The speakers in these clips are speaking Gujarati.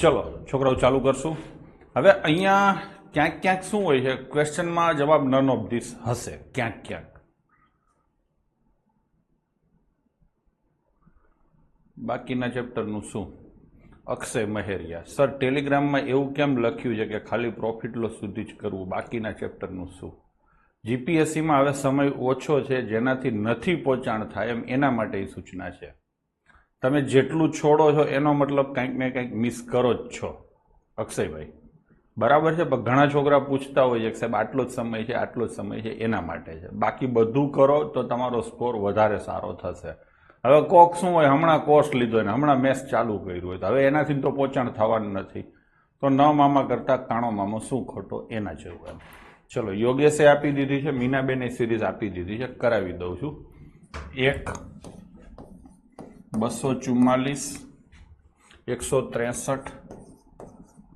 ચલો છોકરાઓ ચાલુ કરશું। હવે અહીંયા ક્યાંક ક્યાંક શું હોય છે, ક્વેશ્ચનમાં જવાબ નન ઓફ ધીસ હશે ક્યાંક ક્યાંક। બાકીના ચેપ્ટરનું શું? અક્ષય મહેરિયા સર ટેલિગ્રામમાં એવું કેમ લખ્યું છે કે ખાલી પ્રોફિટ લોસ સુધી જ કરવું, બાકીના ચેપ્ટરનું શું? જીપીએસસીમાં હવે સમય ઓછો છે, જેનાથી નથી પહોંચાણ થાય એમ એના માટે સૂચના છે। તમે જેટલું છોડો છો એનો મતલબ કંઈક ને કંઈક મિસ કરો જ છો અક્ષયભાઈ, બરાબર છે। પણ ઘણા છોકરા પૂછતા હોય છે કે સાહેબ આટલો જ સમય છે, આટલો જ સમય છે, એના માટે છે। બાકી બધું કરો તો તમારો સ્કોર વધારે સારો થશે। હવે કોક શું હોય, હમણાં કોર્સ લીધો ને હમણાં મેથ્સ ચાલુ કર્યું હોય તો હવે એનાથી તો પહોંચાણ થવાનું નથી, તો ન મામા કરતા કાણો મામો શું ખોટો, એના જેવું એમ। ચલો યોગેશે આપી દીધી છે, મીનાબેને સિરીઝ આપી દીધી છે, કરાવી દઉં છું। 1 244 163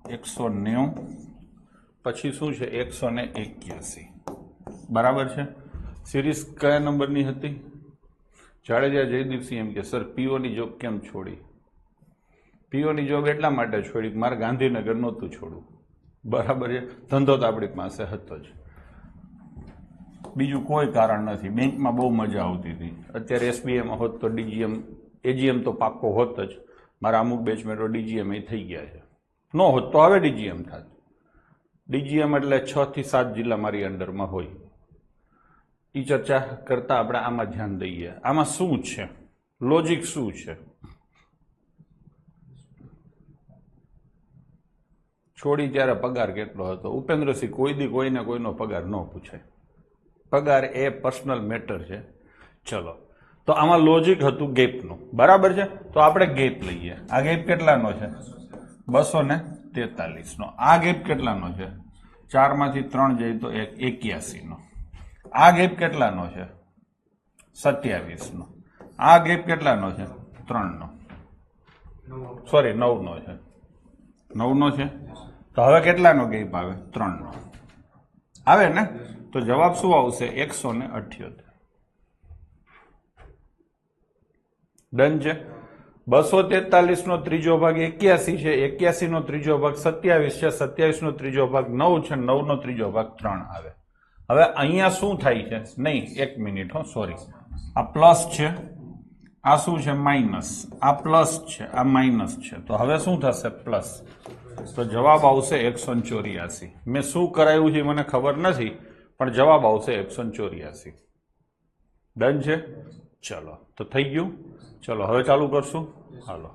190 પછી શું છે 181, બરાબર છે। સિરીઝ કયા નંબરની હતી? જાડેજા જયદીપસિંહ એમ કે સર પીઓની જોબ કેમ છોડી? પીઓની જોબ એટલા માટે છોડી કે મારે ગાંધીનગર નહોતું છોડવું, બરાબર છે। ધંધો તો આપણી પાસે હતો જ, બીજું કોઈ કારણ નથી। બેંકમાં બહુ મજા આવતી હતી, અત્યારે એસબીઆઈમાં હોત તો ડીજીએમ એજીએમ તો પાક્કો હોત જ, મારા અમુક બેચમેટો ડીજીએમ એ થઈ ગયા છે, ન હોત તો હવે ડીજીએમ થાત। ડીજીએમ એટલે 6 થી 7 જિલ્લા મારી અંડરમાં હોય। એ ચર્ચા કરતા આપણે આમાં ધ્યાન દઈએ, આમાં શું છે લોજિક, શું છે? છોડી ત્યારે પગાર કેટલો હતો? ઉપેન્દ્રસિંહ કોઈ દી કોઈને કોઈનો પગાર ન પૂછે, પગાર એ પર્સનલ મેટર છે। ચલો તો આમાં લોજિક હતું ગેપનું, બરાબર છે। તો આપણે ગેપ લઈએ, આ ગેપ કેટલાનો છે? 243 નો। આ ગેપ કેટલાનો છે? 4 માંથી 3 જાય તો 81 નો। આ ગેપ કેટલાનો છે? 27 નો। આ ગેપ કેટલાનો છે? 3 નો, સોરી 9 નો છે, 9 નો છે। તો હવે કેટલાનો ગેપ આવે? 3 નો આવે ને, તો જવાબ શું આવશે? 178। ડન છે। 243 નો ત્રીજો ભાગ 81 છે, 81 નો ત્રીજો ભાગ 27 છે, 27 નો ત્રીજો ભાગ 9 છે, 9 નો ત્રીજો ભાગ 3 આવે। હવે અહીંયા શું થાય છે? નહીં, 1 મિનિટ હો, સોરી, આ પ્લસ છે, આ શું છે? માઇનસ, આ પ્લસ છે, આ માઇનસ છે, તો હવે શું થશે? પ્લસ, તો જવાબ આવશે 184। મેં શું કરાયું છે મને ખબર નથી, પણ જવાબ આવશે 184। ડન છે? ચલો તો થઈ ગયું। ચલો હવે ચાલુ કરશું, હાલો।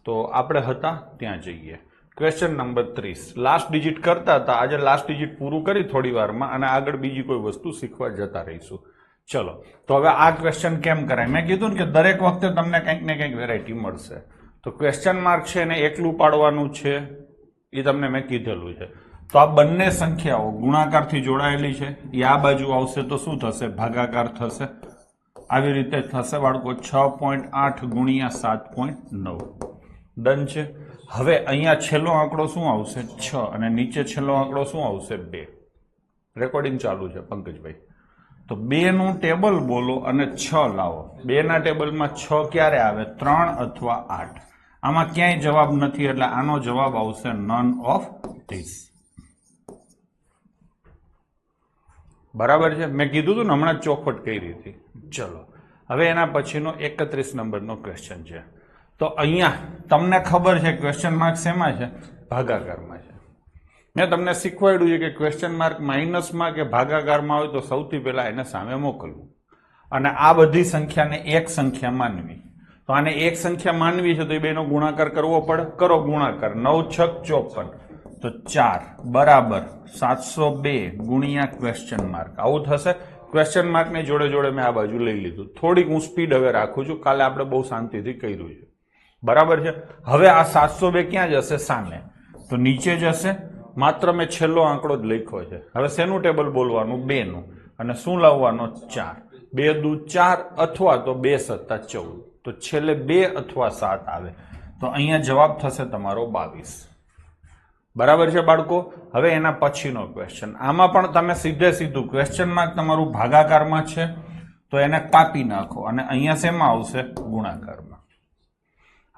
તો આપણે હતા ત્યાં જઈએ, ક્વેશ્ચન નંબર 30। લાસ્ટ ડિજિટ કરતા હતા, આજે લાસ્ટ ડિજિટ પૂરું કરી થોડી વારમાં, અને આગળ બીજી કોઈ વસ્તુ શીખવા જતા રહીશું। ચલો તો હવે આ ક્વેશ્ચન કેમ કરાય? મેં કીધું ને કે દરેક વખતે તમને કંઈક ને કંઈક વેરાયટી મળશે, તો ક્વેશ્ચન માર્ક છે એને એકલું પાડવાનું છે, એ તમને મેં કીધેલું છે। તો આ બંને સંખ્યાઓ ગુણાકારથી જોડાયેલી છે, એ આ બાજુ આવશે તો શું થશે? ભાગાકાર થશે। આવી રીતે થશે બાળકો, 6.8 ગુણ્યા 7.9। ડન છે। હવે અહીંયા છેલ્લો આંકડો શું આવશે? 6, અને નીચે છેલ્લો આંકડો શું આવશે? 2। રેકોર્ડિંગ ચાલુ છે પંકજભાઈ, તો 2 નું ટેબલ બોલો અને 6 લાવો। 2 ના ટેબલમાં 6 ક્યારે આવે? 3 અથવા 8। આમાં ક્યાંય જવાબ નથી, એટલે આનો જવાબ આવશે નન ઓફ ધીસ, બરાબર છે। મેં કીધું હતું ને હમણાં ચોખવટ કરી હતી। ચલો હવે એના પછીનો 31 નંબરનો ક્વેશ્ચન છે। તો અહીંયા તમને ખબર છે ક્વેશ્ચન માર્ક શેમાં છે? ભાગાકારમાં છે। મેં તમને શીખવાડ્યું છે કે ક્વેશ્ચન માર્ક માઇનસમાં કે ભાગાકારમાં હોય તો સૌથી પહેલા એને સામે મોકલવું, અને આ બધી સંખ્યાને એક સંખ્યા માનવી। તો આને એક સંખ્યા માનવી છે તો એ બેનો ગુણાકાર કરવો પડે, કરો ગુણાકાર। 9 6 54, તો 4 બરાબર 702 ગુણ્યા ક્વેશ્ચન માર્ક, આવું થશે। ક્વેશ્ચન માર્કની જોડે જોડે મેં આ બાજુ લઈ લીધું, થોડીક હું સ્પીડ હવે રાખું છું, કાલે આપણે બહુ શાંતિથી કર્યું છે, બરાબર છે। હવે આ 702 ક્યાં જશે? સામે, તો નીચે જશે, માત્ર મેં છેલ્લો આંકડો જ લખ્યો છે। હવે શેનું ટેબલ બોલવાનું? 2 નું, અને શું લાવવાનો? 4। 2 દુ 4, અથવા તો 2 સત્તા 14, તો છેલ્લે 2 અથવા 7 આવે, તો અહીંયા જવાબ થશે તમારો 22, બરાબર છે બાળકો। હવે એના પછીનો ક્વેશ્ચન, આમાં પણ તમે સીધે સીધું ક્વેશ્ચન માર્ક તમારું ભાગાકારમાં છે તો એને કાપી નાખો, અને અહીંયા શેમાં આવશે? ગુણાકારમાં।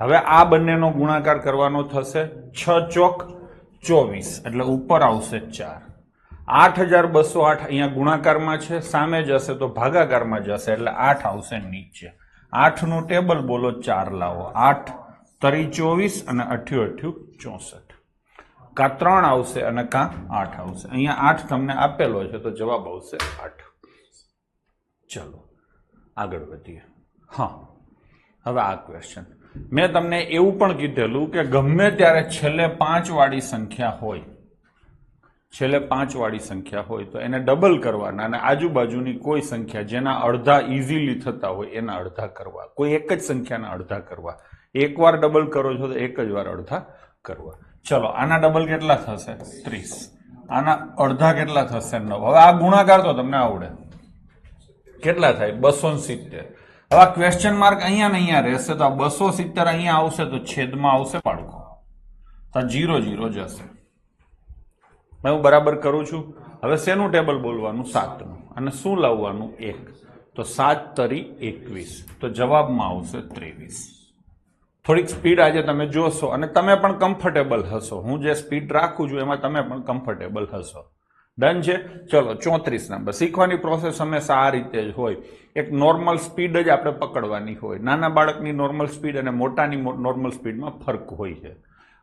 હવે આ બંનેનો ગુણાકાર કરવાનો થશે 6 ચોક 24 એટલે ઉપર આવશે 4. 8208 અહીંયા ગુણાકારમાં છે, સામે જશે તો ભાગાકારમાં જશે એટલે 8 આવશે નીચે. 8 નું ટેબલ બોલો, 4 લાવો. 8 તરી 24 અને 8 8 64. કાં 3 આવશે અને કાં 8 આવશે. અહીંયા 8 તમને આપેલો છે તો જવાબ આવશે 8. ચલો આગળ વધીએ. હા, હવે આ ક્વેશ્ચન મેં તમને એવું પણ કીધેલું કે ગમે ત્યારે છેલ્લે 5 વાળી સંખ્યા હોય, છેલ્લે 5 વાળી સંખ્યા હોય તો એને ડબલ કરવાના અને આજુબાજુની કોઈ સંખ્યા જેના અડધા ઇઝીલી થતા હોય એના અડધા કરવા. કોઈ એક જ સંખ્યાના અડધા કરવા. એકવાર ડબલ કરો છો તો એક જ વાર અડધા કરવા. ચલો આના ડબલ કેટલા થશે? 30. આના અડધા કેટલા થશે? 9. હવે આ ગુણાકાર તો તમને આવડે. કેટલા થાય? 270. હવે આ ક્વેશ્ચન માર્ક અહીંયા ને અહીંયા રહેશે તો આ 270 અહીંયા આવશે તો છેદમાં આવશે પાડકો, તો 0 0 જશે. હું બરાબર કરું છું. હવે શેનું ટેબલ બોલવાનું? 7 નું. અને શું લાવવાનું? 1. તો 7 તરી 21 તો જવાબમાં આવશે 23. થોડીક સ્પીડ આજે તમે જોશો અને તમે પણ કમ્ફર્ટેબલ હશો. હું જે સ્પીડ રાખું છું એમાં તમે પણ કમ્ફર્ટેબલ હશો. ડન છે? ચલો 34 નંબર. શીખવાની પ્રોસેસ હંમેશા આ રીતે જ હોય. એક નોર્મલ સ્પીડ જ આપણે પકડવાની હોય. નાના બાળકની નોર્મલ સ્પીડ અને મોટાની નોર્મલ સ્પીડમાં ફરક હોય છે.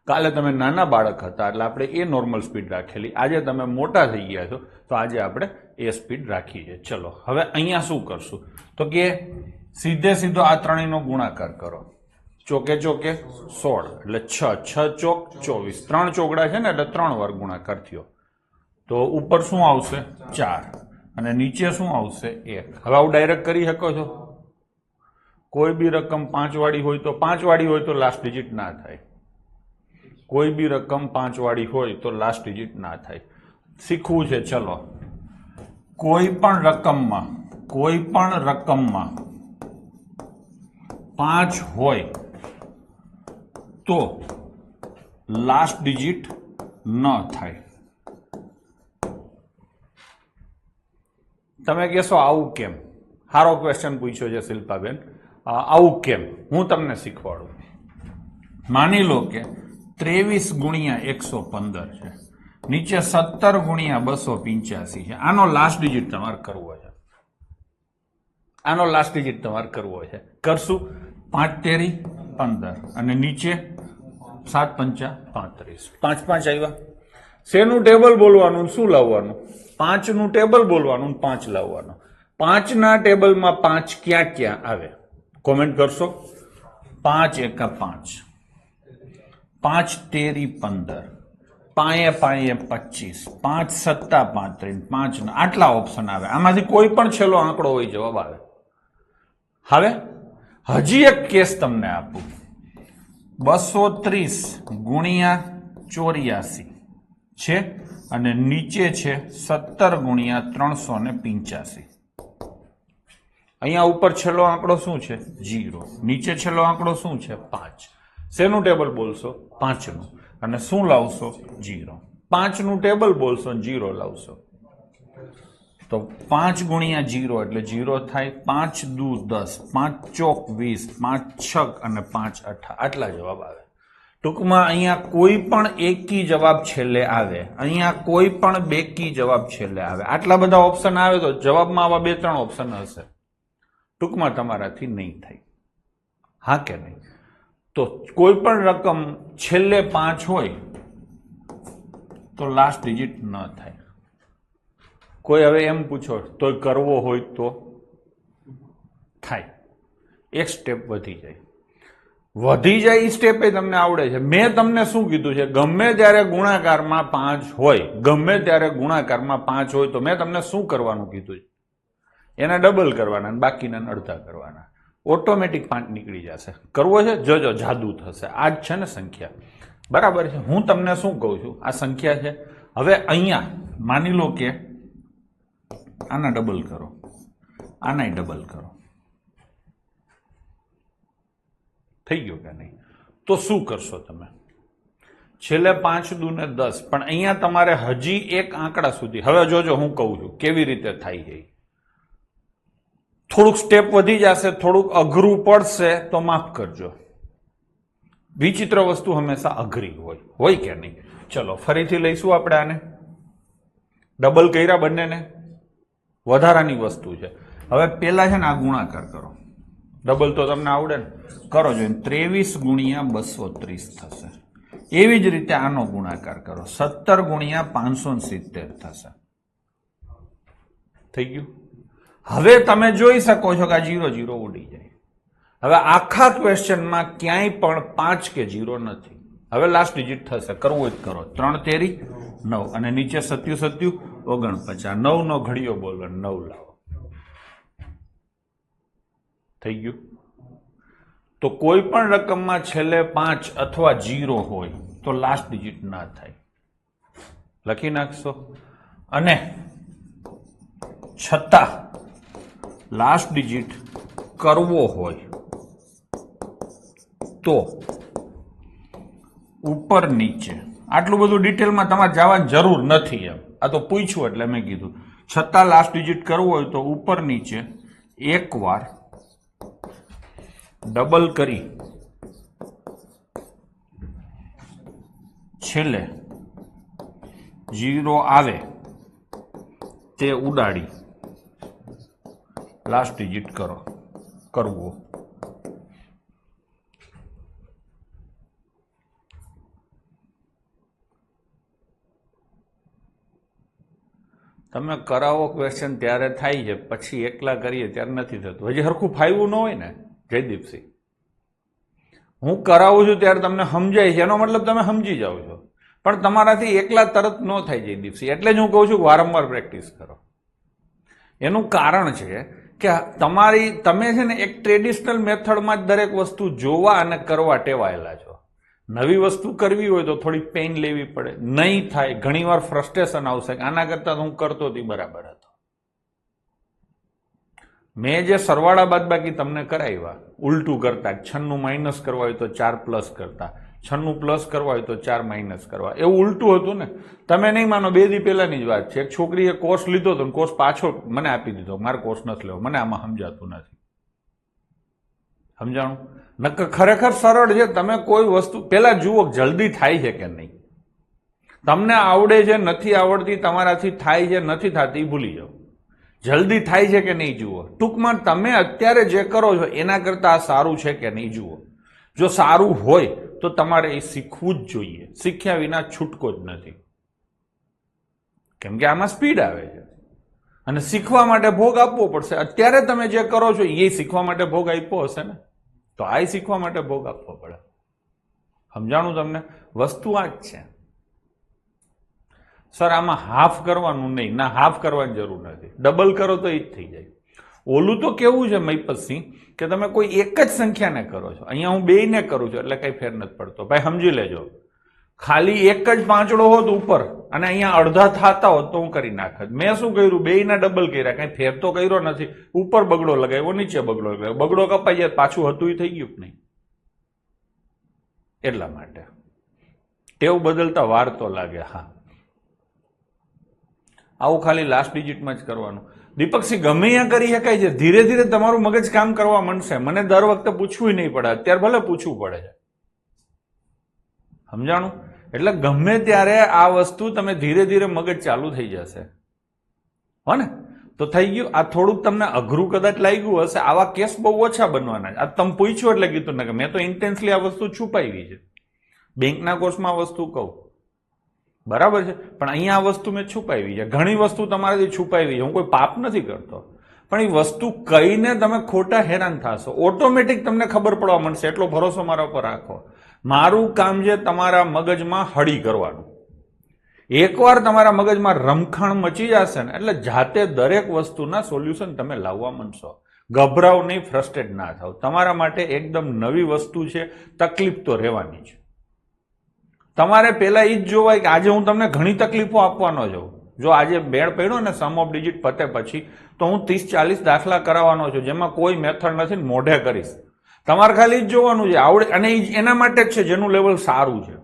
કાલે તમે નાના બાળક હતા એટલે આપણે એ નોર્મલ સ્પીડ રાખેલી. આજે તમે મોટા થઈ ગયા છો તો આજે આપણે એ સ્પીડ રાખી છે. ચલો હવે અહીંયા શું કરશું તો કે સીધે સીધો આ ત્રણેયનો ગુણાકાર કરો. ચોકે ચોકે 16 એટલે 6 6 ચોક 24. 3 ચોકડા છે ને એટલે 3 વાર ગુણાકાર થયો. તો ઉપર શું આવશે? 4 અને નીચે શું આવશે? 1. હવે આવું ડાયરેક્ટ કરી શકો છો. કોઈ બી રકમ 5 વાળી હોય તો 5 વાળી હોય તો લાસ્ટ ડિજિટ ના થાય. કોઈ બી રકમ 5 વાળી હોય તો લાસ્ટ ડિજિટ ના થાય. શીખવું છે. ચલો કોઈ પણ રકમમાં 5 હોય તો લાસ્ટ ડિજિટ ન થાય. તમે કહેશો આવું કેમ? સારો ક્વેશ્ચન પૂછ્યો છે શિલ્પાબેન. આવું કેમ હું તમને શીખવાડું. માની લો કે 23 ગુણ્યા 115 છે, નીચે 17 ગુણ્યા 285 છે. આનો લાસ્ટ ડિજિટ તમારે કરવો છે. આનો લાસ્ટ ડિજિટ તમારે કરવો છે. કરશું 5 તેરી 15 અને નીચે 7 પંચા 35. 5 5 આવ્યા. શેનું ટેબલ બોલવાનું? શું લાવવાનું? 5 નું ટેબલ બોલવાનું, 5 લાવવાનું. 5 ના ટેબલમાં 5 ક્યાં ક્યાં આવે? કોમેન્ટ કરશો. 5 એકા 5, 5 તેરી 15, પાયે પાયે 25, 5 સત્તા 35, 5 આટલા ઓપ્શન આવે. આમાંથી કોઈ પણ છેલ્લો આંકડો હોય જવાબ આવે. હવે હજી એક કેસ તમને આપું. 230 ગુણ્યા 84 છે અને નીચે છે 17 ગુણ્યા 385. અહીંયા ઉપર છેલ્લો આંકડો શું છે? 0. નીચે છેલ્લો આંકડો શું છે? 5. શેનું ટેબલ બોલશો? 5 નું. અને શું લાવશો? 0. 5 નું ટેબલ બોલશો, 0 લાવશો. તો 5 ગુણ્યા 0 એટલે 0 થાય. 5 દુ 10, 5 ચોક 20, 5 છક અને 5 8. આટલા જવાબ આવે. ટૂંકમાં અહીંયા કોઈ પણ એકી જવાબ છેલ્લે આવે, અહીંયા કોઈ પણ બેકી જવાબ છેલ્લે આવે. આટલા બધા ઓપ્શન આવે તો જવાબમાં આવા 2-3 ઓપ્શન હશે. ટૂંકમાં તમારાથી નહીં થાય. હા કે નહીં? તો કોઈ પણ રકમ છેલ્લે 5 હોય તો લાસ્ટ ડિજિટ ન થાય. કોઈ હવે એમ પૂછો તો કરવો હોય તો થાય. એક સ્ટેપ વધી જાય. વધી જાય એ સ્ટેપ એ તમને આવડે છે. મેં તમને શું કીધું છે? ગમે ત્યારે ગુણાકારમાં 5 હોય, ગમે ત્યારે ગુણાકારમાં 5 હોય તો મેં તમને શું કરવાનું કીધું છે? એના ડબલ કરવાના અને બાકીના અડધા કરવાના. ઓટોમેટિક 5 નીકળી જશે. કરવો છે? જોજો જાદુ થશે. આ જ છે ને સંખ્યા. બરાબર છે? હું તમને શું કહું છું? આ સંખ્યા છે. હવે અહીંયા માની લો કે આના ડબલ કરો, આનાય ડબલ કરો. થઈ ગયું કે નહીં? તો શું કરશો તમે? છેલ્લે 5 દુ ને 10. પણ અહીંયા તમારે હજી એક આંકડા સુધી. હવે જોજો હું કહું છું કેવી રીતે થાય છે. થોડુંક સ્ટેપ વધી જશે, થોડુંક અઘરું પડશે તો માફ કરજો. વિચિત્ર વસ્તુ હંમેશા અઘરી હોય કે નહીં? ચલો ફરીથી લઈશું આપણે આને. ડબલ કર્યા બંનેને, વધારાની વસ્તુ છે. હવે પેલા છે ને આ ગુણાકાર કરો. ડબલ તો તમને આવડે ને, કરો જોઈએ. 23 ગુણ્યા 230 થશે. એવી જ રીતે આનો ગુણાકાર કરો. 17 ગુણ્યા 570 થશે. થઈ ગયું? હવે તમે જોઈ શકો છો કે આ 0 0 ઉડી જાય. હવે આખા ક્વેશ્ચનમાં ક્યાંય પણ 5 કે 0 નથી. હવે લાસ્ટ ડિજિટ થશે. કરવું હોય કરો. 3 તેરી 9 અને નીચે 7 7 49. 9 નો ઘડિયો બોલો, 9 લાવો. થઈ ગયું? તો કોઈ પણ રકમમાં છેલ્લે 5 અથવા 0 હોય તો લાસ્ટ ડિજિટ ના થાય. લખી નાખશો. અને છતાં લાસ્ટ ડિજિટ કરવો હોય તો ઉપર નીચે, આટલું બધું ડિટેલમાં તમારે જવાની જરૂર નથી. એમ આ તો પૂછ્યું એટલે મેં કીધું. છતાં લાસ્ટ ડિજિટ કરવું હોય તો ઉપર નીચે એકવાર ડબલ કરી છેલ્લે 0 આવે તે ઉડાડી લાસ્ટ ડિજિટ કરવો. તમે કરાવો ક્વેશ્ચન ત્યારે થાય છે, પછી એકલા કરીએ ત્યારે નથી થતું. હજી હરખું ફાવ્યું ન હોય ને જયદીપસિંહ, હું કરાવું છું ત્યારે તમને સમજાય છે, એનો મતલબ તમે સમજી જાઓ છો, પણ તમારાથી એકલા તરત ન થાય જયદીપસિંહ. એટલે જ હું કહું છું વારંવાર પ્રેક્ટિસ કરો. એનું કારણ છે કે તમે છે ને એક ટ્રેડિશનલ મેથડમાં જ દરેક વસ્તુ જોવા અને કરવા ટેવાયેલા છો. નવી વસ્તુ કરવી હોય તો થોડી પેઇન લેવી પડે. નહીં થાય, ઘણીવાર ફ્રસ્ટ્રેશન આવશે કે આના કરતા હું કરતો હતી બરાબર હતો. મેં જે સરવાળા બાદબાકી તમને કરાવ્યા ઉલટું કરતા, 96 માઇનસ કરવા હોય તો 4 પ્લસ કરતા, 96 પ્લસ કરવા હોય તો 4 માઇનસ કરવા, એવું ઉલટું હતું ને. તમે નહીં માનો, 2 દી પહેલાની જ વાત છે. એક છોકરીએ કોર્સ લીધો હતો, કોર્સ પાછો મને આપી દીધો. મારે કોર્સ નથી લેવો, મને આમાં સમજાતું નથી. સમજાણું? નકર ખરેખર સરળ છે. તમે કોઈ વસ્તુ પેલા જુઓ જલ્દી થાય છે કે નહીં. તમને આવડે છે, નથી આવડતી, તમારાથી થાય છે, નથી થતી, ભૂલી જાઓ. જલ્દી થાય છે કે નહીં જુઓ. ટૂંકમાં તમે અત્યારે જે કરો છો એના કરતા આ સારું છે કે નહીં જુઓ. જો સારું હોય તો તમારે એ શીખવું જ જોઈએ. શીખ્યા વિના છૂટકો જ નથી. કેમ કે આમાં સ્પીડ આવે છે અને શીખવા માટે ભોગ આપવો પડશે. અત્યારે તમે જે કરો છો એ શીખવા માટે ભોગ આપ્યો હશે ને, તો આ શીખવા માટે ભોગ આપવો પડે. સમજાણું તમને? વસ્તુ આ જ છે. સર આમાં હાફ કરવાનું નહીં, ના હાફ કરવાની જરૂર નથી. ડબલ કરો તો એ જ થઈ જાય. ઓલું તો કેવું છે મહિપતસિંહ કે તમે કોઈ એક જ સંખ્યાને કરો છો. અહીંયા હું 2 ને કરું છું એટલે કઈ ફેર નથી પડતો. ભાઈ સમજી લેજો, ખાલી એક જ પાંચડો હોત ઉપર અને અહીંયા અડધા થતા હોત તો હું કરી નાખત. મેં શું કર્યું, 2 ના ડબલ કર્યા. કઈ ફેર તો કર્યો નથી. ઉપર બગડો લગાવ્યો, નીચે બગડો લગાવ્યો. બગડો કપાઈ જાય, પાછું હતું એ થઈ ગયું કે નહીં. એટલા માટે ટેવ બદલતા વાર તો લાગે. હા, આવું ખાલી લાસ્ટ ડિજિટમાં જ કરવાનું. દીપકસિંહ ગમે ત્યાં કરી શકાય છે. ધીરે ધીરે તમારું મગજ કામ કરવા માંડશે. મને દર વખતે પૂછવું નહીં પડે. અત્યારે ભલે પૂછવું પડે છે. સમજાણું? એટલે ગમે ત્યારે આ વસ્તુ તમે ધીરે ધીરે મગજ ચાલુ થઈ જશે. હો ને? તો થઈ ગયું. આ થોડુંક તમને અઘરું કદાચ લાગ્યું હશે. આવા કેસ બહુ ઓછા બનવાના છે. આ તમે પૂછ્યું એટલે કીધું ને કે મેં તો ઇન્ટેન્સલી આ વસ્તુ છુપાવી છે. બેંકના કોર્સમાં આ વસ્તુ કહું બરાબર છે, પણ અહીંયા આ વસ્તુ મેં છુપાવી છે. ઘણી વસ્તુ તમારાથી છુપાવી છે. હું કોઈ પાપ નથી કરતો, પણ એ વસ્તુ કહીને તમે ખોટા હેરાન થશો. ઓટોમેટિક તમને ખબર પડવા માંડશે. એટલો ભરોસો મારા ઉપર રાખો. મારું કામ છે તમારા મગજમાં હળી કરવાનું. એકવાર તમારા મગજમાં રમખાણ મચી જશે ને એટલે જાતે દરેક વસ્તુના સોલ્યુશન તમે લાવવા માંડશો. ગભરાવ નહીં, ફ્રસ્ટ્રેટ ના થાવ. તમારા માટે એકદમ નવી વસ્તુ છે, તકલીફ તો રહેવાની છે. તમારે પહેલા એ જ જોવાય કે આજે હું તમને ઘણી તકલીફો આપવાનો છું. જો આજે બેડ પડ્યો ને સમ ઓફ ડિજિટ પતે પછી, તો હું 30-40 દાખલા કરાવવાનો છું જેમાં કોઈ મેથડ નથી, મોઢે કરીશ. તમારે ખાલી જ જોવાનું છે આવડે, અને એના માટે જ છે જેનું લેવલ સારું છે.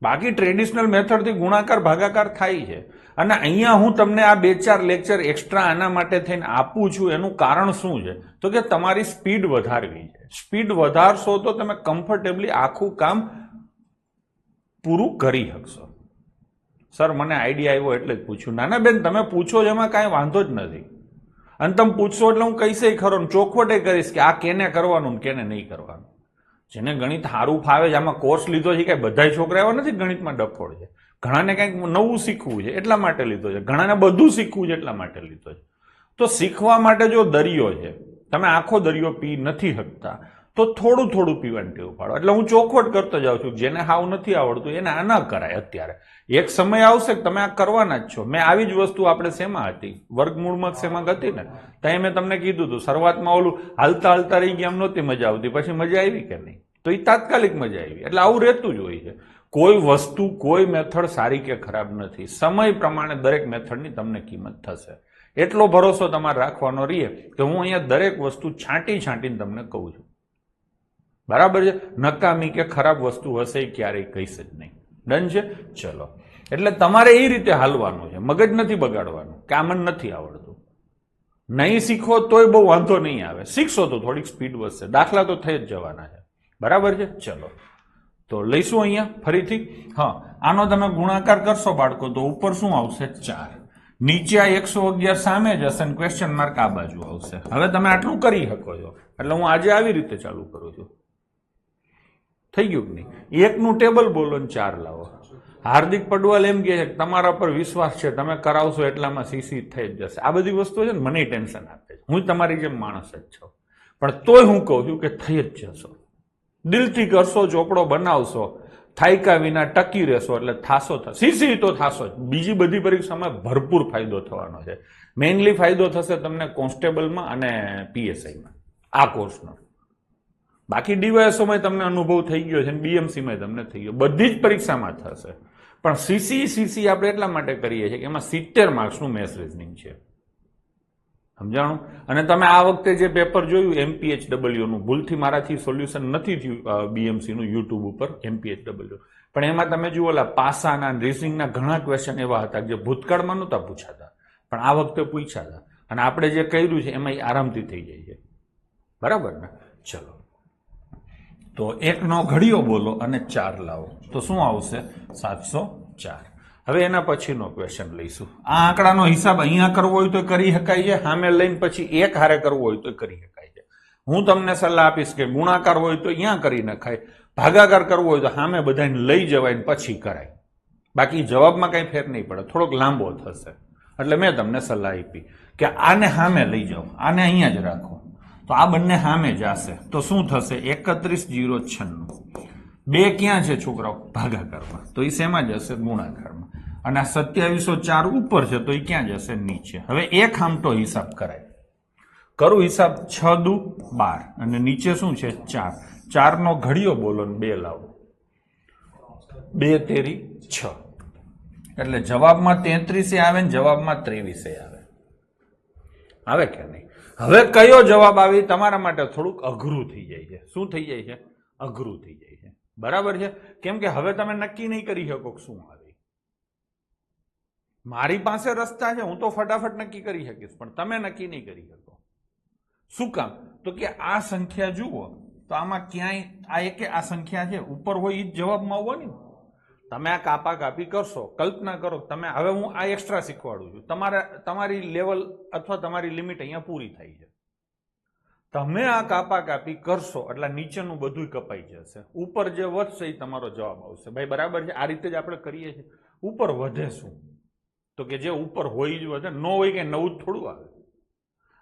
બાકી ટ્રેડિશનલ મેથડથી ગુણાકાર ભાગાકાર થાય છે. અને અહીંયા હું તમને આ 2-4 લેક્ચર એક્સ્ટ્રા આના માટે થઈને આપું છું. એનું કારણ શું છે? તો કે તમારી સ્પીડ વધારવી છે. સ્પીડ વધારશો તો તમે કમ્ફર્ટેબલી આખું કામ પૂરું કરી શકશો. સર મને આઈડિયા આવ્યો એટલે જ પૂછ્યું. નાના બેન તમે પૂછો એમાં કાંઈ વાંધો જ નથી, અને તમે પૂછશો એટલે હું કહીશ ખરો ને ચોખવટે કરીશ કે આ કેને કરવાનું ને કેને નહીં કરવાનું. જેને ગણિત સારું ફાવે છે, આમાં કોર્સ લીધો છે, કાંઈ બધા છોકરા એવા નથી ગણિતમાં ડફોડ છે. ઘણાને કંઈક નવું શીખવું છે એટલા માટે લીધો છે, ઘણાને બધું શીખવું છે એટલા માટે લીધો છે. તો શીખવા માટે જો દરિયો છે, તમે આખો દરિયો પી નથી શકતા તો થોડું થોડું પીવાની ટેવ પાડો. એટલે હું ચોખવટ કરતો જાઉં છું, જેને હાવ નથી આવડતું એને આ ન કરાય. અત્યારે એક સમય આવશે કે તમે આ કરવાના જ છો. મેં આવી જ વસ્તુ આપણે શેમાં હતી, વર્ગમૂળમાં શેમાં હતી ને, ત્યાં મેં તમને કીધું હતું શરૂઆતમાં ઓલું હાલતા હાલતા રહી ગયા એમ નહોતી મજા આવતી, પછી મજા આવી કે નહીં? તો એ તાત્કાલિક મજા આવી. એટલે આવું રહેતું જ હોય છે. કોઈ વસ્તુ કોઈ મેથડ સારી કે ખરાબ નથી, સમય પ્રમાણે દરેક મેથડની તમને કિંમત થશે. એટલો ભરોસો તમારે રાખવાનો રહીએ કે હું અહીંયા દરેક વસ્તુ છાંટી છાંટીને તમને કહું છું. બરાબર છે? નકામી કે ખરાબ વસ્તુ હશે એ ક્યારેય કહીશ જ નહીં. ડન છે? ચલો, એટલે તમારે એ રીતે હાલવાનું છે, મગજ નથી બગાડવાનું કે આ મને નથી આવડતું. નહીં શીખો તોય બહુ વાંધો નહીં આવે, શીખશો તો થોડીક સ્પીડ વધશે, દાખલા તો થઈ જ જવાના છે. બરાબર છે? ચલો તો લઈશું અહીંયા ફરીથી. હા, આનો તમે ગુણાકાર કરશો બાળકો તો ઉપર શું આવશે? 4. નીચે આ 111 સામે જશે અને ક્વેશ્ચન માર્ક આ બાજુ આવશે. હવે તમે આટલું કરી શકો છો, એટલે હું આજે આવી રીતે ચાલુ કરું છું. થઈ ગયું કે નહીં? 1 નું ટેબલ બોલો ને 4 લાવો. હાર્દિક પડવાલ એમ કહે છે કે તમારા પર વિશ્વાસ છે, તમે કરાવશો એટલામાં સીસી થઈ જ જશે. આ બધી વસ્તુ છે ને મને ટેન્શન આપે છે, હું તમારી જેમ માણસ જ છું, પણ તોય હું કહું છું કે થઈ જ જશો. દિલથી કરશો, ચોપડો બનાવશો, થાયકા વિના ટકી રહેશો એટલે થાશો. સીસી તો થાશો જ. બીજી બધી પરીક્ષામાં ભરપૂર ફાયદો થવાનો છે. મેઇનલી ફાયદો થશે તમને કોન્સ્ટેબલમાં અને પીએસઆઈમાં આ કોર્સનો. બાકી ડીવાયએસઓમાં તમને અનુભવ થઈ ગયો છે, બીએમસીમાં તમને થઈ ગયો, બધી જ પરીક્ષામાં થશે. પણ સીસી આપણે એટલા માટે કરીએ છીએ કે એમાં 70 માર્ક્સનું મેથ્સ રીઝનિંગ છે. સમજાણું? અને તમે આ વખતે જે પેપર જોયું MPHW નું, ભૂલથી મારાથી સોલ્યુશન નથી થયું બીએમસી નું યુટ્યુબ ઉપર MPHW, પણ એમાં તમે જુઓ ઓલા પાસાના રીઝનિંગના ઘણા ક્વેશ્ચન એવા હતા જે ભૂતકાળમાં નહોતા પૂછાતા પણ આ વખતે પૂછ્યા હતા. અને આપણે જે કર્યું છે એમાં આરામથી થઈ જાય છે. બરાબર ને? ચલો તો 1 નો ઘડિયો બોલો અને 4 લાવો તો શું આવશે? 704. હવે એના પછીનો ક્વેશ્ચન લઈશું. આ આંકડાનો હિસાબ અહીંયા કરવો હોય તો કરી શકાય છે, સામે લઈને પછી એક હારે કરવો હોય તો કરી શકાય છે. હું તમને સલાહ આપીશ કે ગુણાકાર હોય તો અહીંયા કરી નખાય, ભાગાકાર કરવો હોય તો સામે બધાને લઈ જવાય ને પછી કરાય. બાકી જવાબમાં કઈ ફેર નહીં પડે, થોડોક લાંબો થશે. એટલે મેં તમને સલાહ આપી કે આને સામે લઈ જાઓ, આને અહીંયા જ રાખો તો આ બંને સામે જશે તો શું થશે? 31,096. 2 ક્યાં છે છોકરાઓ? ભાગાકારમાં. તો એ શેમાં જશે? ગુણાકારમાં. અને આ 2704 ઉપર છે તો એ ક્યાં જશે? નીચે. હવે એક આમટો હિસાબ કરાય. કરું હિસાબ? 6 દુ 12 અને નીચે શું છે? 4. 4 નો ઘડિયો બોલો ને 2 લાવો. 2 તેરી 6. એટલે જવાબમાં 33 આવે ને જવાબમાં 23 આવે. આવે કે નહીં? હવે કયો જવાબ આવે તમારા માટે થોડુંક અઘરું થઈ જાય છે. શું થઈ જાય છે? અઘરું થઈ જાય છે. બરાબર છે? કેમ કે હવે તમે નક્કી નહીં કરી શકો શું આવે. મારી પાસે રસ્તા છે, હું તો ફટાફટ નક્કી કરી શકીશ, પણ તમે નક્કી નહીં કરી શકો. શું કામ? તો કે આ સંખ્યા જુઓ તો આમાં ક્યાંય આ એકે આ સંખ્યા છે ઉપર હોય એ જ જવાબમાં આવવાની. તમે આ કાપા કાપી કરશો, કલ્પના કરો તમે. હવે હું આ એક્સ્ટ્રા શીખવાડું છું. તમારી લેવલ અથવા તમારી લિમિટ અહીંયા પૂરી થઈ છે. તમે આ કાપા કાપી કરશો એટલે નીચેનું બધું કપાઈ જશે, ઉપર જે વધશે એ તમારો જવાબ આવશે. ભાઈ બરાબર છે? આ રીતે જ આપણે કરીએ છીએ. ઉપર વધે શું? તો કે જે ઉપર હોય જ વધે, ન હોય કે નવું જ થોડું આવે.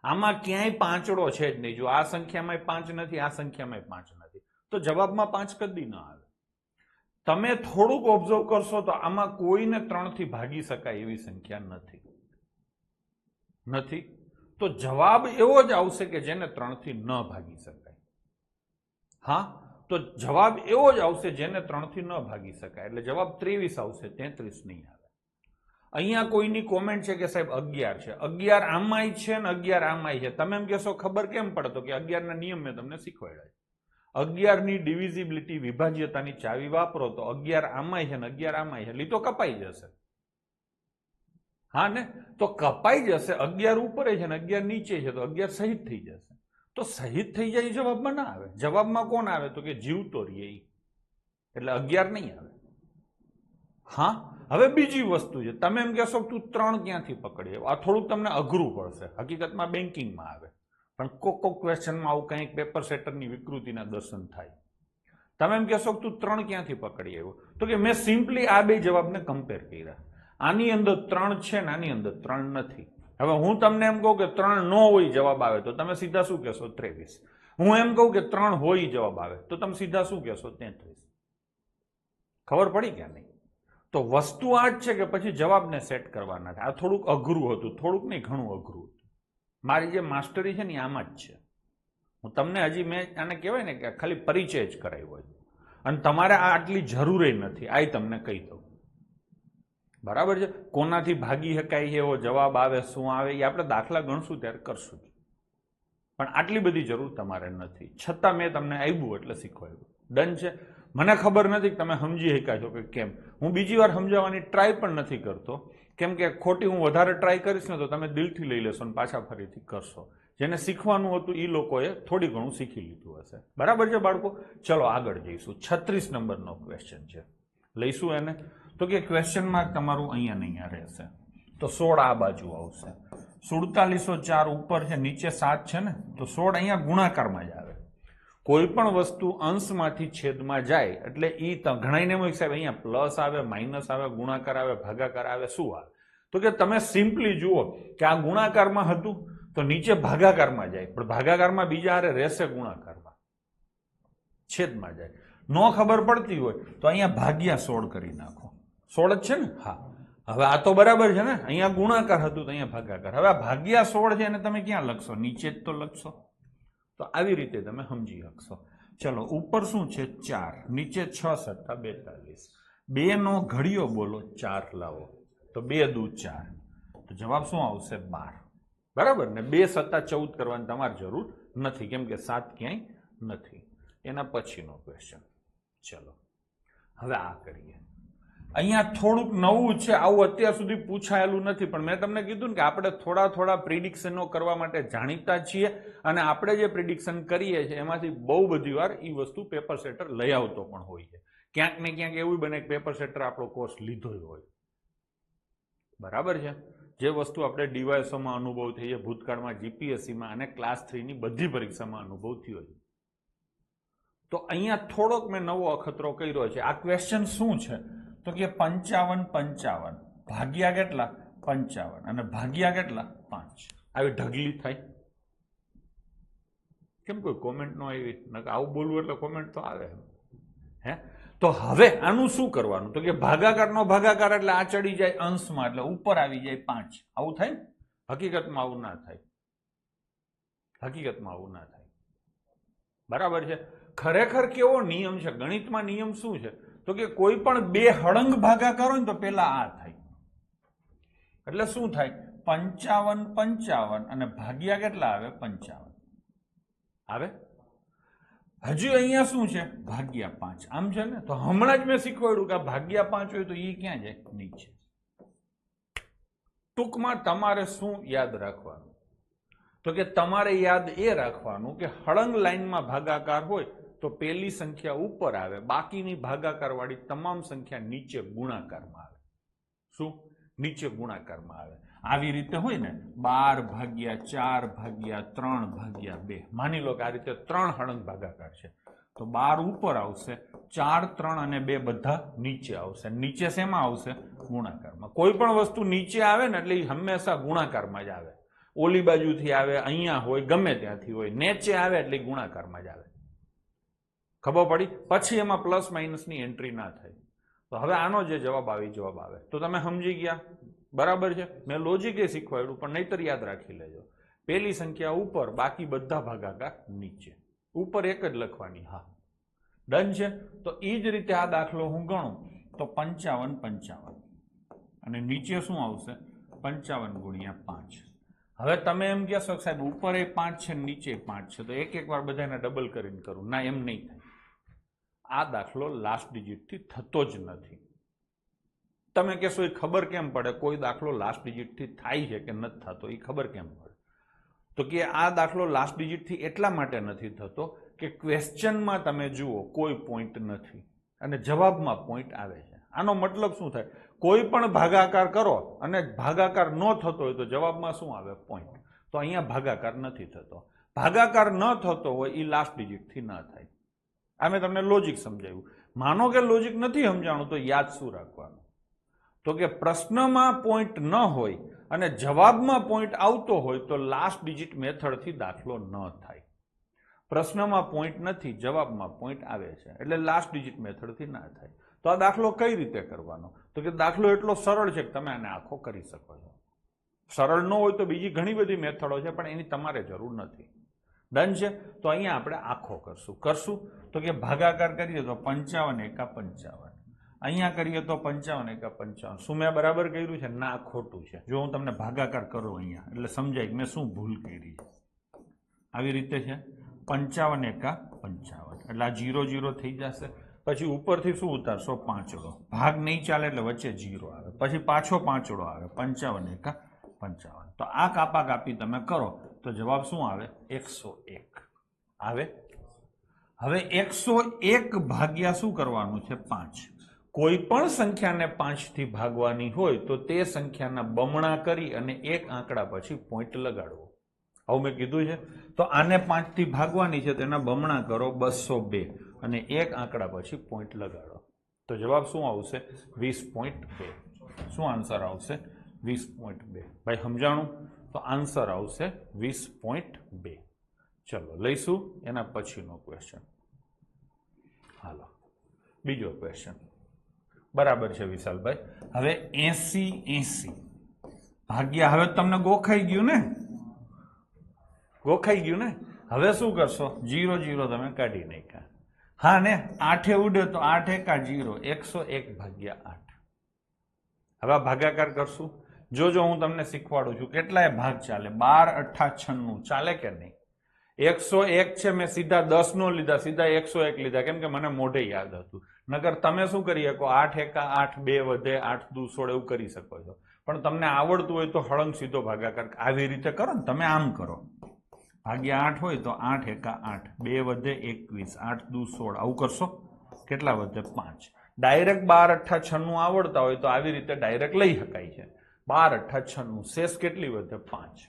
આમાં ક્યાંય પાંચડો છે જ નહીં. જો આ સંખ્યામાં 5 નથી, આ સંખ્યામાં 5 નથી, તો જવાબમાં 5 કદી ન આવે. તમે થોડુંક ઓબ્ઝર્વ કરશો તો આમાં કોઈને 3 થી ભાગી શકાય એવી સંખ્યા નથી. તો જવાબ એવો જ આવશે કે જેને 3 થી ન ભાગી શકાય. હા, તો જવાબ એવો જ આવશે જેને 3 થી ન ભાગી શકાય. એટલે જવાબ 23 આવશે, 33 નહીં આવે. અહીંયા કોઈની કોમેન્ટ છે કે સાહેબ 11 છે. 11 આમાંય છે ને 11 આમાંય છે. તમે એમ કહેશો ખબર કેમ પડે? તો કે 11 ના નિયમ મેં તમને શીખવાડ્યા. 11 ની ડિવિઝિબિલિટી, વિભાજ્યતાની ચાવી વાપરો તો 11 આમાંય છે ને 11 આમાંય છે, તો કપાઈ જશે. હા ને? તો કપાઈ જશે. 11 ઉપર છે ને 11 નીચે છે તો 11 સહિત થઈ જશે. તો શહીદ થઈ જાય જવાબમાં ના આવે. જવાબમાં કોણ આવે? તો કે જીવતો રહીએ ઈ. એટલે 11 નહીં આવે. હા, હવે બીજી વસ્તુ છે, તમે એમ કહેશો તું 3 ક્યાંથી પકડી આવ્યો? આ થોડુંક તમને અઘરું પડશે. હકીકતમાં બેન્કિંગમાં આવે, પણ કોક ક્વેશ્ચનમાં આવું કંઈક પેપર સેટરની વિકૃતિના દર્શન થાય. તમે એમ કહેશો તું 3 ક્યાંથી પકડી આવ્યો? તો કે મેં સિમ્પલી આ બે જવાબને કમ્પેર કર્યા. આની અંદર 3 છે ને આની અંદર 3 નથી. હવે હું તમને એમ કહું કે 3 ન હોય જવાબ આવે તો તમે સીધા શું કહેશો? 23. હું એમ કહું કે 3 હોય જવાબ આવે તો તમે સીધા શું કહેશો? 33. ખબર પડી કે નહીં? તો વસ્તુ આ જ છે કે પછી જવાબને સેટ કરવાના છે. આ થોડુંક અઘરું હતું, થોડુંક નહીં ઘણું અઘરું હતું. મારી જે માસ્ટરી છે ને આમાં જ છે. હું તમને હજી મેં આને કહેવાય ને કે ખાલી પરિચય જ કરાવ્યો હોય, અને તમારે આ આટલી જરૂર નથી, આ તમને કહી દઉં. બરાબર છે? કોનાથી ભાગી શકાય એવો જવાબ આવે, શું આવે એ આપણે દાખલા ગણશું ત્યારે કરશું જ, પણ આટલી બધી જરૂર તમારે નથી. છતાં મેં તમને આવ્યું એટલે શીખવાડ્યું. ડન છે? મને ખબર નથી કે તમે સમજી શક્યા છો કે કેમ. હું બીજી વાર સમજાવવાની ટ્રાય પણ નથી કરતો, કેમ કે ખોટી હું વધારે ટ્રાય કરીશ ને તો તમે દિલથી લઈ લેશો અને પાછા ફરીથી કરશો. જેને શીખવાનું હતું એ લોકોએ થોડી ઘણું શીખી લીધું હશે. બરાબર છે બાળકો? ચલો આગળ જઈશું. 36 નંબરનો ક્વેશ્ચન છે, લઈશું એને. તો કે ક્વેશ્ચન માર્ક તમારું અહીંયા ને અહીંયા રહેશે, તો 16 આ બાજુ આવશે. 4704 ઉપર છે, નીચે 7 છે ને, તો 16 અહીંયા ગુણાકારમાં જ આવે. કોઈ પણ વસ્તુ અંશમાંથી છેદમાં જાય એટલે ઈ ઘણાઈને એમ સાહેબ અહીંયા પ્લસ આવે, માઇનસ આવે, ગુણાકાર આવે, ભાગાકાર આવે, શું આવે? તો કે તમે સિમ્પલી જુઓ કે આ ગુણાકારમાં હતું તો નીચે ભાગાકારમાં જાય, પણ ભાગાકારમાં બીજા હારે રહેશે ગુણાકારમાં, છેદમાં જાય. નો ખબર પડતી હોય તો અહીંયા ભાગ્યા 16 કરી નાખો. 16 જ છે ને? હા. હવે આ તો બરાબર છે ને, અહીંયા ગુણાકાર હતું તો અહીંયા ભાગાકાર. હવે આ ભાગ્યા 16 છે એને તમે ક્યાં લખશો? નીચે જ તો લખશો. તો આવી રીતે તમે સમજી શકશો. ચલો, ઉપર શું છે? 4, નીચે 6 × 42. 2 નો ઘડિયો બોલો, 4 લાવો તો 2 દુ 4, તો જવાબ શું આવશે? 12. બરાબર ને? 2 × 14 કરવાની તમારે જરૂર નથી, કેમ કે 7 ક્યાંય નથી. એના પછીનો ક્વેશ્ચન. ચલો હવે આ કરીએ. અહીંયા થોડુંક નવું છે, આવું અત્યાર સુધી પૂછાયેલું નથી, પણ મેં તમને કીધું ને કે આપણે થોડા પ્રિડિક્શનો કરવા માટે જાણીતા છીએ, અને આપણે જે પ્રિડિક્શન કરીએ છીએ એમાંથી બહુ બધી વાર એ વસ્તુ પેપર સેટર લઈ આવતો પણ હોય છે. ક્યાંક ને ક્યાંક એવું બને કે પેપર સેટર આપણો કોર્સ લીધો હોય. બરાબર છે? જે વસ્તુ આપણે ડીવાયસોમાં અનુભવ થઈએ, ભૂતકાળમાં જીપીએસસીમાં અને ક્લાસ 3ની બધી પરીક્ષામાં અનુભવ થયો છે. તો અહીંયા થોડોક મેં નવો અખતરો કર્યો છે. આ ક્વેશ્ચન શું છે? તો કે 55 ભાગ્યા કેટલા? 55, અને ભાગ્યા કેટલા? 5. આવી ઢગલી થાય. કેમ કોઈ કોમેન્ટ નો આવી? આવું બોલવું એટલે કોમેન્ટ તો આવે. હે? તો હવે આનું શું કરવાનું? તો કે ભાગાકારનો ભાગાકાર એટલે આ ચડી જાય અંશમાં, એટલે ઉપર આવી જાય 5. આવું થાય? હકીકતમાં આવું ના થાય. હકીકતમાં આવું ના થાય. બરાબર છે? ખરેખર કેવો નિયમ છે? ગણિતમાં નિયમ શું છે? તો કે કોઈ પણ 2 હળંગ ભાગાકાર હોય ને તો પેલા આ થાય. એટલે શું થાય? 55 અને ભાગ્યા કેટલા આવે? 55 આવે. હજી અહીંયા શું છે? ભાગ્યા 5. આમ છે ને? તો હમણાં જ મેં શીખવાડ્યું કે ભાગ્યા 5 હોય તો એ ક્યાં જાય? નીચે. ટૂંકમાં તમારે શું યાદ રાખવાનું? તો કે તમારે યાદ એ રાખવાનું કે હળંગ લાઈનમાં ભાગાકાર હોય તો પેલી સંખ્યા ઉપર આવે, બાકીની ભાગાકાર વાળી તમામ સંખ્યા નીચે ગુણાકારમાં આવે. શું? નીચે ગુણાકારમાં આવે. આવી રીતે હોય ને, 12/4/3/2. માની લો કે આ રીતે 3 હળંગ ભાગાકાર છે, તો 12 ઉપર આવશે, 4, 3 અને 2 બધા નીચે આવશે. નીચે શેમાં આવશે? ગુણાકારમાં. કોઈ પણ વસ્તુ નીચે આવે ને એટલે હંમેશા ગુણાકારમાં જ આવે. ઓલી બાજુથી આવે, અહીંયા હોય, ગમે ત્યાંથી હોય, નીચે આવે એટલે ગુણાકારમાં જ આવે. ખબર પડી? પછી એમાં પ્લસ માઇનસની એન્ટ્રી ના થાય. તો હવે આનો જે જવાબ આવે તો તમે સમજી ગયા. બરાબર છે? મેં લોજિક એ શીખવાડ્યું, પણ નહીતર યાદ રાખી લેજો. પેલી સંખ્યા ઉપર, બાકી બધા ભાગાકાર નીચે. ઉપર એક જ લખવાની. હા, ડન છે? તો એ જ રીતે આ દાખલો હું ગણું તો 55 અને નીચે શું આવશે? 55 × 5. હવે તમે એમ કહેશો સાહેબ ઉપર એ 5 છે, નીચે 5 છે, તો એક વાર બધાને ડબલ કરીને કરું. ના, એમ નહીં થાય. આ દાખલો લાસ્ટ ડિજિટથી થતો જ નથી. તમે કહેશો એ ખબર કેમ પડે? કોઈ દાખલો લાસ્ટ ડિજિટથી થાય છે કે નથી થતો, એ ખબર કેમ પડે? તો કે આ દાખલો લાસ્ટ ડિજિટથી એટલા માટે નથી થતો કે ક્વેશ્ચનમાં તમે જુઓ કોઈ પોઈન્ટ નથી અને જવાબમાં પોઈન્ટ આવે છે. આનો મતલબ શું થાય? કોઈ પણ ભાગાકાર કરો અને ભાગાકાર ન થતો હોય તો જવાબમાં શું આવે? પોઈન્ટ. તો અહીંયા ભાગાકાર નથી થતો. ભાગાકાર ન થતો હોય એ લાસ્ટ ડિજિટથી ન થાય. આ મેં તમને લોજિક સમજાવ્યું. માનો કે લોજિક નથી સમજાણું તો યાદ શું રાખવાનું? તો કે પ્રશ્નમાં પોઈન્ટ ન હોય અને જવાબમાં પોઈન્ટ આવતો હોય તો લાસ્ટ ડિજિટ મેથડથી દાખલો ન થાય. પ્રશ્નમાં પોઈન્ટ નથી, જવાબમાં પોઈન્ટ આવે છે એટલે લાસ્ટ ડિજિટ મેથડથી ના થાય. તો આ દાખલો કઈ રીતે કરવાનો? તો કે દાખલો એટલો સરળ છે કે તમે આને આખો કરી શકો છો. સરળ ન હોય તો બીજી ઘણી બધી મેથડો છે પણ એની તમારે જરૂર નથી. ડન છે? તો અહીંયા આપણે આખો કરશું તો કે ભાગાકાર કરીએ તો 55 એકા 55. અહીંયા કરીએ તો 55 એકા 55. શું મેં બરાબર કર્યું છે? ના, ખોટું છે. જો હું તમને ભાગાકાર કરું અહીંયા એટલે સમજાય કે મેં શું ભૂલ કરી છે. આવી રીતે છે 55 એકા 55 એટલે આ 0 0 થઈ જશે. પછી ઉપરથી શું ઉતારશો? પાંચડો. ભાગ નહીં ચાલે એટલે વચ્ચે 0 આવે. પછી પાછો પાંચડો આવે 55 એકા 55. તો આ કાપા કાપી તમે કરો તો જવાબ શું આવે? 101 આવે. હવે 101 ભાગ્યા શું કરવાનું છે? 5. કોઈ પણ સંખ્યાને 5 થી ભાગવાની હોય તો તે સંખ્યાના બમણા કરી અને એક આંકડા પછી પોઈન્ટ લગાડવો. આવું મેં કીધું છે. તો આને 5 થી ભાગવાની છે તેના બમણા કરો 202 અને એક આંકડા પછી પોઈન્ટ લગાડો તો જવાબ શું આવશે? 20.2. શું આન્સર આવશે? 20.2. ભાઈ સમજાણું? તો આન્સર આવશે 20.2. ચલો લઈશું એના પછીનો ક્વેશ્ચન. હાલો બીજો ક્વેશ્ચન. બરાબર છે વિશાલભાઈ. હવે 80 ભાગ્યા, હવે તમને ગોખાઈ ગયું ને? ગોખાઈ ગયું ને? હવે શું કરશો? 0 0 તમે કાઢી નાખ્યા. હા ને, 8 ઉડે તો 8 એકા 0, 101 ભાગ્યા 8. હવે ભાગાકાર કરશું. જો હું તમને શીખવાડું છું કેટલાય ભાગ ચાલે. 12 8 96 ચાલે કે નહીં? 101 છે, મેં સીધા 10 નો લીધા, સીધા 101 લીધા કેમ કે મને મોઢે યાદ હતું. નગર તમે શું કરી શકો? 8 એકા 8, 2 વધે 8 દુ 16 એવું કરી શકો છો. પણ તમને આવડતું હોય તો હળંગ સીધો ભાગાકાર આવી રીતે કરો ને. તમે આમ કરો, ભાગ્યા 8 હોય તો 8 એકા 8, 2 વધે 21, 8 દુ 16 આવું કરશો. કેટલા વધે? 5. ડાયરેક્ટ 12 8 96 આવડતા હોય તો આવી રીતે ડાયરેક્ટ લઈ શકાય છે. 12 8 96, શેષ કેટલી વધે? 5.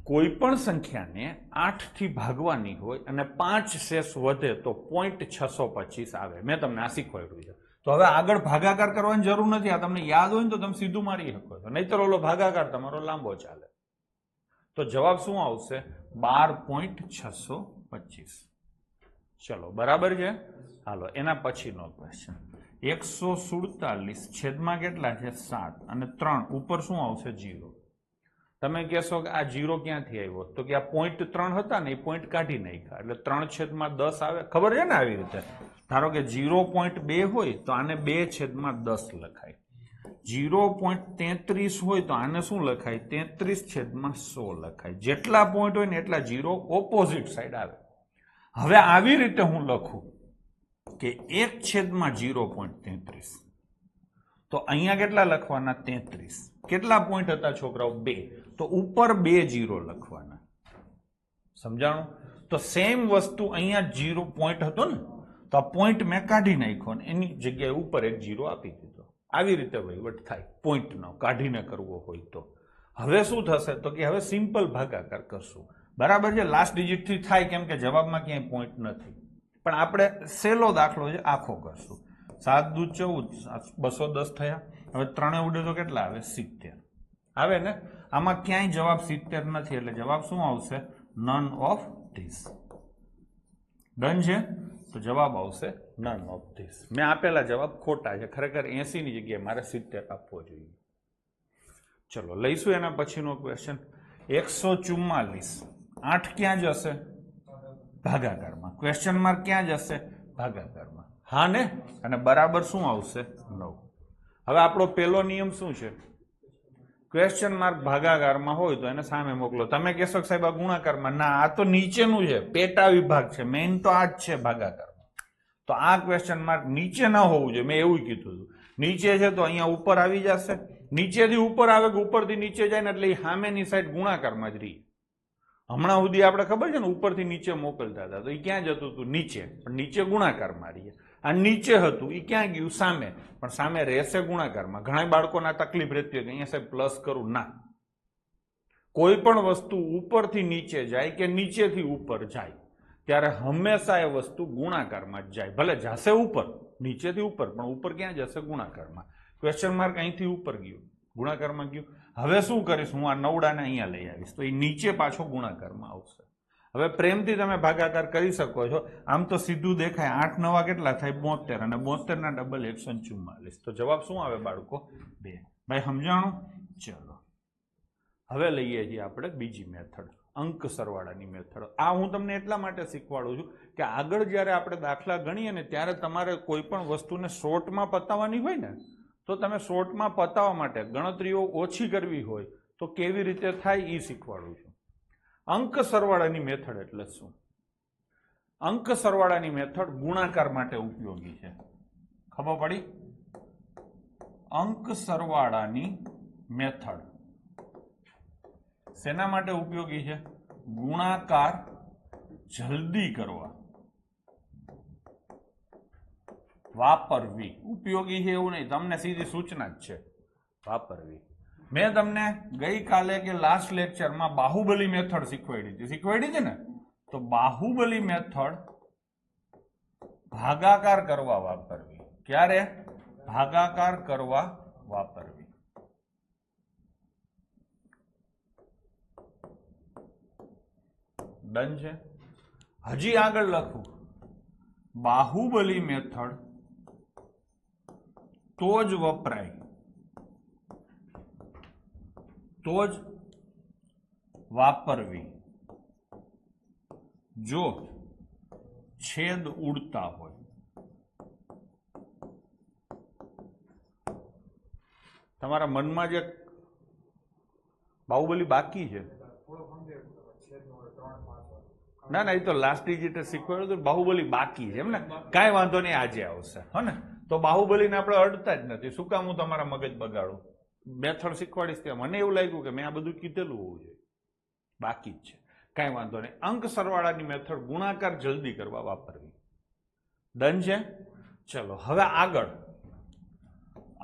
કોઈ પણ સંખ્યાને 8 થી ભાગવાની હોય અને 5 શેષ વધે તો 0.625 આવે. મેં તમને આ શીખવાડ્યું છે. તો હવે આગળ ભાગાકાર કરવાની જરૂર નથી. આ તમને યાદ હોય ને તો તમે સીધું મારી શકો છો, નહીતર ઓલો ભાગાકાર તમારો લાંબો ચાલે. તો જવાબ શું આવશે? 12.625. ચલો બરાબર છે. હાલો એના પછીનો ક્વેશ્ચન. 147 છેદમાં કેટલા છે? 7 અને 3 ઉપર શું આવશે? 0. તમે કહેશો કે આ 0 ક્યાંથી આવ્યો? તો કે આ 0.3 હતા ને એ પોઈન્ટ કાઢી નાખ્યા એટલે 3/10 આવે. ખબર છે ને? આવી રીતે ધારો કે 0.2 હોય તો આને 2/10 લખાય. 0.33 હોય તો આને શું લખાય? 33/100 લખાય. જેટલા પોઈન્ટ હોય ને એટલા 0 ઓપોઝિટ સાઈડ આવે. હવે આવી રીતે હું લખું કે 1/0.33 તો અહીંયા કેટલા લખવાના? 33. કેટલા પોઈન્ટ હતા છોકરાઓ? 2. તો ઉપર 2 0 લખવાના. સમજાણું? તો સેમ વસ્તુ અહીંયા 0 પોઈન્ટ હતો ને, તો આ પોઈન્ટ મેં કાઢી નાખ્યો ને એની જગ્યાએ ઉપર એક 0 આપી દીધો. આવી રીતે વહીવટ થાય પોઈન્ટનો કાઢીને કરવો હોય તો. હવે શું થશે? તો કે હવે સિમ્પલ ભાગાકાર કરશું. બરાબર છે? લાસ્ટ ડિજિટથી થાય કેમ કે જવાબમાં ક્યાંય પોઈન્ટ નથી. પણ આપણે સહેલો દાખલો છે, આખો કરશું. 7 દુ 14, 210 થયા. હવે 3 ઉડે તો કેટલા આવે? 70 આવે ને? આમાં ક્યાંય જવાબ 70 નથી એટલે જવાબ શું આવશે? None of this. ડન છે? તો જવાબ આવશે નન ઓફ ધીસ. મેં આપેલા જવાબ ખોટા છે. ખરેખર 80 ની જગ્યાએ મારે 70 આપવો જોઈએ. ચલો લઈશું એના પછીનો ક્વેશ્ચન. 144 8 ક્યાં જશે? ભાગાકારમાં. ક્વેશ્ચન માર્ક ક્યાં જશે? ભાગાકારમાં. હા ને? અને બરાબર શું આવશે? 9. હવે આપણો પહેલો નિયમ શું છે? ક્વેશ્ચન માર્ક ભાગાકારમાં હોય તો એને સામે મોકલો. તમે કહેશો કે સાહેબ આ ગુણાકારમાં. ના, આ તો નીચેનું છે, પેટા વિભાગ છે. મેઇન તો આ જ છે ભાગાકારમાં. તો આ ક્વેશ્ચન માર્ક નીચે ના હોવું જોઈએ. મેં એવું કીધું હતું. નીચે છે તો અહીંયા ઉપર આવી જશે. નીચેથી ઉપર આવે કે ઉપરથી નીચે જાય ને એટલે એ સામેની સાઈડ ગુણાકારમાં જ રહી. હમણાં સુધી આપણે ખબર છે ને ઉપરથી નીચે મોકલતા હતા, તો એ ક્યાં જતું હતું? નીચે. પણ નીચે ગુણાકારમાં રહીએ. આ નીચે હતું એ ક્યાં ગયું? સામે. પણ સામે રહેશે ગુણાકારમાં. ઘણા બાળકોને આ તકલીફ રહેતી હોય કે અહીંયા સાહેબ પ્લસ કરું. ના, કોઈ પણ વસ્તુ ઉપરથી નીચે જાય કે નીચેથી ઉપર જાય ત્યારે હંમેશા એ વસ્તુ ગુણાકારમાં જ જાય. ભલે જશે ઉપર, નીચેથી ઉપર, પણ ઉપર ક્યાં જશે? ગુણાકારમાં. ક્વેશ્ચન માર્ક અહીંથી ઉપર ગયું, ગુણાકારમાં ગયું. હવે શું કરીશ? હું આ નવડાને અહીંયા લઈ આવીશ, તો એ નીચે પાછો ગુણાકારમાં આવશે. હવે પ્રેમથી તમે ભાગાકાર કરી શકો છો. આમ તો સીધું દેખાય. 8 9 કેટલા થાય? 72, અને 72 ના ડબલ 144. તો જવાબ શું આવે બાળકો? 2. ભાઈ સમજાણું? ચલો હવે લઈએ છીએ આપણે બીજી મેથડ, અંક સરવાળાની મેથડ. આ હું તમને એટલા માટે શીખવાડું છું કે આગળ જ્યારે આપણે દાખલા ગણીએ ને ત્યારે તમારે કોઈ પણ વસ્તુને શોર્ટમાં પતાવવાની હોય ને, તો તમે શોર્ટમાં પતાવવા માટે ગણતરીઓ ઓછી કરવી હોય તો કેવી રીતે થાય એ શીખવાડું છું. અંક સરવાળાની મેથડ એટલે શું? અંક સરવાળાની મેથડ ગુણાકાર માટે ઉપયોગી છે. ખબર પડી? અંક સરવાળાની મેથડ શેના માટે ઉપયોગી છે? ગુણાકાર જલ્દી કરવા વાપરવી. ઉપયોગી છે એવું નહીં, તમને સીધી સૂચના જ છે, વાપરવી. મેં તમને ગઈકાલે કે લાસ્ટ લેક્ચરમાં બાહુબલી મેથડ શીખવાડી હતી ને? તો બાહુબલી મેથડ ભાગાકાર કરવા વાપરવી. ક્યારે? ભાગાકાર કરવા વાપરવી. ડન છે? હજી આગળ લખું, બાહુબલી મેથડ તો જ વપરાય, તો જ વાપરવી જો છેદ ઉડતા હોય. તમારા મનમાં જે બાહુબલી બાકી છે, ના ના, એ તો લાસ્ટ ડિજિટ શીખવાડ્યું હતું. બાહુબલી બાકી છે એમ ને? કાંઈ વાંધો નહીં, આજે આવશે. હો ને? તો બાહુબલીને આપણે અડતા જ નથી. શું કામ હું તમારા મગજ બગાડું? મેથડ શીખવાડીશ ત્યાં મને એવું લાગ્યું કે મેં આ બધું કીધેલું હોવું જોઈએ. બાકી જ છે, કાંઈ વાંધો નહીં. અંક સરવાળાની મેથડ ગુણાકાર જલ્દી કરવા વાપરવી. ડન છે? ચલો હવે આગળ.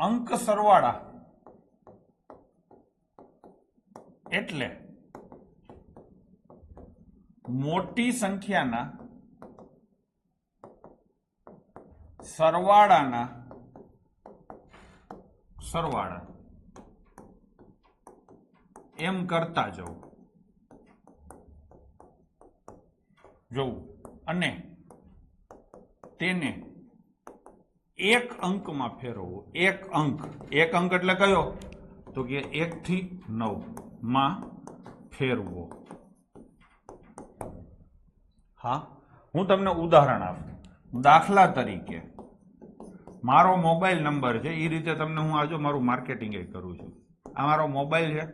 અંક સરવાળા એટલે મોટી સંખ્યાના સરવાળાના સરવાળા એમ કરતા જવું અને તેને એક અંકમાં ફેરવવું. એક અંક એટલે કયો? તો કે 1 થી 9 માં ફેરવો. હા, હું તમને ઉદાહરણ આપું. દાખલા તરીકે મારો મોબાઈલ નંબર છે, એ રીતે તમને હું આજે મારું માર્કેટિંગ કરું છું. આ મારો મોબાઈલ છે.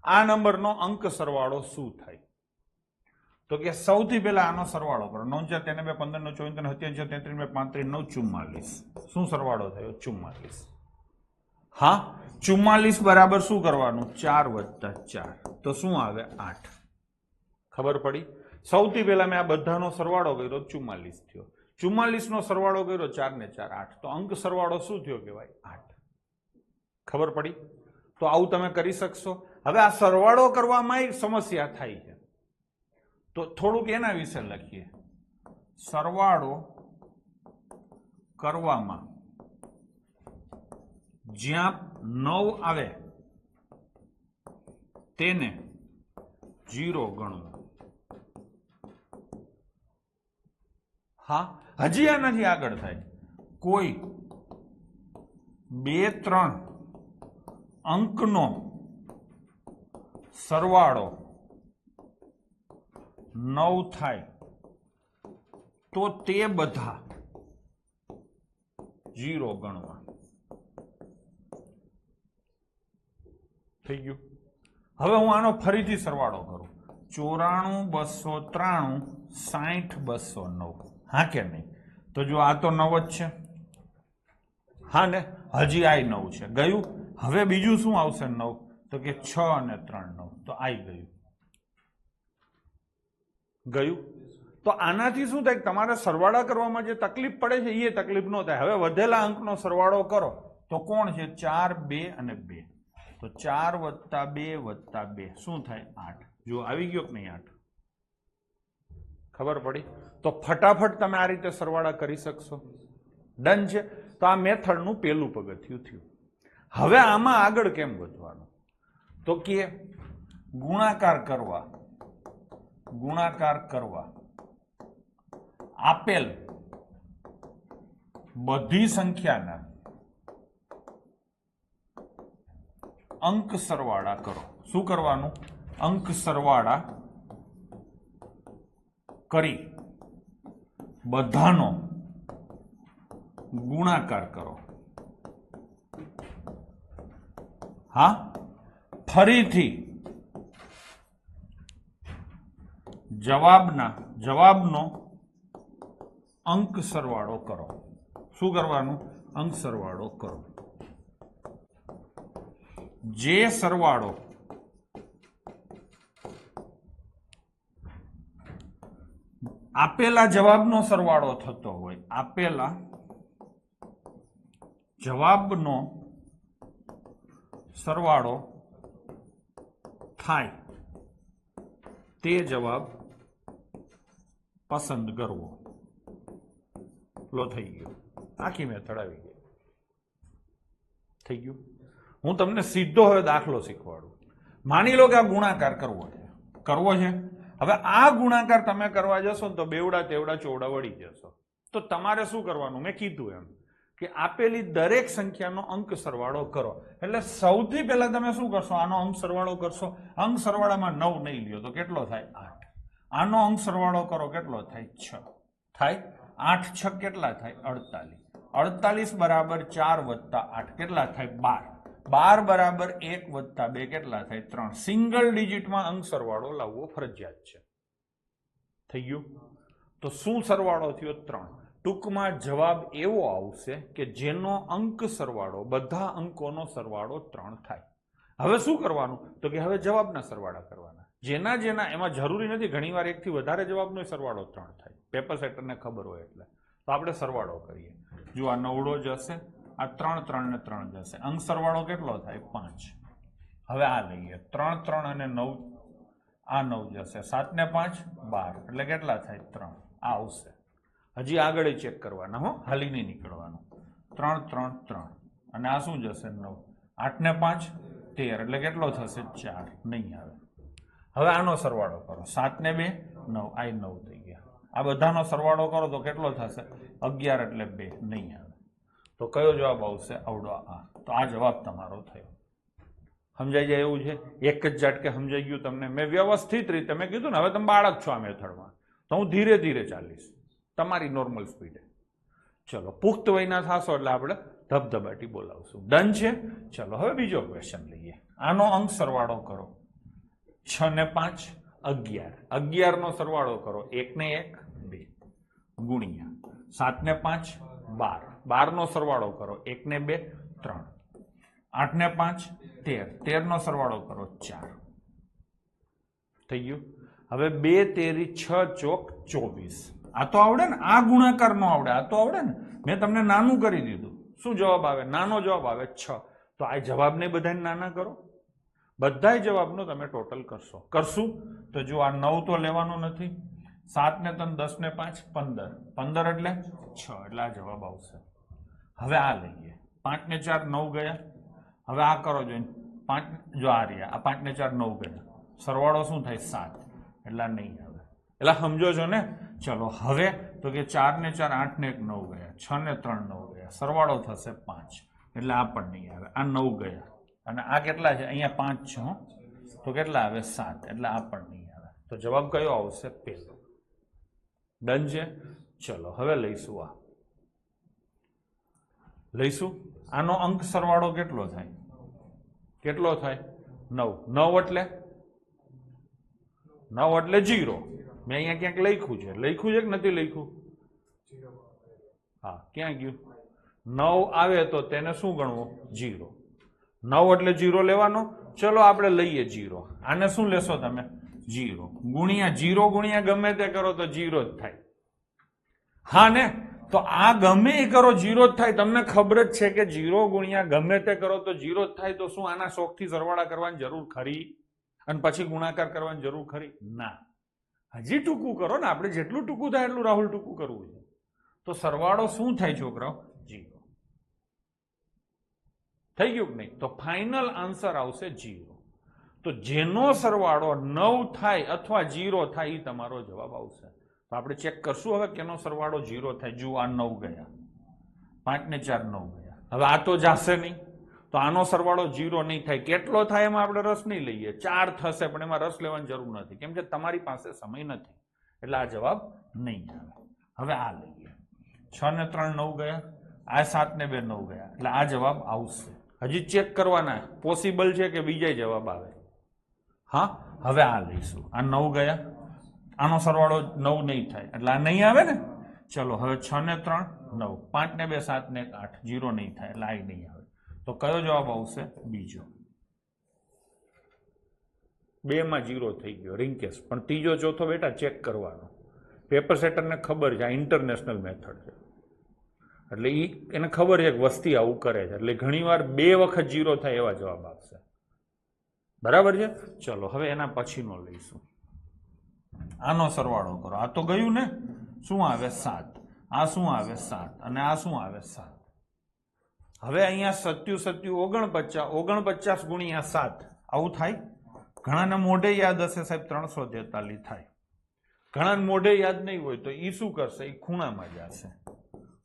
આ નંબરનો અંક સરવાળો શું થાય? તો કે સૌથી પહેલા આનો સરવાળો કરો. 9 4 3 2 15 9 24 27 33 35 44. શું સરવાળો થયો? 44. હા, 44 બરાબર શું કરવાનું? 4 + 4, તો શું આવે? 8. ખબર પડી? સૌથી પહેલા મેં આ બધાનો સરવાળો કર્યો, 44 થયો. 44 નો સરવાળો કર્યો, 4 ને 4 8. તો અંક સરવાળો શું થયો કહેવાય? 8. ખબર પડી? તો આવું તમે કરી શકશો. હવે આ સરવાળો કરવામાં એક સમસ્યા થાય છે, તો થોડુંક એના વિશે લખીએ. સરવાળો કરવામાં જ્યાં 9 આવે તેને 0 ગણવું. હા, હજી આનાથી આગળ થાય. કોઈ 2 3 અંકનો સરવાળો 9 થાય તો તે બધા 0 ગણવા. થઈ ગયું? હવે હું આનો ફરીથી સરવાળો કરું. 94 293 60 209. હા કે નહીં? તો જો આ તો 9 જ છે. હા ને? હજી આ 9 છે. ગયું? હવે બીજું શું આવશે? 9. તો કે 6 અને 3 9. તો આઈ ગયું. ગયું? તો આનાથી શું થાય? તમારે સરવાળા કરવામાં જે તકલીફ પડે છે એ તકલીફ ન થાય. હવે વધેલા અંકનો સરવાળો કરો તો કોણ છે? 4, 2 અને 2. તો 4 + 2 + 2 શું થાય? 8. જો આવી ગયો કે નહીં? 8 ખબર પડી? તો ફટાફટ તમે આ રીતે સરવાળા કરી શકશો. ડન છે. તો આ મેથડનું પહેલું પગથિયું થયું. હવે આમાં આગળ કેમ વધવાનું? તો કે ગુણાકાર કરવા આપેલ બધી સંખ્યાના અંક સરવાળા કરો. શું કરવાનું? અંક સરવાળા કરી બધાનો ગુણાકાર કરો. હા, ફરીથી જવાબનો અંક સરવાળો કરો. શું કરવાનું? અંક સરવાળો કરો. જે સરવાળો આપેલા જવાબનો સરવાળો થતો હોય, આપેલા જવાબનો સરવાળો થાય તે જવાબ પસંદ કરવો. લો થઈ ગયો. આખી મેથડ આવી ગઈ. થઈ ગયું. હું તમને સીધો હવે દાખલો શીખવાડું. માની લો કે આ ગુણાકાર કરવો છે. હવે આ ગુણાકાર તમે કરવા જશો ને તો બેવડા તેવડા ચોવડા વળી જશો. તો તમારે શું કરવાનું? મેં કીધું એમ કે આપેલી દરેક સંખ્યાનો અંક સરવાળો કરો. એટલે સૌથી પહેલા તમે શું કરશો? આનો અંક સરવાળો કરશો. અંક સરવાળામાં 9 નહીં લ્યો તો કેટલો થાય? 8. આનો અંક સરવાળો કરો, કેટલો થાય? 6 થાય. 8 6 કેટલા થાય? 48. 48 બરાબર 4 + 8 કેટલા થાય? 12. 12 બરાબર 1 + 2 કેટલા થાય? 3. સિંગલ ડિજિટમાં અંક સરવાળો લાવવો ફરજિયાત છે. થઈ ગયું? તો શું સરવાળો થયો? 3. ટૂંકમાં જવાબ એવો આવશે કે જેનો અંક સરવાળો બધા અંકોનો સરવાળો 3 થાય. હવે શું કરવાનું? તો કે હવે જવાબના સરવાળા કરવાના. જેના એમાં જરૂરી નથી, ઘણીવાર 1 થી વધારે જવાબનો સરવાળો 3 થાય. પેપર સેટરને ખબર હોય એટલે. તો આપણે સરવાળો કરીએ. જો આ 9 જશે, આ 3 3 ને 3 જશે. અંક સરવાળો કેટલો થાય? 5. હવે આ લઈએ 3 3 અને 9, આ 9 જશે. 7 ને 5 12 એટલે કેટલા થાય? 3. આ આવશે. હજી આગળ ચેક કરવાના હો, હાલી નહીં નીકળવાનું. 3 3 3 અને આ શું જશે? 9. 8 ને 5 13 એટલે કેટલો થશે? 4. નહીં આવે. હવે આનો સરવાળો કરો. 7 ને 2 9, આ 9 થઈ ગયા. આ બધાનો સરવાળો કરો તો કેટલો થશે? 11 એટલે 2. નહીં આવે. તો કયો જવાબ આવશે? આવડો આ. તો આ જવાબ તમારો થયો. સમજાઈ જાય એવું છે? એક જ ઝાટકે સમજાઈ ગયું તમને? મેં વ્યવસ્થિત રીતે મેં કીધું ને, હવે તમે બાળક છો આ મેથડમાં, તો હું ધીરે ધીરે ચાલીશ તમારી નોર્મલ સ્પીડે. ચલો, પુખ્ત વયના થશો એટલે આપણે ધબધબાટી બોલાવશું. ડન છે? ચલો હવે બીજો ક્વેશ્ચન લઈએ. આનો અંક સરવાળો કરો. 6 ને 5 11. 11 નો સરવાળો કરો. 1 ને 1 2 ગુણ્યા 7 ને 5 12. 12 નો સરવાળો કરો. 1 ને 2 3. 8 ને 5 13. 13 નો સરવાળો કરો. 4. થઈ ગયું? હવે 2 તેરી 6 ચોક 24. આ તો આવડે ને? આ ગુણાકાર નો આવડે? આ તો આવડે ને? મેં તમને નાનું કરી દીધું. શું જવાબ આવે? નાનો જવાબ આવે 6. તો આ જવાબને બધાને નાના કરો. બધા જવાબનો તમે ટોટલ કરશું તો જો આ 9 તો લેવાનો નથી. 7 ને 3 10 ને 5 15. 15 એટલે 6 એટલે આ જવાબ આવશે. હવે આ લઈએ. 5 ને 4 9 ગયા. હવે આ કરો જોઈને 5 જો આ રહ્યા. આ 5 ને 4 9 ગયા. સરવાળો શું થાય? 7 એટલે નહીં આવે. એટલે સમજો છો ને? ચલો હવે તો કે 4 ને 4 8 ને 1 9 ગયા. 6 ને 3 9 ગયા. સરવાળો થશે 5 એટલે આ પણ નહીં આવે. આ 9 ગયા અને આ કેટલા છે? અહીંયા 5 છે તો કેટલા આવે? 7 એટલે આ પણ નહીં આવે. તો જવાબ કયો આવશે? પહેલો. ડન છે? ચલો હવે લઈશું આનો અંક સરવાળો કેટલો થાય? કેટલો થાય? 9. 9 એટલે 0. મેં અહીંયા ક્યાંક લખ્યું છે કે નથી લખ્યું? હા, ક્યાં ગયું? 9 આવે તો તેને શું ગણવું? 0. 9 એટલે 0 લેવાનો. ચલો આપણે લઈએ 0. આને શું લેશો તમે? જીરો ગુણ્યા જીરો ગુણ્યા ગમે તે કરો તો જીરો જ થાય. હા ને? તો આ ગમે એ કરો જીરો જ થાય. તમને ખબર જ છે કે જીરો ગુણ્યા ગમે તે કરો તો જીરો જ થાય. તો શું આના શોખથી સરવાળા કરવાની જરૂર ખરી અને પછી ગુણાકાર કરવાની જરૂર ખરી? ના. હજી ટૂંકું કરો ને. આપણે જેટલું ટૂંકું થાય એટલું રાહુલ ટૂંકું કરવું છે. તો સરવાળો શું થાય છોકરાઓ? જીરો. થઈ ગયું કે નહીં? તો ફાઇનલ આન્સર આવશે જીરો. તો જેનો સરવાળો 9 થાય અથવા જીરો થાય એ તમારો જવાબ આવશે. તો આપણે ચેક કરશું હવે કેનો સરવાળો જીરો થાય. જુઓ આ 9 ગયા, 5 ને 4 9 ગયા. હવે આ તો જાશે નહીં, તો આનો સરવાળો જીરો નહીં થાય. કેટલો થાય એમાં આપણે રસ નહીં લઈએ. 4 થશે પણ એમાં રસ લેવાની જરૂર નથી, કેમ કે તમારી પાસે સમય નથી. એટલે આ જવાબ નહીં આવે. હવે આ લઈએ. 6 ને 3 9 ગયા, આ 7 ને 2 9 ગયા. એટલે આ જવાબ આવશે. હજી ચેક કરવાના પોસિબલ છે કે બીજા જવાબ આવે. હા, હવે આ લઈશું. આ 9 ગયા, આનો સરવાળો 9 નહીં થાય એટલે આ નહીં આવે ને. ચલો હવે 6 ને 3 9, 5 ને 2 7 ને 8, જીરો નહીં થાય એટલે આ નહીં આવે. તો કયો જવાબ આવશે? બીજો. 2 માં જીરો થઈ ગયો રિંકેશ, પણ ત્રીજો ચોથો બેટા ચેક કરવાનો. પેપર સેટરને ખબર છે આ ઇન્ટરનેશનલ મેથડ છે, એટલે એને ખબર છે કે વસ્તી આવું કરે છે, એટલે ઘણીવાર 2 વખત જીરો થાય એવા જવાબ આપશે. બરાબર છે? ચલો હવે એના પછીનો લઈશું. આનો સરવાળો કરો. આ તો ગયું ને. શું આવે? 7. આ શું આવે? 7. અને આ શું આવે? 7. હવે અહીંયા 7 7 49, 49 ગુણ્યા 7 આવું થાય. ઘણાને મોઢે યાદ હશે સાહેબ 343 થાય. ઘણાને મોઢે યાદ નહીં હોય તો એ શું કરશે? એ ખૂણામાં જશે.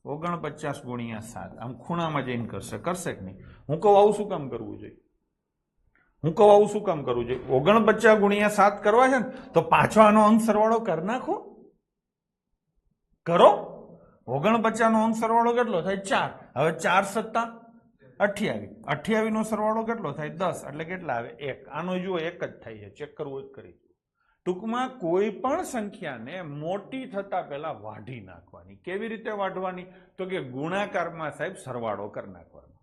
49 ગુણ્યા 7 આમ ખૂણામાં જઈને કરશે કે નહીં? હું કહું આવું શું કામ કરવું જોઈએ? 49 ગુણ્યા 7 કરવા છે ને તો પાછો આનો અંક સરવાળો કરી નાખો. કરો. 49 નો અંક સરવાળો કેટલો થાય? 4. હવે 4 સત્તા 28. 28 નો સરવાળો કેટલો થાય? 10. એટલે કેટલા આવે? 1. આનો જુઓ 1 જ થાય છે. ચેક કરવું જ કરી. ટૂંકમાં કોઈ પણ સંખ્યાને મોટી થતા પહેલા વાઢી નાખવાની. કેવી રીતે વાઢવાની? તો કે ગુણાકારમાં સાહેબ સરવાળો કરી નાખવાનો.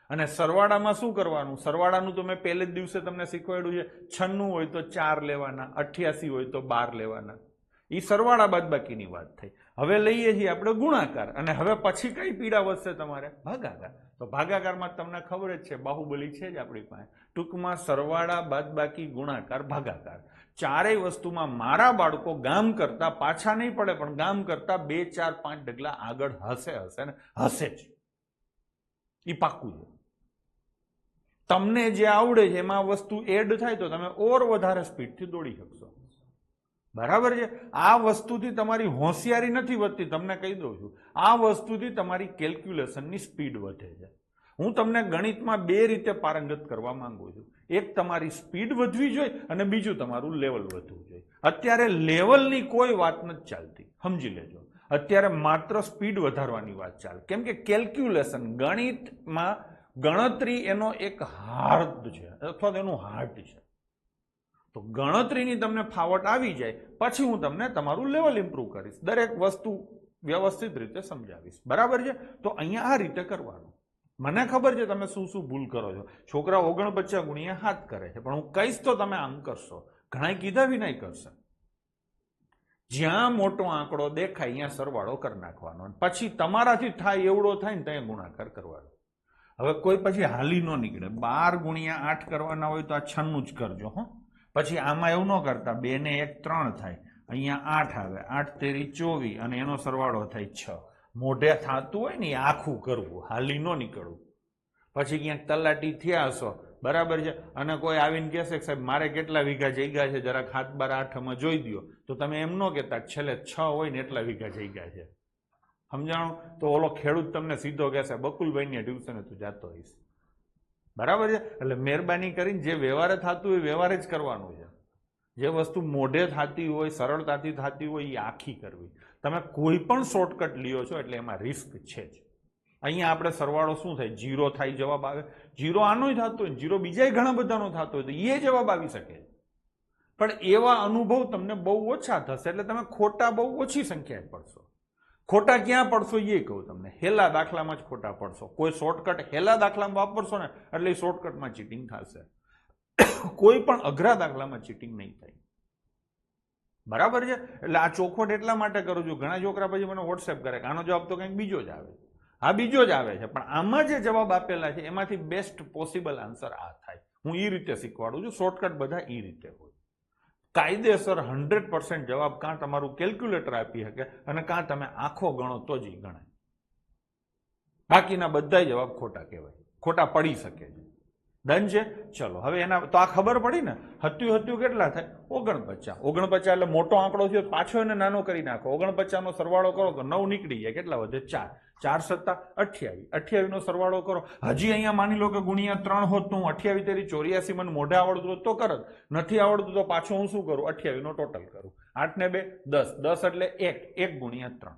અને સરવાળામાં શું કરવાનું? સરવાળાનું તો મેં પહેલે જ દિવસે તમને શીખવાડ્યું છે. 96 હોય તો 4 લેવાના, 88 હોય તો 12 લેવાના. એ સરવાળા બાદબાકીની વાત થઈ. હવે લઈએ છીએ આપણે ગુણાકાર. અને હવે પછી કઈ પીડા વધશે તમારે? ભાગાકાર. તો ભાગાકારમાં તમને ખબર જ છે, બાહુબલી છે જ આપણી પાસે. ટૂંકમાં સરવાળા બાદબાકી ગુણાકાર ભાગાકાર. ચારેય વસ્તુમાં મારા બાળકો ગામ કરતા પાછા નહીં પડે, પણ ગામ કરતા 2 4 5 ડગલા આગળ હશે ને હશે જ. એ પાક્કું છે. તમને જે આવડે છે એમાં વસ્તુ એડ થાય તો તમે ઓર વધારે સ્પીડથી દોડી શકશો. બરાબર છે? આ વસ્તુથી તમારી હોશિયારી નથી વધતી, તમને કહી દઉં છું. આ વસ્તુથી તમારી કેલ્ક્યુલેશનની સ્પીડ વધે છે. હું તમને ગણિતમાં 2 રીતે પારંગત કરવા માંગુ છું. એક તમારી સ્પીડ વધવી જોઈએ અને બીજું તમારું લેવલ વધવું જોઈએ. અત્યારે લેવલની કોઈ વાત નથી ચાલતી, સમજી લેજો. અત્યારે માત્ર સ્પીડ વધારવાની વાત ચાલે. કેમ કે કેલ્ક્યુલેશન, ગણિતમાં ગણતરી એનો એક હાર્દ છે અથવા તો એનું હાર્ટ છે. તો ગણતરીની તમને ફાવટ આવી જાય પછી હું તમને તમારું લેવલ ઇમ્પ્રૂવ કરીશ. દરેક વસ્તુ વ્યવસ્થિત રીતે સમજાવીશ. બરાબર છે? તો અહીંયા આ રીતે કરવાનું. મને ખબર છે તમે શું શું ભૂલ કરો છો. છોકરા 49 ગુણ્યા 7 કરે છે, પણ હું કહીશ તો તમે આમ કરશો. ઘણા કીધા વિના કરશે. જ્યાં મોટો આંકડો દેખાય અહીંયા સરવાળો કરી નાખવાનો, પછી તમારાથી થાય એવડો થાય ને ત્યાં ગુણાકાર કરવાનો. હવે કોઈ પછી હાલી ન નીકળે. 12 ગુણ્યા 8 કરવાના હોય તો આ 96 જ કરજો. હો, પછી આમાં એવું ન કરતા. 2 ને 1 3 થાય, અહીંયા 8 આવે, 8 તેરી 24 અને એનો સરવાળો થાય 6. મોઢે થતું હોય ને એ આખું કરવું, હાલી ન નીકળવું. પછી ક્યાંક તલાટી થયા હશો, બરાબર છે, અને કોઈ આવીને કહેશે કે સાહેબ મારે કેટલા વીઘા જગ્યા છે જરાક 7 12 8માં જોઈ દો, તો તમે એમ ન કહેતા છેલ્લે 6 હોય ને એટલા વીઘા જગ્યા છે. સમજાણું? તો ઓલો ખેડૂત તમને સીધો કહેશે બકુલભાઈને ટ્યુશને તું જાતો હોઈશ. બરાબર છે? એટલે મહેરબાની કરીને જે વ્યવહારે થતું હોય વ્યવહારે જ કરવાનું છે. જે વસ્તુ મોઢે થતી હોય, સરળતાથી થતી હોય એ આખી કરવી. તમે કોઈ પણ શોર્ટકટ લ્યો છો એટલે એમાં રિસ્ક છે જ. અહીંયા આપણે સરવાળો શું થાય? 0 થાય જવાબ આવે. 0 આનોય થતો હોય, 0 બીજાય ઘણા બધાનો થતો હોય તો એ જવાબ આવી શકે. પણ એવા અનુભવ તમને બહુ ઓછા થશે એટલે તમે ખોટા બહુ ઓછી સંખ્યાએ પડશો. ખોટા ક્યાં પડશો એ કહું તમને. હેલા દાખલામાં જ ખોટા પડશો. કોઈ શોર્ટકટ હેલા દાખલામાં વાપરશો ને એટલે એ શોર્ટકટમાં ચીટિંગ થશે. કોઈ પણ અઘરા દાખલામાં ચીટિંગ નહીં થાય. બરાબર છે. એટલે આ ચોખવટ એટલા માટે કરું છું, ઘણા છોકરા પછી મને વોટ્સએપ કરે કે આનો જવાબ તો કંઈક બીજો જ આવે. હા, બીજો જ આવે છે, પણ આમાં જે જવાબ આપેલા છે એમાંથી બેસ્ટ પોસિબલ આન્સર આ થાય. હું એ રીતે શીખવાડું છું. શોર્ટકટ બધા એ રીતે હોય. કાયદેસર 100% જવાબ કાં તમારું કેલ્ક્યુલેટર આપી શકે અને કાં તમે આખો ગણો તો જ ગણાય. બાકીના બધા જવાબ ખોટા કહેવાય, ખોટા પડી શકે છે. ડન છે. ચલો હવે એના તો આ ખબર પડી ને. હત્યું કેટલા થાય? 49. 49 એટલે મોટો આંકડો થયો, પાછો એને નાનો કરી નાખો. 49 નો સરવાળો કરો તો 9 નીકળી જાય. કેટલા વધે? 4. 4 સત્તા 28. 28 નો સરવાળો કરો. હજી અહીંયા માની લો કે ગુણ્યા 3 હોત તો હું 28 તેરી 84 મને મોઢે આવડતું હોત તો કરત. નથી આવડતું તો પાછો હું શું કરું? 28 નો ટોટલ કરું. 8 ને 2 10. 10 એટલે 1 ગુણ્યા 3.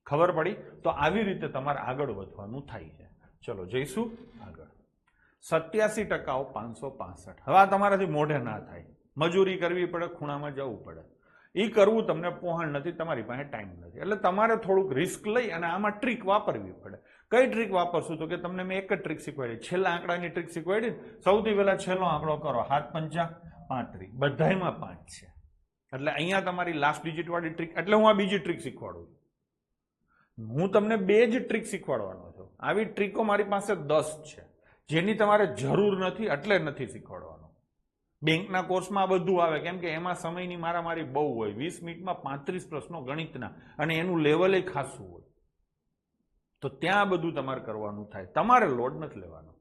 ખબર પડી? તો આવી રીતે તમારે આગળ વધવાનું થાય છે. ચલો જઈશું આગળ. 87% 565. હવે આ તમારાથી મોઢે ના થાય. મજૂરી કરવી પડે, ખૂણામાં જવું પડે. એ કરવું તમને પહોંચ નથી, તમારી પાસે ટાઈમ નથી. એટલે તમારે થોડુંક રિસ્ક લઈ અને આમાં ટ્રીક વાપરવી પડે. કઈ ટ્રીક વાપરશું? તો કે તમને મેં એક જ ટ્રીક શીખવાડી, છેલ્લા આંકડાની ટ્રીક શીખવાડી. સૌથી પહેલા છેલ્લો આંકડો કરો. 7 પંચા 35. બધાયમાં 5 છે. એટલે અહીંયા તમારી લાસ્ટ ડિજિટ વાળી ટ્રીક. એટલે હું આ બીજી ટ્રીક શીખવાડું છું. હું તમને 2 જ ટ્રીક શીખવાડવાનો છું. આવી ટ્રીકો મારી પાસે 10 છે, જેની તમારે જરૂર નથી એટલે નથી શીખવાડવાનો. બેંકના કોર્સમાં આ બધું આવે, કેમ કે એમાં સમયની મારામારી બહુ હોય. 20 મિનિટમાં 35 પ્રશ્નો ગણિતના, અને એનું લેવલ એ ખાસું હોય. તો ત્યાં બધું તમારે કરવાનું થાય. તમારે લોડ નથી લેવાનો.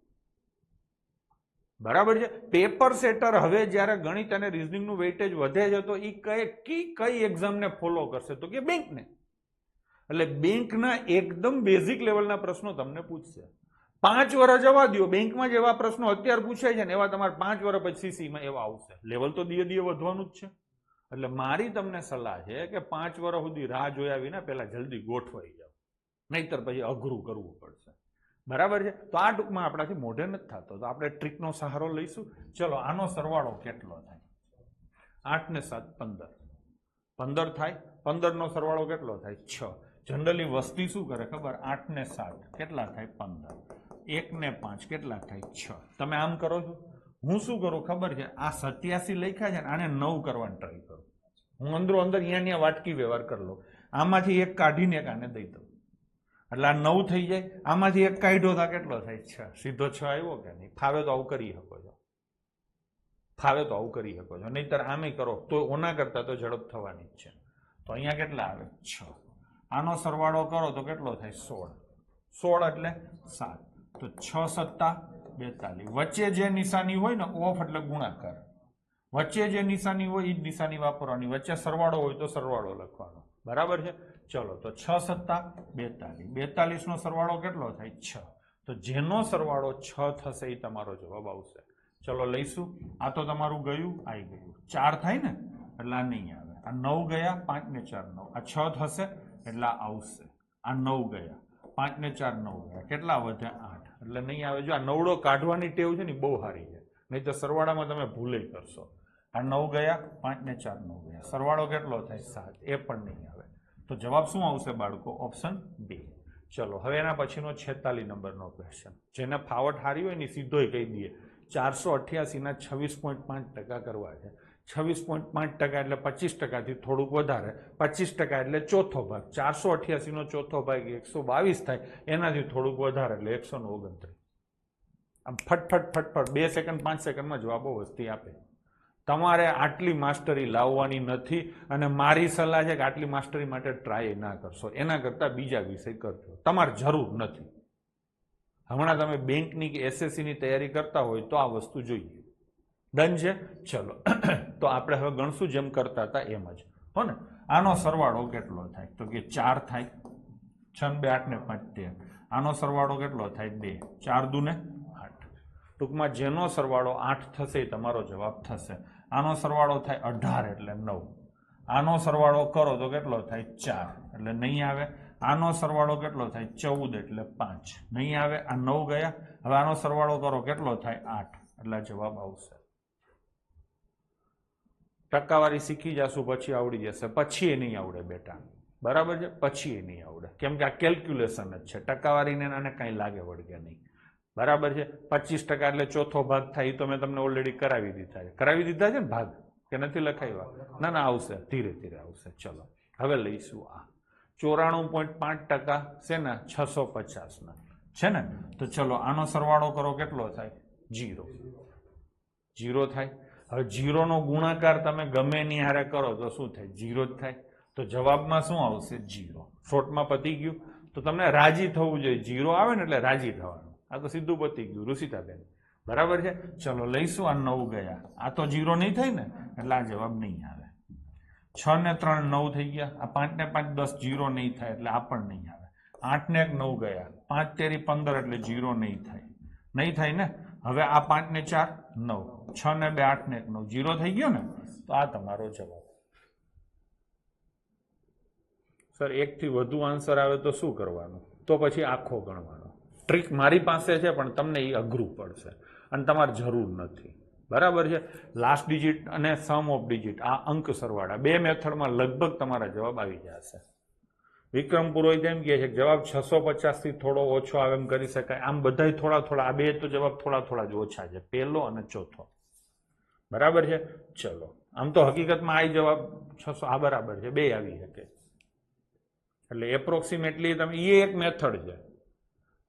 બરાબર છે. પેપર સેટર હવે જ્યારે ગણિત અને રિઝનિંગનું વેઇટેજ વધે છે તો એ કઈ એક્ઝામને ફોલો કરશે? તો કે બેંકને. એટલે બેંકના એકદમ બેઝિક લેવલના પ્રશ્નો તમને પૂછશે. 5 વર્ષ જવા દો, બેંકમાં જેવા પ્રશ્નો અત્યારે પૂછાય છે ને એવા તમારે 5 વર્ષ પછી સીસીમાં એવા આવશે. લેવલ તો ધીરે ધીરે વધવાનું જ છે. એટલે મારી તમને સલાહ છે કે 5 વર્ષ સુધી રાહ જોયા વિના પહેલા જલ્દી ગોઠવાઈ જાવ, નહીતર પછી અઘરું કરવું પડશે. બરાબર છે. તો આ ટૂંકમાં આપણાથી મોઢે નથી થતો, તો આપણે ટ્રીકનો સહારો લઈશું. ચલો આનો સરવાળો કેટલો થાય? 8 ને 7 15. 15 થાય. 15 નો સરવાળો કેટલો થાય? 6. જનરલી વસ્તી શું કરે ખબર? 8 ને 7 કેટલા થાય? 15. 1 ને 5 કેટલા થાય? 6. તમે આમ કરો છો. હું શું કરું ખબર છે? આ 87 લખ્યા છે ને, આને 9 કરવાની ટ્રાય કરું. હું અંદરો અંદર અહીંયા વાટકી વ્યવહાર કરી લો. આમાંથી એક કાઢીને એક આને દઈ દઉં, એટલે આ 9 થઈ જાય. આમાંથી એક કાઢ્યો તો કેટલો થાય? 6. સીધો 6 આવ્યો કે નહીં? ફાવે તો આવું કરી શકો છો. ફાવે તો આવું કરી શકો છો, નહીતર આમે કરો તો ઓના કરતા તો ઝડપ થવાની જ છે. તો અહીંયા કેટલા આવે? 6. આનો સરવાળો કરો તો કેટલો થાય? 16. 16 એટલે 7. તો 6 સત્તા 42. વચ્ચે જે નિશાની હોય ને, ઓફ એટલે ગુણાકાર. વચ્ચે જે નિશાની હોય એ જ નિશાની વાપરવાની. વચ્ચે સરવાળો હોય તો સરવાળો લખવાનો. બરાબર છે. ચલો તો 6 સત્તા 42. 42 નો સરવાળો કેટલો થાય? 6. તો જેનો સરવાળો 6 થશે એ તમારો જવાબ આવશે. ચલો લઈશું. આ તો તમારું ગયું, આવી ગયું. 4 થાય ને એટલે આ નહીં આવે. આ 9 ગયા. 5 ને 4 9. આ 6 થશે એટલે આવશે. આ 9 ગયા. 5 ને 4 9 ગયા. કેટલા વધે? 8. એટલે નહીં આવે. જો આ નવડો કાઢવાની ટેવ છે ને બહુ સારી છે, નહીં તો સરવાળામાં તમે ભૂલે કરશો. આ 9 ગયા. 5 ને 4 9 ગયા. સરવાળો કેટલો થાય? 7. એ પણ નહીં આવે. તો જવાબ શું આવશે બાળકો? ઓપ્શન 2. ચલો હવે એના પછીનો 46 નંબરનો ક્વેશ્ચન. જેને ફાવટ હારી હોય ને સીધો કહી દઈએ. 488 ના 26.5% કરવા છે. 26.5% એટલે 25% થી થોડુંક વધારે. 25% એટલે ચોથો ભાગ. 488 નો ચોથો ભાગ 122 થાય, એનાથી થોડુંક વધારે એટલે 129. આમ ફટફટ 2 સેકન્ડ 5 સેકન્ડમાં જવાબો વસ્તી આપે. તમારે આટલી માસ્ટરી લાવવાની નથી, અને મારી સલાહ છે કે આટલી માસ્ટરી માટે ટ્રાય ના કરશો. એના કરતાં બીજા વિષય કરજો. તમારે જરૂર નથી. હમણાં તમે બેંકની કે એસએસસીની તૈયારી કરતા હોય તો આ વસ્તુ જોઈએ. ડન છે. ચલો તો આપણે હવે ગણશું જેમ કરતા હતા એમ જ હો ને. આનો સરવાળો કેટલો થાય? તો કે 4 થાય. 6 2 8 ને 5 13. આનો સરવાળો કેટલો થાય? 2. 4 દુ ને 8. ટૂંકમાં જેનો સરવાળો 8 થશે એ તમારો જવાબ થશે. આનો સરવાળો થાય 18 એટલે 9. આનો સરવાળો કરો તો કેટલો થાય? 4 એટલે નહીં આવે. આનો સરવાળો કેટલો થાય? 14 એટલે 5 નહીં આવે. આ 9 ગયા. હવે આનો સરવાળો કરો કેટલો થાય? 8 એટલે જવાબ આવશે. ટકાવારી શીખી જશું પછી આવડી જશે. પછી એ નહીં આવડે બેટા. બરાબર છે. પછી એ નહીં આવડે, કેમ કે આ કેલ્ક્યુલેશન જ છે. ટકાવારીને આને કાંઈ લાગે વળગે નહીં. બરાબર છે. 25% એટલે ચોથો ભાગ થાય. એ તો મેં તમને ઓલરેડી કરાવી દીધા છે. કરાવી દીધા છે ને ભાગ? કે નથી લખાવ્યા? ના ના, આવશે, ધીરે ધીરે આવશે. ચલો હવે લઈશું આ 94.5% શેના? 650 ના છે ને. તો ચલો આનો સરવાળો કરો, કેટલો થાય? 0. 0 થાય. હવે 0 નો ગુણાકાર તમે ગમે એની હારે કરો તો શું થાય? 0 જ થાય. તો જવાબમાં શું આવશે? 0. શોર્ટમાં પતી ગયું. તો તમને રાજી થવું જોઈએ. 0 આવે ને એટલે રાજી થવાનું. આ તો સીધું પતી ગયું ઋષિતાબેન, બરાબર છે. ચલો લઈશું આ 9 ગયા. આ તો 0 નહીં થાય ને એટલે આ જવાબ નહીં આવે. 6 ને 3 9 થઈ ગયા. આ 5 ને 5 10, 0 નહીં થાય એટલે આ પણ નહીં આવે. 8 ને 1 9 ગયા. 5 તેરી 15 એટલે 0 નહીં થાય. નહીં થાય ને. હવે આ 5 ને 4 9, 6 ને 2 8 ને 1 9, 0 થઈ ગયો ને. તો આ તમારો જવાબ. સર એકથી વધુ આન્સર આવે તો શું કરવાનું? તો પછી આખો ગણવાનો. ટ્રીક મારી પાસે છે પણ તમને એ અઘરું પડશે અને તમારે જરૂર નથી, બરાબર છે. લાસ્ટ ડિજિટ અને સમ ઓફ ડિજિટ, આ અંક સરવાળા, બે મેથડમાં લગભગ તમારા જવાબ આવી જશે. વિક્રમ પુરોહિત એમ કહે છે કે જવાબ 650 થી થોડો ઓછો આવે એમ કરી શકાય. આમ બધા થોડા થોડા, આ બે તો જવાબ થોડા થોડા જ ઓછા છે, પહેલો અને ચોથો, બરાબર છે. ચલો આમ તો હકીકતમાં આ જવાબ 600 આ બરાબર છે, બે આવી શકે. એટલે એપ્રોક્સિમેટલી તમે એ એક મેથડ છે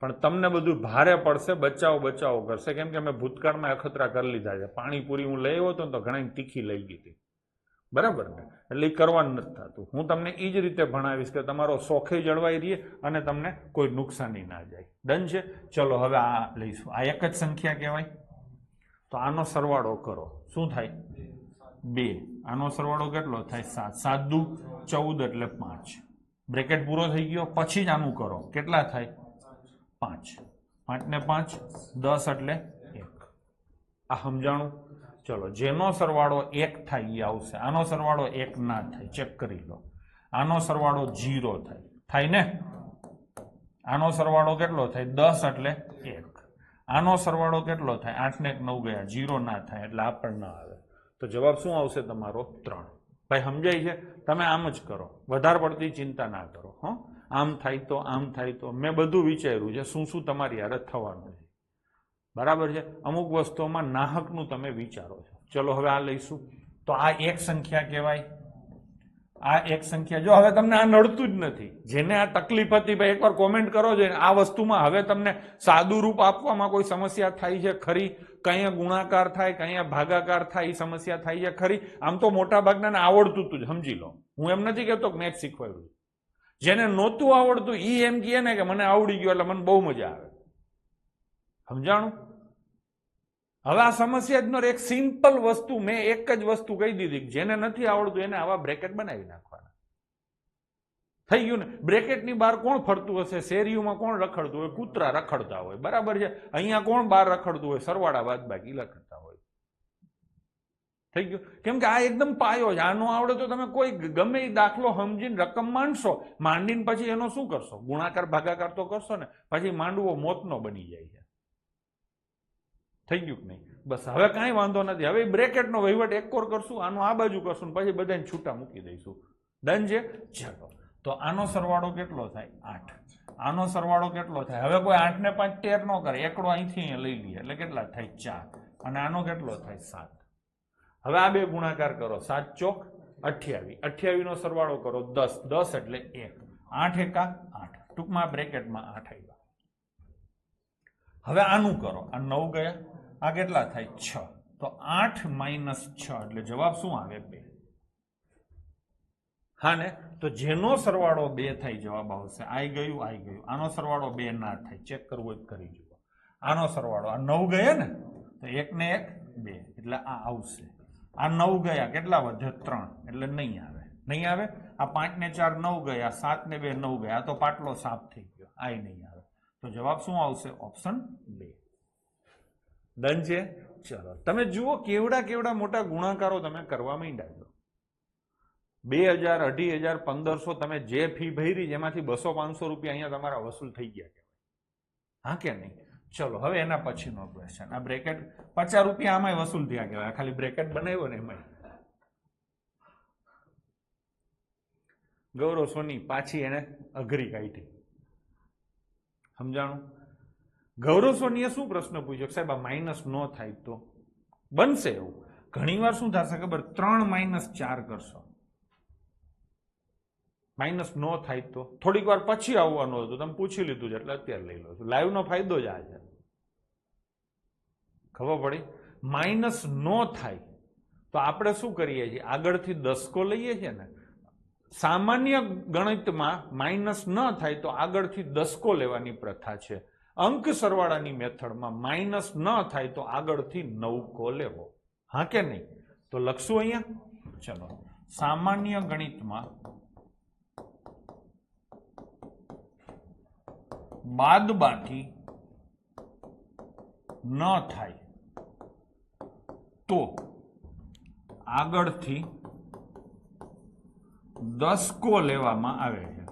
પણ તમને બધું ભારે પડશે, બચાવો કરશે. કેમ કે અમે ભૂતકાળમાં અખતરા કરી લીધા છે. પાણીપુરી હું લઈ આવ્યો હતો ને તો ઘણી તીખી લઈ ગઈ હતી, બરાબર ને. એટલે એ કરવાનું નથી થતું. હું તમને એ જ રીતે ભણાવીશ કે તમારો શોખે જળવાઈ રહે અને તમને કોઈ નુકસાની ના જાય. ડન છે. ચલો હવે આ લઈશું. આ એક જ સંખ્યા કહેવાય. તો આનો સરવાળો કરો, શું થાય? 2. આનો સરવાળો કેટલો થાય? 7. 7 દુ 14 એટલે 5. બ્રેકેટ પૂરો થઈ ગયો. પછી જ આનું કરો, કેટલા થાય? 5. 5 ને 5 10 એટલે 1. આ સમજાણું? ચલો જેનો સરવાળો 1 થાય એ આવશે. આનો સરવાળો 1 ના થાય, ચેક કરી લો. આનો સરવાળો 0 થાય, થાય ને. આનો સરવાળો કેટલો થાય? 10 એટલે 1. આનો સરવાળો કેટલો થાય? 8 ને 1 9 ગયા, 0 ના થાય એટલે આ પણ ના આવે. તો જવાબ શું આવશે તમારો? 3. ભાઈ સમજાય છે? તમે આમ જ કરો, વધારે પડતી ચિંતા ના કરો. આમ થાય તો આમ થાય તો મેં બધું વિચાર્યું છે શું શું તમારી હારે થવાનું છે, બરાબર છે. અમુક વસ્તુઓમાં નાહકનું તમે વિચારો છો. ચલો હવે આ લઈશું. તો આ એક સંખ્યા કહેવાય. આ એક સંખ્યા. જો હવે તમને આ નડતું જ નથી, જેને આ તકલીફ હતી ભાઈ એકવાર કોમેન્ટ કરો છો. આ વસ્તુમાં હવે તમને સાદું રૂપ આપવામાં કોઈ સમસ્યા થાય છે ખરી? કઈ ગુણાકાર થાય, કઈ ભાગાકાર થાય, એ સમસ્યા થાય છે ખરી? આમ તો મોટા ભાગના આવડતું હતું જ, સમજી લો. હું એમ નથી કહેતો કે મેચ શીખવાડ્યું. જેને નહોતું આવડતું એ એમ કહે ને કે મને આવડી ગયું એટલે મને બહુ મજા આવે. સમજાણું? હવે આ સમસ્યા જ એક સિમ્પલ વસ્તુ, મેં એક જ વસ્તુ કહી દીધી. જેને નથી આવડતું એને આવા બ્રેકેટ બનાવી નાખવાના. થઈ ગયું ને. બ્રેકેટની બહાર કોણ ફરતું હશે? શેરીઓમાં કોણ રખડતું હોય? કૂતરા રખડતા હોય, બરાબર છે. અહીંયા કોણ બહાર રખડતું હોય? સરવાળા બાદબાકી લખતા હોય. થઈ ગયું? કેમ કે આ એકદમ પાયો છે. આનો આવડે તો તમે કોઈ ગમે એ દાખલો સમજીને રકમ માંડશો, માંડીને પછી એનો શું કરશો? ગુણાકાર ભાગાકાર તો કરશો ને. પછી માંડવો મોતનો બની જાય છે. થઈ ગયું કે નહીં? બસ હવે કાંઈ વાંધો નથી. હવે બ્રેકેટનો વહીવટ એક કોર કરશું, આનો આ બાજુ કરશું, પછી બધાને છૂટા મૂકી દઈશું. ડન છે? ચાલો. તો આનો સરવાળો કેટલો થાય? 8. આનો સરવાળો કેટલો થાય? હવે કોઈ 8 ને 5 13 ન કરે, એકડો અહીંથી અહીંયા લઈ લઈએ એટલે કેટલા થાય? 4. અને આનો કેટલો થાય? 7. હવે આ બે ગુણાકાર કરો. 7 ચોક 28. 28 નો સરવાળો કરો 10. 10 એટલે 1. 8 એકા 8. ટૂંકમાં બ્રેકેટમાં 8 આવ્યા. હવે આનું કરો. આ 9 ગયા. આ કેટલા થાય? 6. તો 8 - 6 એટલે જવાબ શું આવે? 2. હા ને. તો જેનો સરવાળો 2 થાય જવાબ આવશે. આઈ ગયું. આનો સરવાળો 2 ના થાય, ચેક કરવું હોય કરી જુઓ. આનો સરવાળો આ 9 ગયા ને, તો 1 ને 1 2 એટલે આ આવશે. આ 9 ગયા, કેટલા વધે? 3 એટલે નહીં આવે. નહીં આવે. આ 5 ને 4 9 ગયા, 7 ને 2 9 ગયા, તો પાટલો સાફ થઈ ગયો. આ નહીં આવે. તો જવાબ શું આવશે? ઓપ્શન 2. ડન છે? ચલો તમે જુઓ કેવડા મોટા ગુણાકારો તમે કરવા માંડ્યા છો. 2000 2500 1500 તમે જે ફી ભરી એમાંથી 200-500 રૂપિયા અહીંયા તમારા વસૂલ થઈ ગયા કહેવાય. હા કે નહીં? ચલો હવે એના પછીનો ક્વેશ્ચન. આ બ્રેકેટ 50 રૂપિયા આમાં વસૂલ થયા કહેવાય. ખાલી બ્રેકેટ બનાવ્યો ને એમાં. ગૌરવ સોની પાછી એને અઘરી કાઢી. સમજાણું? ગૌરવ સોનીએ શું પ્રશ્ન પૂછ્યો? સાહેબ આ માઇનસ ન થાય તો બનશે એવું? ઘણી વાર શું થશે ખબર, 3 - 4 કરશો, માઇનસ નો થાય તો થોડીક વાર પછી આવવાનું હતું, તમે પૂછી લીધું છે એટલે અત્યારે લઈ લો છો. લાઈવ નો ફાયદો જ આ છે, ખબર પડી. માઇનસ નો થાય તો આપણે શું કરીએ છીએ, આગળથી દસકો લઈએ છીએ ને. સામાન્ય ગણિતમાં માઇનસ ન થાય તો આગળથી દસકો લેવાની પ્રથા છે. અંક સરવાળાની મેથડમાં માઇનસ ન થાય તો આગળથી નવકો લેવો. હા કે નહીં? તો લખશું અહીંયા. ચલો, સામાન્ય ગણિતમાં બાદબાકી ન થાય તો આગળથી દસકો લેવામાં આવે છે.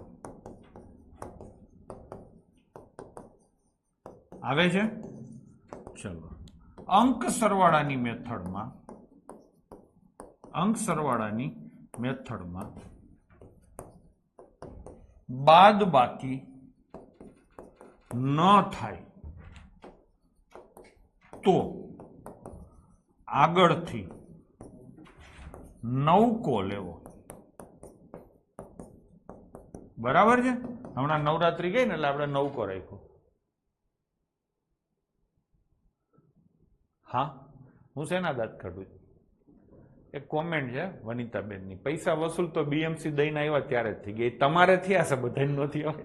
આવે છે? ચલો, અંક સરવાળાની મેથડમાં બાદબાકી ન થાય તો આગળથી નવકો લેવો. બરાબર છે? હમણાં નવરાત્રી ગઈ ને એટલે આપણે નવકો રાખ્યો. હા, હું શેના દાંત કાઢું છું? એક કોમેન્ટ છે વનિતાબેનની, પૈસા વસૂલ તો બીએમસી દઈને આવ્યા ત્યારે જ થઈ ગઈ. તમારે થયા છે, બધાને નથી આવે.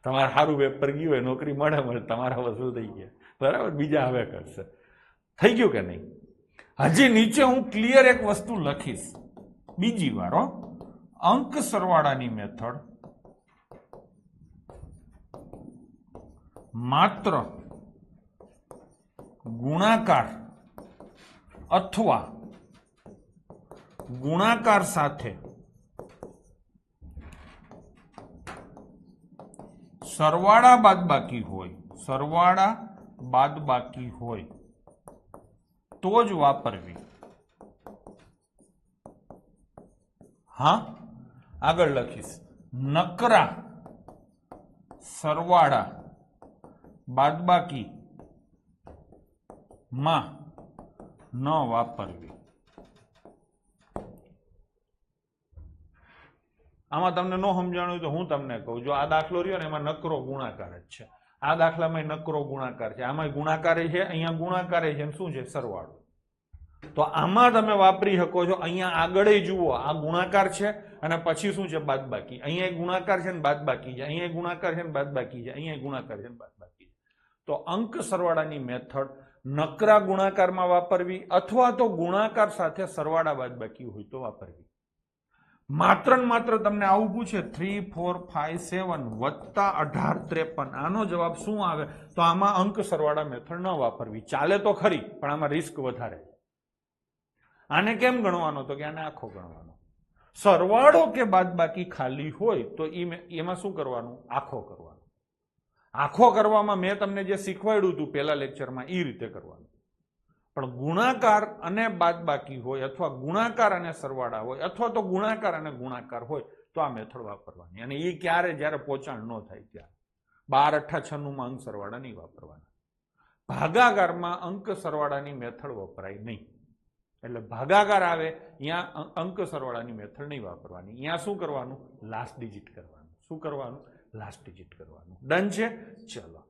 તમારે સારું પેપર ગયું હોય, નોકરી મળે, તમારા વસૂલ થઈ ગયા. બરાબર? બીજા હવે કરશે. થઈ ગયું કે નહીં? હજી નીચે હું ક્લિયર એક વસ્તુ લખીશ બીજી વાર. અંક સરવાળાની મેથડ માત્ર ગુણાકાર અથવા ગુણાકાર સાથે સરવાળા બાદબાકી હોય તો જ વાપરવી. હા, આગળ લખીશ, નકરા સરવાળા બાદબાકી માં ન વાપરવી. આમાં તમને ન સમજાણું તો હું તમને કહું. જો આ દાખલો રહ્યો ને એમાં નકરો ગુણાકાર જ છે. આ દાખલામાં નકરો ગુણાકાર છે, આમાં ગુણાકાર છે, અહીંયા ગુણાકાર છે. શું છે? સરવાળો. તો આમાં તમે વાપરી શકો છો. અહીંયા આગળ જુઓ, આ ગુણાકાર છે અને પછી શું છે? બાદબાકી. અહીંયા ગુણાકાર છે ને બાદબાકી છે, અહીંયા ગુણાકાર છે ને બાદબાકી છે, અહીંયા ગુણાકાર છે ને બાદબાકી છે. તો અંક સરવાળાની મેથડ નકરા ગુણાકારમાં વાપરવી અથવા તો ગુણાકાર સાથે સરવાળા બાદબાકી હોય તો વાપરવી. માત્ર ને માત્ર તમને આવું પૂછે 3, 4, 5, 7 વત્તા 18, 53, આનો જવાબ શું આવે? તો આમાં અંક સરવાળા મેથડ ન વાપરવી. ચાલે તો ખરી, પણ આમાં રિસ્ક વધારે. આને કેમ ગણવાનો? તો કે આને આખો ગણવાનો. સરવાળો કે બાદબાકી ખાલી હોય તો એમાં શું કરવાનું? આખો કરવાનો. આખો કરવામાં મેં તમને જે શીખવાડ્યું હતું પહેલા લેક્ચરમાં એ રીતે કરવાનું. પણ ગુણાકાર અને બાદબાકી હોય અથવા ગુણાકાર અને સરવાળા હોય અથવા તો ગુણાકાર અને ગુણાકાર હોય તો આ મેથડ વાપરવાની. અને એ ક્યારે? જ્યારે પોચાણ ન થાય ત્યારે. 12, 8, 96 માં અંક સરવાળા નહીં વાપરવાના. ભાગાકારમાં અંક સરવાળાની મેથડ વપરાય નહીં. એટલે ભાગાકાર આવે અહીંયા અંક સરવાળાની મેથડ નહીં વાપરવાની. અહીંયા શું કરવાનું? લાસ્ટ ડિજિટ કરવાનું. શું કરવાનું? લાસ્ટ ડિજિટ કરવાનું. ડન છે? ચલો,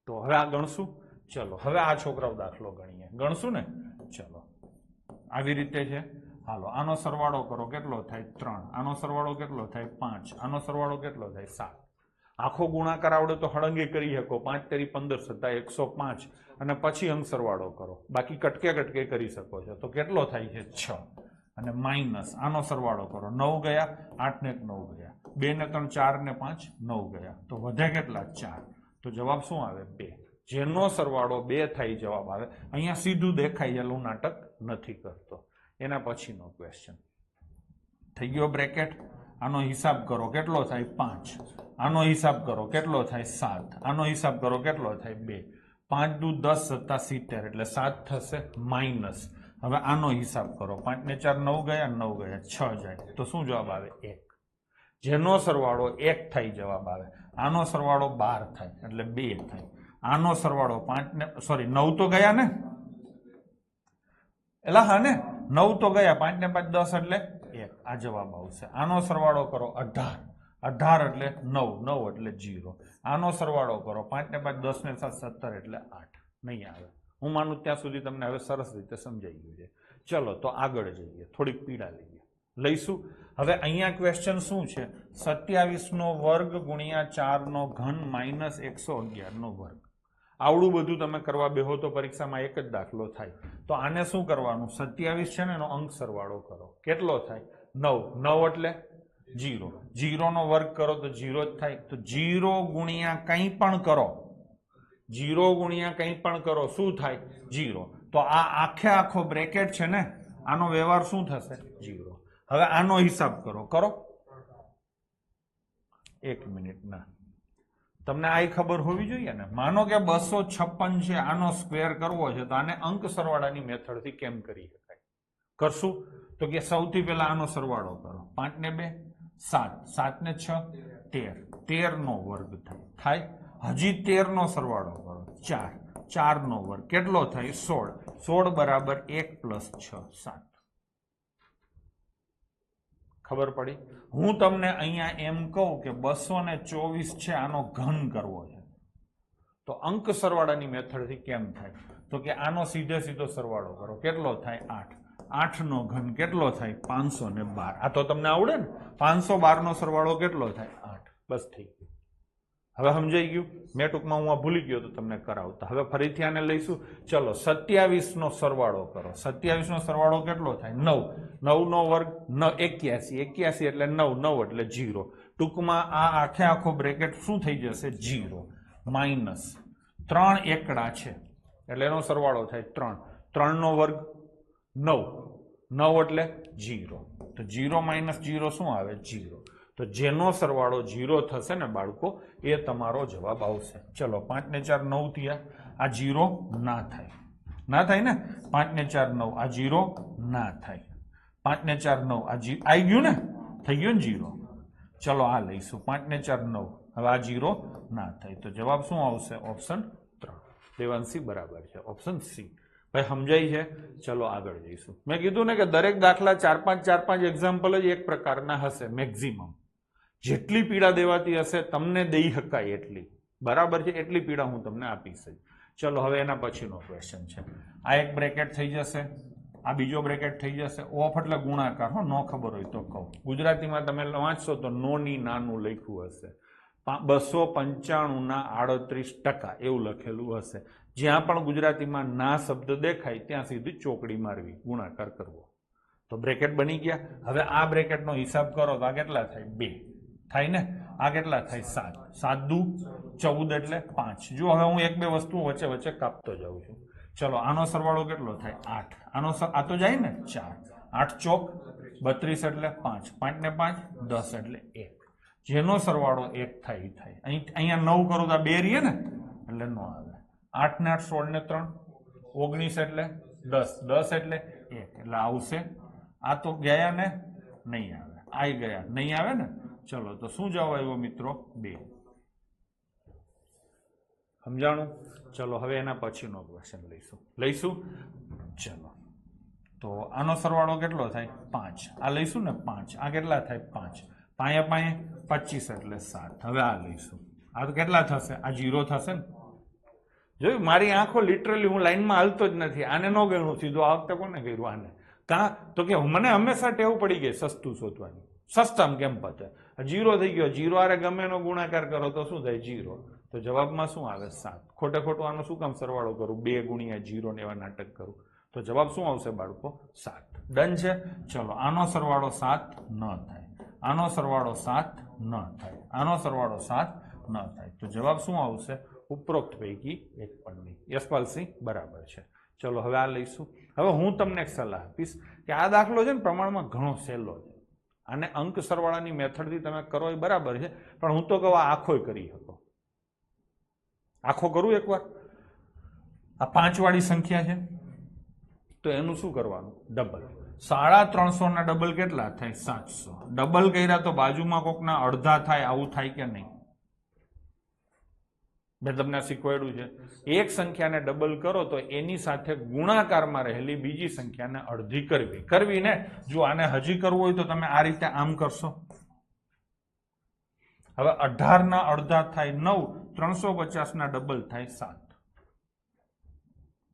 તો હવે આ ગણશું. ચલો, હવે આ છોકરાઓ દાખલો ગણીએ. ગણશું ને? ચલો, આવી રીતે છે. હાલો, આનો સરવાળો કરો, કેટલો થાય? 3. આનો સરવાળો કેટલો થાય? 5. આનો સરવાળો કેટલો થાય? 7. આખો ગુણાકાર આવડે તો હળંગી કરી શકો. 5 તેરી 15 સત્તા 105 અને પછી અંક સરવાળો કરો. બાકી કટકે કટકે કરી શકો છો. તો કેટલો થાય છે? 6. અને માઇનસ આનો સરવાળો કરો. 9 ગયા, 8 ને 1 9 ગયા, 2 ને 3 4 ને 5 9 ગયા. તો વધે કેટલા? 4. તો જવાબ શું આવે? 2. જેનો સરવાળો 2 થાય જવાબ આવે. અહીંયા સીધું દેખાય, એલું નાટક નથી કરતો. એના પછીનો ક્વેશ્ચન થઈ ગયો બ્રેકેટ. આનો હિસાબ કરો, કેટલો થાય? 5. આનો હિસાબ કરો, કેટલો થાય? 7. આનો હિસાબ કરો, કેટલો થાય? 2. 5 દુ 10 સત્તા 70 એટલે 7 થશે માઇનસ. હવે આનો હિસાબ કરો, 5 ને 4 9 ગયા, 9 ગયા, 6 જાય. તો શું જવાબ આવે? 1. જેનો સરવાળો 1 થાય જવાબ આવે. આનો સરવાળો 12 થાય એટલે 2 થાય. આનો સરવાળો 5 ને 9 તો ગયા ને? એટલે હા ને, 9 તો ગયા, 5 ને 5 10 એટલે 1, આ જવાબ આવશે. આનો સરવાળો કરો 18, 18 એટલે 9, 9 એટલે 0. આનો સરવાળો કરો 5 ને 5 10 ને 7 17 એટલે 8, નહીં આવે. હું માનું ત્યાં સુધી તમને હવે સરસ રીતે સમજાઈ ગયું છે. ચલો તો આગળ જઈએ, થોડીક પીડા લઈશું. હવે અહીંયા ક્વેશ્ચન શું છે? 27 નો વર્ગ ગુણ્યા 4 નો ઘન માઇનસ 111 નો વર્ગ. આવડું બધું તમે કરવા બેહો તો પરીક્ષામાં એક જ દાખલો થાય. તો આને શું કરવાનું? 27 છે ને એનો અંક સરવાળો કરો. કેટલો થાય? 9. 9 એટલે 0. 0 નો વર્ગ કરો તો 0 જ થાય. તો 0 ગુણ્યા કંઈ પણ કરો, 0 ગુણ્યા કંઈ પણ કરો શું થાય? 0. તો આ આખે આખો બ્રેકેટ છે ને, આનો વ્યવહાર શું થશે? 0. હવે આનો હિસાબ કરો. 1 મિનિટ ના, તમને આ ખબર હોવી જોઈએ ને. માનો કે 256 છે, આનો સ્ક્વેર કરવો છે, તો આને અંક સરવાળાની મેથડથી કેમ કરી શકાય? કરશું તો કે સૌથી પહેલા આનો સરવાળો કરો. 5 ને 2 7, 7 ને 6 13, 13 નો વર્ગ થાય. હજી 13 નો સરવાળો કરો 4, 4 નો વર્ગ કેટલો થાય? 16, 16 બરાબર 1 + 6 7. ખબર પડી? હું તમને અહીંયા એમ કહું કે 224 છે, આનો ઘન કરવો છે, તો અંક સરવાળાની મેથડથી કેમ થાય? તો કે આનો સીધો સરવાળો કરો. કેટલો થાય? 8. 8 નો ઘન કેટલો થાય? 512. આ તો તમને આવડે ને. 512 નો સરવાળો કેટલો થાય? 8. બસ થઈ ગયું. હવે સમજાઈ ગયું? મેં ટૂંકમાં હું આ ભૂલી ગયો તો તમને કરાવતા. હવે ફરીથી આને લઈશું. ચલો 27 નો સરવાળો કરો. 27 નો સરવાળો કેટલો થાય? 9. 9 નો વર્ગ 81. 81 એટલે 9, 9 એટલે 0. ટૂંકમાં આ આખે આખો બ્રેકેટ શું થઈ જશે? 0 માઇનસ 3 એકડા છે એટલે એનો સરવાળો થાય 3. 3 નો વર્ગ 9, 9 એટલે 0. તો 0 માઇનસ 0 શું આવે? 0. તો જેનો સરવાળો 0 થશે ને બાળકો, એ તમારો જવાબ આવશે. ચલો 5 ને 4 9 થયા, આ 0 ના થાય. ના થાય ને? 5 ને 4 9, આ 0 ના થાય. 5 ને 4 9, આ આવી ગયું ને? થઈ ગયું ને 0. ચલો આ લઈશું 5 ને 4 9, હવે આ 0 ના થાય. તો જવાબ શું આવશે? ઓપ્શન 3. દેવાંશી બરાબર છે, ઓપ્શન સી. ભાઈ સમજાય છે? ચલો આગળ જઈશું. મેં કીધું ને કે દરેક દાખલા 4-5 એક્ઝામ્પલ જ એક પ્રકારના હશે મેક્સિમમ. જેટલી પીડા દેવાતી હશે તમને દઈ શકાય એટલી, બરાબર છે, એટલી પીડા હું તમને આપીશ. ચલો હવે એના પછીનો ક્વેશ્ચન છે. આ એક બ્રેકેટ થઈ જશે, આ બીજો બ્રેકેટ થઈ જશે. ઓફ એટલે ગુણાકાર. હો, ન ખબર હોય તો કહું. ગુજરાતીમાં તમે વાંચશો તો નોની નાનું લખ્યું હશે. 295 ના 38% એવું લખેલું હશે. જ્યાં પણ ગુજરાતીમાં ના શબ્દ દેખાય ત્યાં સીધી ચોકડી મારવી, ગુણાકાર કરવો. તો બ્રેકેટ બની ગયા. હવે આ બ્રેકેટનો હિસાબ કરો તો આ કેટલા થાય? 2 થાય ને? આ કેટલા થાય? 7. 7 દુ 14 એટલે 5. જો હવે હું 1-2 વસ્તુઓ વચ્ચે કાપતો જાઉં છું. ચલો આનો સરવાળો કેટલો થાય? 8. આનો આ તો જાય ને? 4. 8 ચોક 32 એટલે 5. 5 ને 5 10 એટલે 1. જેનો સરવાળો 1 થાય થાય. અહીંયા 9 કરું તો આ 2 રહીએ ને, એટલે ન આવે. 8 ને 8 16 ને 3 19 એટલે 10, 10 એટલે 1 એટલે આવશે. આ તો ગયા ને? નહીં આવે. આ ગયા નહીં આવે ને? ચલો તો શું જવાબ આવ્યો મિત્રો? 2. સમજાણું? ચલો હવે એના પછીનો ક્વેશ્ચન લઈશું. ચલો તો આનો સરવાળો કેટલો થાય? 5. આ લઈશું ને 5. આ કેટલા થાય? 5. 5 25 એટલે 7. હવે આ લઈશું. આ તો કેટલા થશે? આ 0 થશે ને? જોયું? મારી આંખો લિટરલી, હું લાઈનમાં હાલતો જ નથી. આને ન ગણું સીધું. આ વખતે કોને કર્યું આને? તો કે મને હંમેશા ટેવ પડી ગઈ સસ્તું શોધવાની. સસ્તામાં કેમ પતે? 0 થઈ ગયો. 0 આરે ગમે એનો ગુણાકાર કરો તો શું થાય? 0. તો જવાબમાં શું આવે? 7. ખોટે ખોટું આનો શું કામ સરવાળો કરું? 2 ગુણ્યા 0 ને એવા નાટક કરું? તો જવાબ શું આવશે બાળકો? 7. ડન છે? ચલો આનો સરવાળો 7 ન થાય, આનો સરવાળો 7 ન થાય, આનો સરવાળો 7 ન થાય. તો જવાબ શું આવશે? ઉપરોક્ત પૈકી એક પણ નહીં. યશપાલસિંહ બરાબર છે. ચલો હવે આ લઈશું. હવે હું તમને એક સલાહ આપીશ કે આ દાખલો છે ને પ્રમાણમાં ઘણો સહેલો છે. આને અંક સરવાળાની મેથડથી તમે કરો એ બરાબર છે, પણ હું તો કહું આખોય કરી શકો. આખો કરું એકવાર. આ 5 વાળી સંખ્યા છે તો એનું શું કરવાનું? ડબલ. 350 ના ડબલ કેટલા થાય? 700. ડબલ કર્યા તો બાજુમાં કોકના અડધા થાય, આવું થાય કે નહીં? મેં તમને શીખવાડ્યું છે એક સંખ્યાને ડબલ કરો તો એની સાથે ગુણાકારમાં રહેલી બીજી સંખ્યાને અડધી કરવી ને જો આને હજી કરવું હોય તો તમે આ રીતે આમ કરશો. હવે 18 ના અડધા થાય 9, 350 ના ડબલ થાય 7.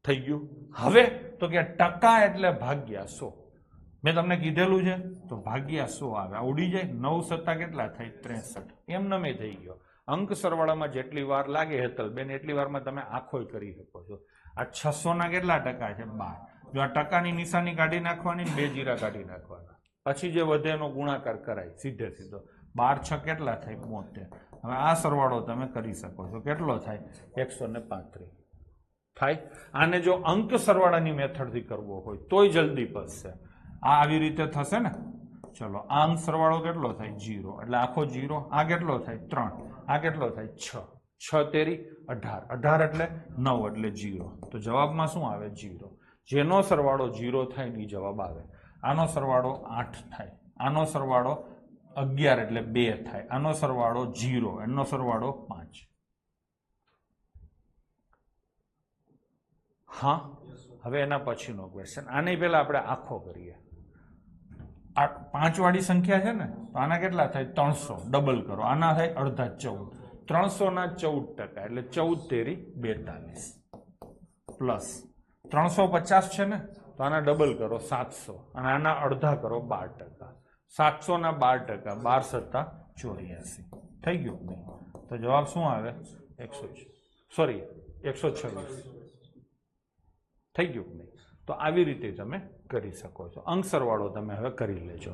થઈ ગયું. હવે તો કે ટકા એટલે ભાગ્યા 100. મેં તમને કીધેલું છે તો ભાગ્યા 100 આવે. ઉડી જાય. 9 સત્તા કેટલા થાય? 63. એમ નમે થઈ ગયો. અંક સરવાળામાં જેટલી વાર લાગે હેતલબેન એટલી વારમાં તમે આખોય કરી શકો છો. આ 600 ના કેટલા ટકા છે? 12. જો આ ટકાની નિશાની કાઢી નાખવાની, 2 જીરા કાઢી નાખવાના, પછી જે વધે એનો ગુણાકાર કરાય સીધે સીધો. 12 6 કેટલા થાય? 72. હવે આ સરવાળો તમે કરી શકો છો. કેટલો થાય? 135 થાય. આને જો અંક સરવાળાની મેથડથી કરવો હોય તોય જલ્દી પસશે. આ આવી રીતે થશે ને. ચલો, આ અંક સરવાળો કેટલો થાય? 0. એટલે આખો 0. આ કેટલો થાય? 3. આ કેટલો થાય? 6. 6 તેરી 18. 18 એટલે 9 એટલે 0. તો જવાબમાં શું આવે? 0. જેનો સરવાળો 0 થાય ને જવાબ આવે. આનો સરવાળો 8 થાય. આનો સરવાળો 11 એટલે 2 થાય. આનો સરવાળો 0. એનો સરવાળો 5. હા, હવે એના પછીનો ક્વેશ્ચન. આની પહેલા આપણે આખો કરીએ. આ 5 વાળી સંખ્યા છે ને, તો આના કેટલા થાય? 300. ડબલ કરો. આના થાય અડધા 14. 300 ના 14% એટલે 14 તેરી 42 પ્લસ 350 છે ને, તો આના ડબલ કરો 700 અને આના અડધા કરો 12%. 700 ના 12%, 12 સત્તા 84. થઈ ગયું નહીં? તો જવાબ શું આવે? 126. થઈ ગયું નહીં? તો આવી રીતે તમે કરી શકો છો. અંક સરવાળો તમે હવે કરી લેજો.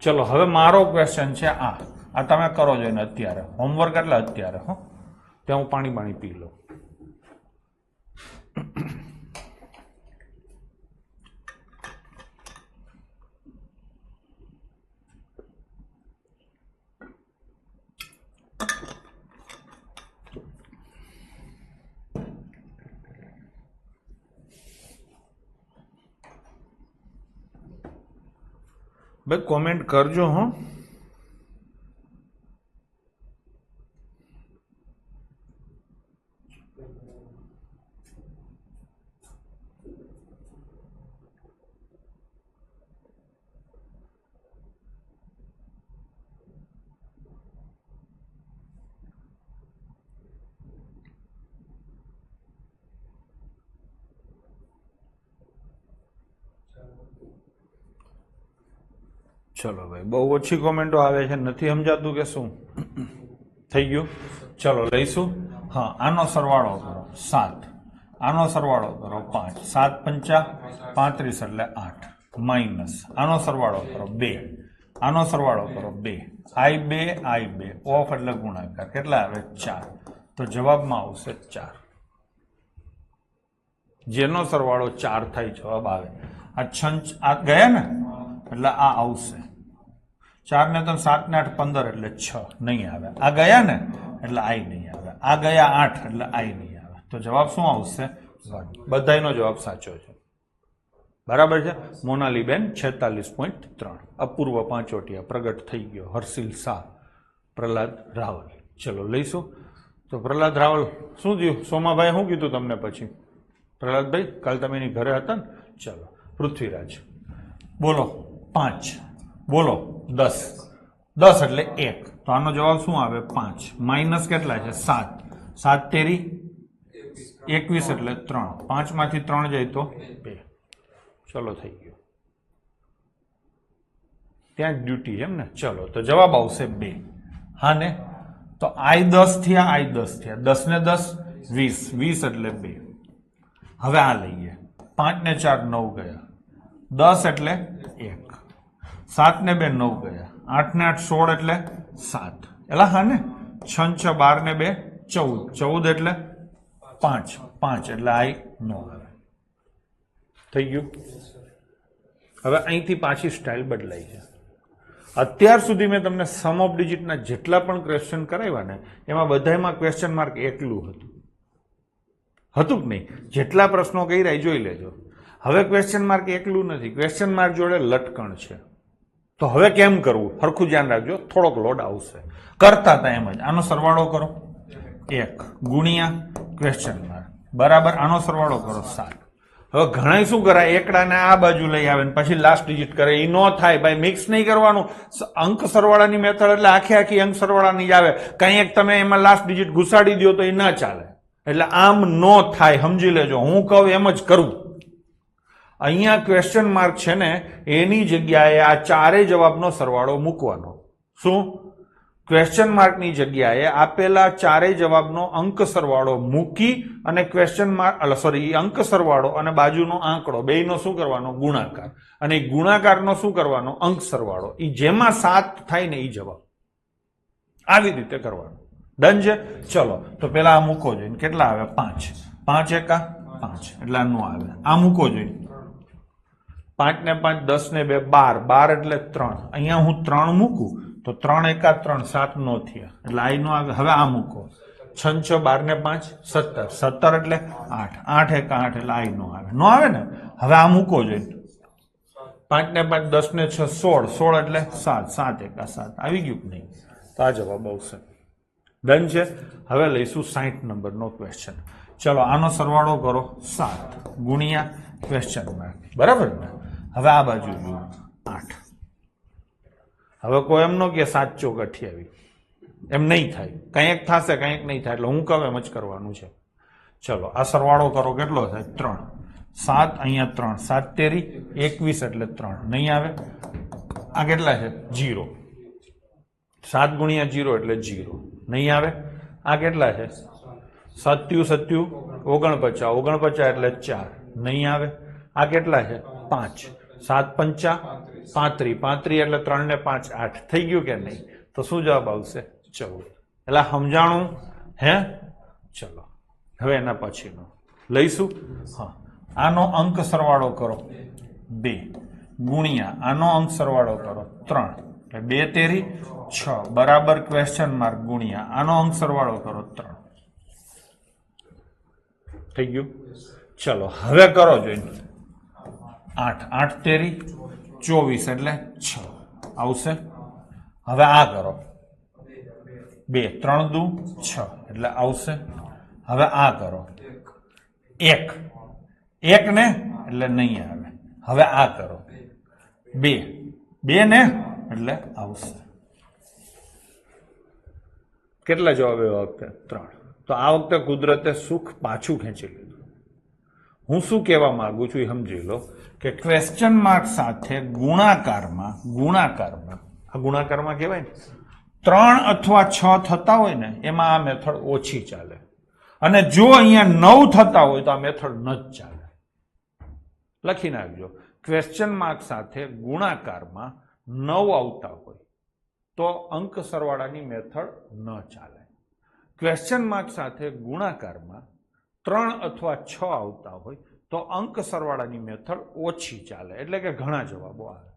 ચલો, હવે મારો ક્વેશ્ચન છે આ તમે કરો છો ને અત્યારે હોમવર્ક. એટલે અત્યારે ત્યાં હું પાણી પી લઉં. ભાઈ કોમેન્ટ કરજો. ચલો ભાઈ, બહુ ઓછી કોમેન્ટો આવે છે. નથી સમજાતું કે શું? થઈ ગયું? ચલો લઈશું. હા, આનો સરવાળો કરો 7. આનો સરવાળો કરો 5. 7 પંચા 35 એટલે 8 માઇનસ આનો સરવાળો કરો 2. આનો સરવાળો કરો 2. I2 ઓફ એટલે ગુણાકાર. કેટલા આવે? 4. તો જવાબમાં આવશે 4. જેનો સરવાળો 4 થાય જવાબ આવે. આ ગયા ને એટલે આ આવશે. 4 ને 3 7 ને 8 15 એટલે 6 નહીં આવે. આ ગયા ને એટલે I નહીં આવે. આ ગયા 8 એટલે I નહીં આવે. તો જવાબ શું આવશે? 1. બધાયનો જવાબ સાચો છે. બરાબર છે. મોનાલીબેન 46.3. અપૂર્વ પાંચોટિયા પ્રગટ થઈ ગયો. હર્ષિલ શાહ, પ્રહલાદ રાવલ. ચલો લઈશું. તો પ્રહલાદ રાવલ શું થયું? સોમાભાઈ શું કીધું તમને પછી? પ્રહલાદભાઈ કાલ તમે એની ઘરે હતા ને? ચલો. પૃથ્વીરાજ બોલો 5. બોલો 10. 10 એટલે 1. તો આનો જવાબ શું આવે? 5. માઇનસ કેટલા છે? 7. 7 તેરી 21 એટલે 3. 5 માંથી 3 જાય તો 2. ચલો થઈ ગયો. ત્યાં જ ડ્યુટી એમ ને. ચલો, તો જવાબ આવશે 2. હા ને? તો I10 થયા. I10 થયા. 10 ને 10 20. 20 એટલે 2. હવે આ લઈએ. 5 ને 4 9 ગયા. 10 એટલે 1. 7 ને 2 9 ગયા. 8 ને 8 16 એટલે 7. એલા હા ને? 6 6 12 ને 2 14. 14 એટલે 5. 5 એટલે I 9 આવે. થઈ ગયું? હવે અહીંથી પાછી સ્ટાઇલ બદલાઈ છે. અત્યાર સુધી મેં તમને સમ ઓફ ડિજિટના જેટલા પણ ક્વેશ્ચન કરાવ્યા ને એમાં બધામાં ક્વેશ્ચન માર્ક એકલું હતું. હતું કે નહીં? જેટલા પ્રશ્નો કર્યા એ જોઈ લેજો. હવે ક્વેશ્ચન માર્ક એકલું નથી. ક્વેશ્ચન માર્ક જોડે લટકણ છે. તો હવે કેમ કરવું? સરખું ધ્યાન રાખજો. થોડોક લોડ આવશે. કરતા હતા એમ જ. આનો સરવાળો કરો. 1 ગુણ્યા ક્વેશ્ચન માર્ક બરાબર આનો સરવાળો કરો 7. હવે ઘણા શું કરાય એકડાને આ બાજુ લઈ આવે ને પછી લાસ્ટ ડિજિટ કરે. એ નો થાય ભાઈ, મિક્સ નહીં કરવાનું. અંક સરવાળાની મેથડ એટલે આખી અંક સરવાળાની જ આવે. કંઈ એક તમે એમાં લાસ્ટ ડિજિટ ઘુસાડી દો તો એ ના ચાલે. એટલે આમ નો થાય, સમજી લેજો. હું કહું એમ જ કરું. અહીંયા ક્વેશ્ચન માર્ક છે ને એની જગ્યાએ આ ચારેય જવાબનો સરવાળો મૂકવાનો. શું? ક્વેશ્ચન માર્કની જગ્યાએ આપેલા ચારેય જવાબનો અંક સરવાળો મૂકી અને ક્વેશ્ચન માર્ક અંક સરવાળો અને બાજુનો આંકડો બેયનો શું કરવાનો? ગુણાકાર. અને ગુણાકારનો શું કરવાનો? અંક સરવાળો. એ જેમાં 7 થાય ને એ જવાબ. આવી રીતે કરવાનું. ડન છે? ચલો તો પેલા આ મૂકો જોઈએ. કેટલા આવે? 5. 5 એકા 5 એટલે આનું આવે. આ મૂકો જોઈએ. 5 ને 5 10 ને 2 12. 12 એટલે 3. અહીંયા હું 3 મૂકું તો 3 એકા 3 7 નો થયા એટલે આઈ નો આવે. હવે આ મૂકો 6 6 12 ને 5 17. 17 એટલે 8. 8 એકા 8 એટલે આઈ નો આવે. નો આવે ને? હવે આ મૂકો જોઈએ. 5 ને 5 10 ને 6 16. 16 એટલે 7. 7 એકા 7 આવી ગયું કે નહીં? તો આ જવાબ આવશે. ડન છે? હવે લઈશું 60 નંબરનો ક્વેશ્ચન. ચલો આનો સરવાળો કરો 7 ગુણ્યા ક્વેશ્ચન માર્ક બરાબર ને? હવે આ બાજુ જુઓ 8. હવે કોઈ એમ નો કે 7 ચોક 28 એમ નહીં થાય. કંઈક થશે કંઈક નહીં થાય. એટલે હું કહું એમ જ કરવાનું છે. ચલો આ સરવાળો કરો. કેટલો થાય? 3. 7 અહીંયા 3 7 તેરી 21 એટલે 3 નહીં આવે. આ કેટલા છે? 0. 7 ગુણ્યા 0 એટલે 0 નહીં આવે. આ કેટલા છે? 7 7 49. 49 એટલે 4 નહીં આવે. આ કેટલા છે? 5. 7 5 35. 35 એટલે 3 ને 5 8 થઈ ગયું કે નહીં? તો શું જવાબ આવશે? 14. એટલે સમજાણું હે? ચલો હવે એના પછીનો લઈશું. હા, આનો અંક સરવાળો કરો 2 ગુણ્યા આનો અંક સરવાળો કરો 3 એટલે 2 તેરી 6 બરાબર ક્વેશ્ચન માર્ક ગુણ્યા આનો અંક સરવાળો કરો 3. થઈ ગયું? ચલો હવે કરો જોઈને. 8 8 તેરી 24 એટલે 6 આવશે. હવે આ કરો 2 3 દુ 6 એટલે આવશે. હવે આ કરો 1 1 ને એટલે નહીં આવે. હવે આ કરો 2 2 ને એટલે આવશે. કેટલા જવાબ એ વખતે? 3. તો આ વખતે કુદરતે સુખ પાછું ખેંચી લીધું. હું શું કહેવા માંગુ છું એ સમજી લો કે ક્વેશ્ચન માર્ક સાથે ગુણાકારમાં આ ગુણાકારમાં કહેવાય ને 3 અથવા 6 થતા હોય ને એમાં આ મેથડ ઓછી ચાલે. અને જો અહીંયા 9 થતા હોય તો આ મેથડ ન જ ચાલે. લખી નાખજો. ક્વેશ્ચન માર્ક સાથે ગુણાકારમાં 9 આવતા હોય તો અંક સરવાળાની મેથડ ન ચાલે. ક્વેશ્ચન માર્ક સાથે ગુણાકારમાં 3 અથવા 6 આવતા હોય તો અંક સરવાળાની મેથડ ઓછી ચાલે. એટલે કે ઘણા જવાબો આવે.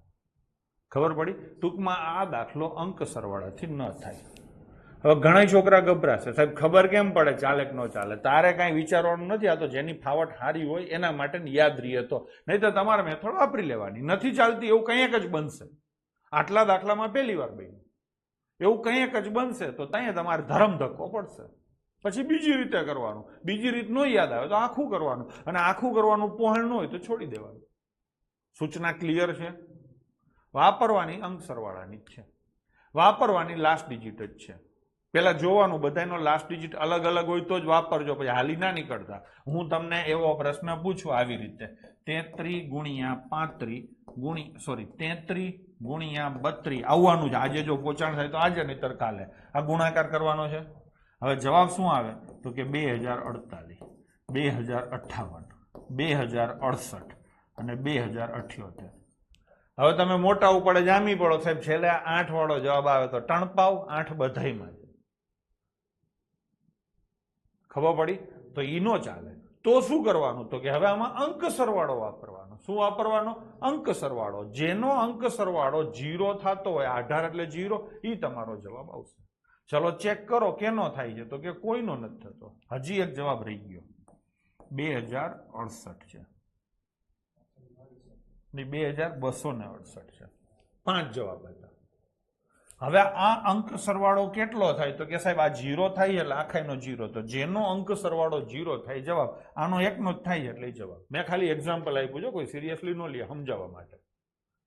ખબર પડી? ટૂંકમાં આ દાખલો અંક સરવાળાથી ન થાય. હવે ઘણા છોકરા ગભરાશે, સાહેબ ખબર કેમ પડે ચાલે કે ન ચાલે? તારે કાંઈ વિચારવાનું નથી. આ તો જેની ફાવટ હારી હોય એના માટે યાદ રહીએ તો, નહીં તો તમારે મેથડ વાપરી લેવાની. નથી ચાલતી એવું કંઈક જ બનશે. આટલા દાખલામાં પહેલી વાર બન્યું એવું કંઈક જ બનશે તો ત્યાં તમારે ધરમ ધક્કો પડશે. પછી બીજી રીતે કરવાનું. બીજી રીત નો યાદ આવે તો આખું કરવાનું. અને આખું કરવાનું પહોંચ ન હોય તો છોડી દેવાનું. સૂચના ક્લિયર છે? વાપરવાની અંક સરવાળાની જ છે. વાપરવાની લાસ્ટ ડિજિટ જ છે. પેલા જોવાનું બધાનો લાસ્ટ ડિજિટ અલગ અલગ હોય તો જ વાપરજો. પછી હાલી ના નીકળતા. હું તમને એવો પ્રશ્ન પૂછું આવી રીતે 33 ગુણ્યા 35 33 ગુણ્યા 32 આવવાનું છે. આજે જો પોચાણ થાય તો આજે, નહીતર કાલે. આ ગુણાકાર કરવાનો છે. હવે જવાબ શું આવે? તો કે 2048 2058 2068 અને 2078. હવે તમે મોટા ઉપડે જામી પડો સાહેબ, છેલ્લે 8 વાળો જવાબ આવે તો ટણપાવ 8 બધાયમાં. ખબર પડી? તો ઈ નો ચાલે. તો શું કરવાનું? તો કે હવે આમાં અંક સરવાળો વાપરવાનો. શું વાપરવાનો? અંક સરવાળો. જેનો અંક સરવાળો 0 થતો હોય, 18 એટલે 0, ઈ તમારો જવાબ આવશે. ચલો ચેક કરો કેનો થાય છે? તો કે કોઈનો નથી થતો. હજી એક જવાબ રહી ગયો 2068 છે. 2268 છે. 5 જવાબ હતા. હવે આ અંક સરવાળો કેટલો થાય તો કે સાહેબ આ 0 થાય એટલે આખાઈનો 0, તો જેનો અંક સરવાળો 0 થાય જવાબ આનો એકનો જ થાય એટલે જવાબ. મેં ખાલી એક્ઝામ્પલ આપ્યું છે, કોઈ સિરિયસલી ન લે, સમજાવવા માટે.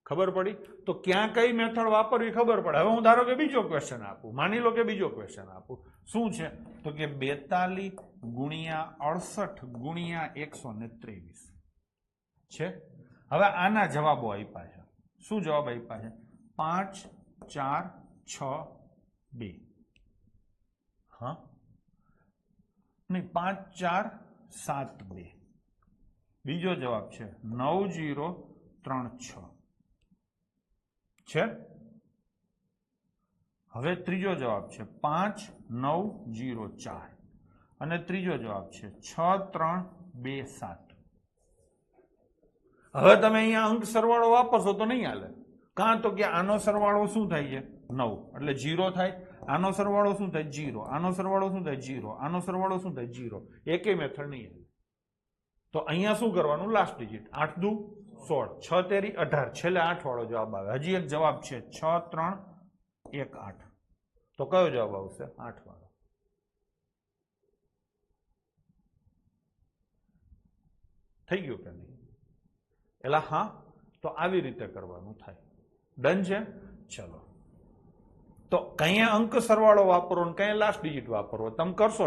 ખબર પડી? તો ક્યાં કઈ મેથડ વાપરવી ખબર પડે. હવે હું ધારો કે બીજો ક્વેશ્ચન આપું, માની લો કે બીજો ક્વેશ્ચન આપું. શું છે તો કે 42 ગુણ્યા 68 ગુણ્યા 123 છે. હવે આના જવાબો આપ્યા છે. શું જવાબ આપ્યા છે? 5 4 6 2. હા નહીં, 5 4 7 2. બીજો જવાબ છે 9 0 3 6 છે. હવે ત્રીજો જવાબ છે 5 9 0 4 અને ત્રીજો જવાબ છે 6 3 2 7. હવે તમે અહીંયા અંક સરવાળો વાપરશો તો નહીં હાલે. કાં તો કે આનો સરવાળો શું થાય છે? 9 એટલે 0 થાય. આનો સરવાળો શું થાય? 0. આનો સરવાળો શું થાય? 0. આનો સરવાળો શું થાય? 0. એકેય મેથડ નહીં હાલે. તો અહીંયા શું કરવાનું? Last digit. 8 દુ 16, 6 તેરી 18, છેલ્લે 8 વાળો જવાબ આવે. હજી એક જવાબ છે 6 3 1 8. તો કયો જવાબ આવશે? 8 વાળો. થઈ ગયું કે નહીં? એટલે હા, તો આવી રીતે કરવાનું થાય. ડન છે? ચલો, તો કઈ અંક સરવાળો વાપરો ને કઈ લાસ્ટ ડિજિટ વાપરવો તમે કરશો.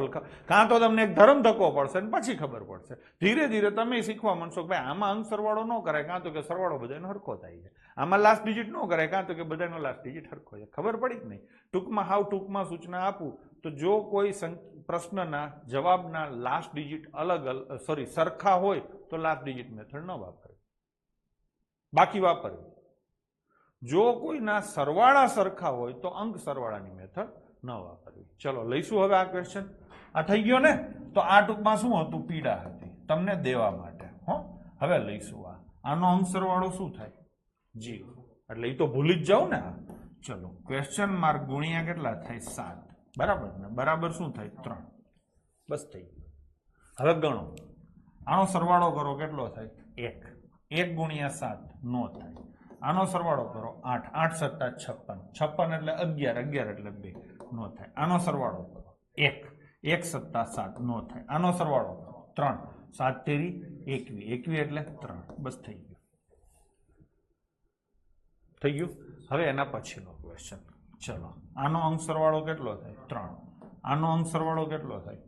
કાં તો તમને એક ધરમ ધક્કો પડશે ને પછી ખબર પડશે. ધીરે ધીરે તમે શીખવા માંડશો કે ભાઈ આમાં અંક સરવાળો ન કરાય, કાં તો કે સરવાળો બધાનો હરખો થાય છે. આમાં લાસ્ટ ડિજિટ ન કરાય, કાં તો કે બધાનો લાસ્ટ ડિજિટ હરખો છે. ખબર પડી કે નહીં? ટૂંકમાં હાવ ટૂંકમાં સૂચના આપું તો જો કોઈ પ્રશ્નના જવાબના લાસ્ટ ડિજિટ સરખા હોય તો લાસ્ટ ડિજિટ મેથડ ન વાપરવી, બાકી વાપરવી. જો કોઈના સરવાળા સરખા હોય તો અંક સરવાળાની મેથડ ન વાપરવી. ચલો લઈશું હવે આ ક્વેશ્ચન. આ થઈ ગયો ને? તો આ ટૂંકમાં શું હતું? પીડા હતી તમને દેવા માટે. હવે લઈશું આનો અંક સરવાળો શું થાય? 0. એટલે એ તો ભૂલી જ જાવ ને. ચલો, ક્વેશ્ચન માર્ક ગુણ્યા કેટલા થાય? 7. બરાબર ને? બરાબર શું થાય? 3. બસ થઈ ગયું. હવે ગણો, આનો સરવાળો કરો કેટલો થાય? 1. 1 ગુણ્યા 7 નો થાય. આનો સરવાળો કરો 8. 8 સત્તા 56. 56 એટલે 11. 11 એટલે 2 નો થાય. આનો સરવાળો કરો 1. 1 સત્તા 7 નો થાય. આનો સરવાળો કરો 3. 7 તેરી 21. 21 એટલે 3. બસ થઈ ગયું. થઈ ગયું. હવે એના પછીનો ક્વેશ્ચન. ચલો, આનો અંક સરવાળો કેટલો થાય? 3. આનો અંક સરવાળો કેટલો થાય?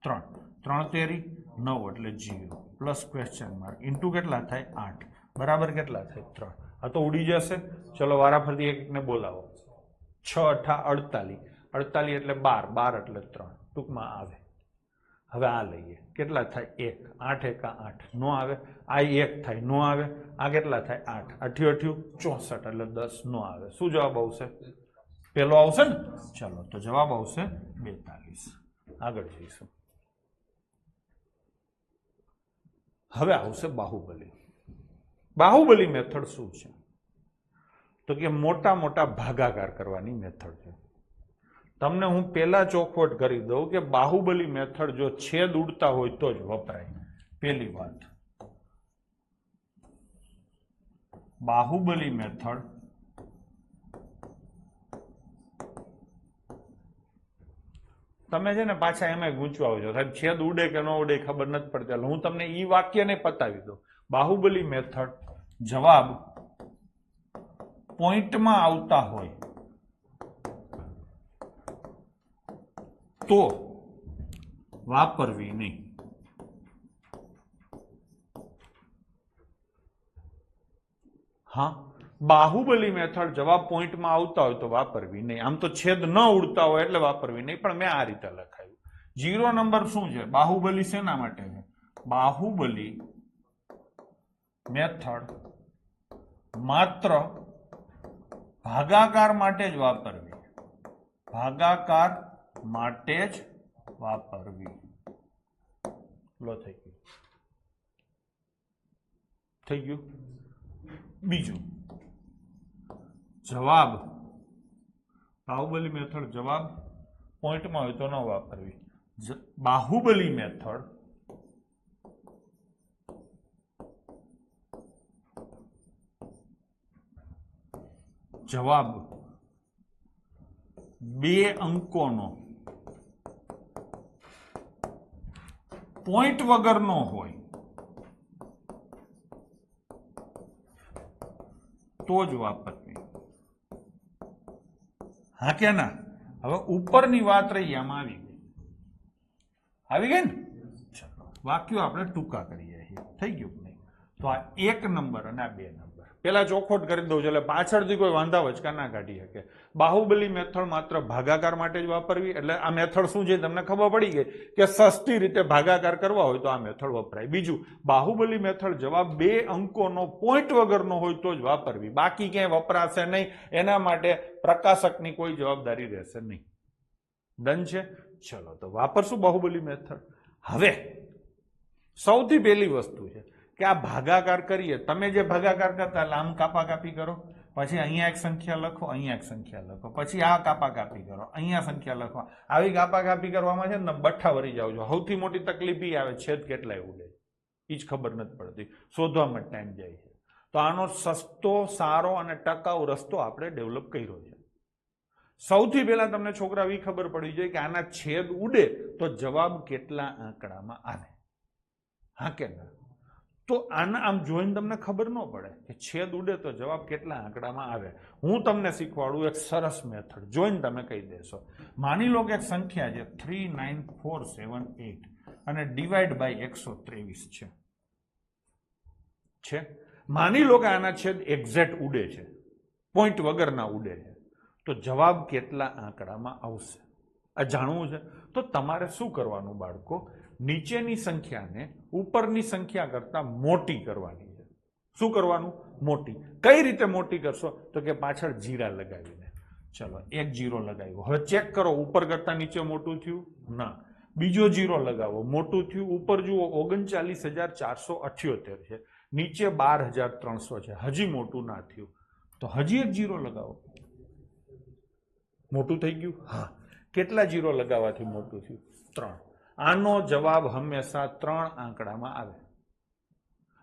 3. 3 તેરી 9 એટલે 0 પ્લસ ક્વેશ્ચન માર્ક ઇન્ટુ કેટલા થાય? 8. બરાબર કેટલા થાય? 3. આ તો ઉડી જશે. ચલો વારાફરતી એકને બોલાવો. 6 8 48. 48 એટલે 12. 12 એટલે 3. ટૂંકમાં આવે. હવે આ લઈએ. કેટલા થાય? 1. 8 1 8 નો આવે. આ 1 થાય, નો આવે. આ કેટલા થાય? 8. 8 8 64 એટલે 10 નો આવે. શું જવાબ આવશે? પેલો આવશે ને? ચલો, તો જવાબ આવશે 42. આગળ જઈશું. હવે આવશે બાહુબલી. બાહુબલી મેથડ શું છે? તો કે મોટા મોટા ભાગાકાર કરવાની મેથડ છે. તમને હું પેલા ચોખવટ કરી દઉં કે બાહુબલી મેથડ જો છેદ ઉડતા હોય તો જ વપરાય. પેલી વાત, બાહુબલી મેથડ તમે છે ને પાછા એમાં ગૂંચવા આવજો, સાહેબ છેદ ઉડે કે ન ઉડે ખબર નથી પડતી. એટલે હું તમને ઈ વાક્યને પતાવી દઉં. બાહુબલી મેથડ જવાબ પોઈન્ટમાં આવતા હોય તો વાપરવી નહીં. હા, બાહુબલી મેથડ જવાબ પોઈન્ટમાં આવતા હોય તો વાપરવી નહીં. આમ તો છેદ ન ઉડતા હોય એટલે વાપરવી નહીં, પણ મેં આ રીતે લખાયું. 0 નંબર શું છે? બાહુબલી શેના માટે છે? બાહુબલી મેથડ માત્ર ભાગાકાર માટે જ વાપરવી. ભાગાકાર માટે જ વાપરવી. લો થઈ ગયું. થઈ ગયું. બીજું, જવાબ બાહુબલી મેથડ જવાબ પોઈન્ટમાં હોય તો ન વાપરવી. બાહુબલી મેથડ જવાબ 2 અંકોનો પોઈન્ટ વગરનો હોય તો જ વાપરવી. હા કે ના? હવે ઉપરની વાત રહી, આમાં આવી ગઈ ને? ચલો વાક્યો આપણે ટૂંકા કરીએ. થઈ ગયું નહીં? તો આ 1 નંબર અને આ 2 નંબર પેલા ચોખોટ કરી દઉં છું, એટલે પાછળથી કોઈ વાંધા વચકા ના કાઢી શકે. બાહુબલી મેથડ માત્ર ભાગાકાર માટે જ વાપરવી. એટલે આ મેથડ શું છે તમને ખબર પડી ગઈ કે સસ્તી રીતે ભાગાકાર કરવા હોય તો આ મેથડ વપરાય. બીજું, બાહુબલી મેથડ જવાબ 2 અંકોનો પોઈન્ટ વગરનો હોય તો જ વાપરવી, બાકી ક્યાંય વપરાશે નહીં. એના માટે પ્રકાશકની કોઈ જવાબદારી રહેશે નહીં. ડન છે? ચલો તો વાપરશું બાહુબલી મેથડ. હવે સૌથી પહેલી વસ્તુ છે કે આ ભાગાકાર કરીએ, તમે જે ભાગાકાર કરતા એટલે આમ કાપા કાપી કરો, પછી અહીંયા એક સંખ્યા લખો, અહીંયા એક સંખ્યા લખો, પછી આ કાપા કાપી કરો, અહીંયા સંખ્યા લખો. આવી કાપા કાપી કરવામાં છે ને બઠ્ઠા વળી જાવ છો. સૌથી મોટી તકલીફ એ આવે છેદ કેટલાય ઉડે, એ જ ખબર નથી પડતી, શોધવામાં ટાઈમ જાય છે. તો આનો સસ્તો, સારો અને ટકાઉ રસ્તો આપણે ડેવલપ કર્યો છે. સૌથી પહેલા તમને છોકરા એ ખબર પડવી જોઈએ કે આના છેદ ઉડે તો જવાબ કેટલા આંકડામાં આવે. હા કે ના? તો આના આમ જોઈને તમને ખબર ન પડે કે છેદ ઉડે તો જવાબ કેટલા આંકડામાં આવે. હું તમને શીખવાડું એક સરસ મેથડ, જોઈને તમે કહી દેશો. માની લો કે એક સંખ્યા છે 39478 અને ડિવાઈડ બાય 123 છે. માની લો કે આના છેદ એક્ઝેક્ટ ઉડે છે, પોઈન્ટ વગરના ઉડે છે, તો જવાબ કેટલા આંકડામાં આવશે આ જાણવું છે. તો તમારે શું કરવાનું બાળકો? નીચેની સંખ્યાને ઉપરની સંખ્યા કરતા મોટી કરવાની છે. શું કરવાનું? મોટી. કઈ રીતે મોટી કરશો? તો કે પાછળ જીરા લગાવીને. ચલો, એક જીરો લગાવ્યો. હવે ચેક કરો, ઉપર કરતા નીચે મોટું થયું? ના. બીજો જીરો લગાવો, મોટું થયું. ઉપર જુઓ 39,478 છે, નીચે 12,300 છે, હજી મોટું ના થયું. તો હજી એક જીરો લગાવો, મોટું થઈ ગયું? હા. કેટલા જીરો લગાવવાથી મોટું થયું? 3. આનો જવાબ હંમેશા 3 આંકડામાં આવે.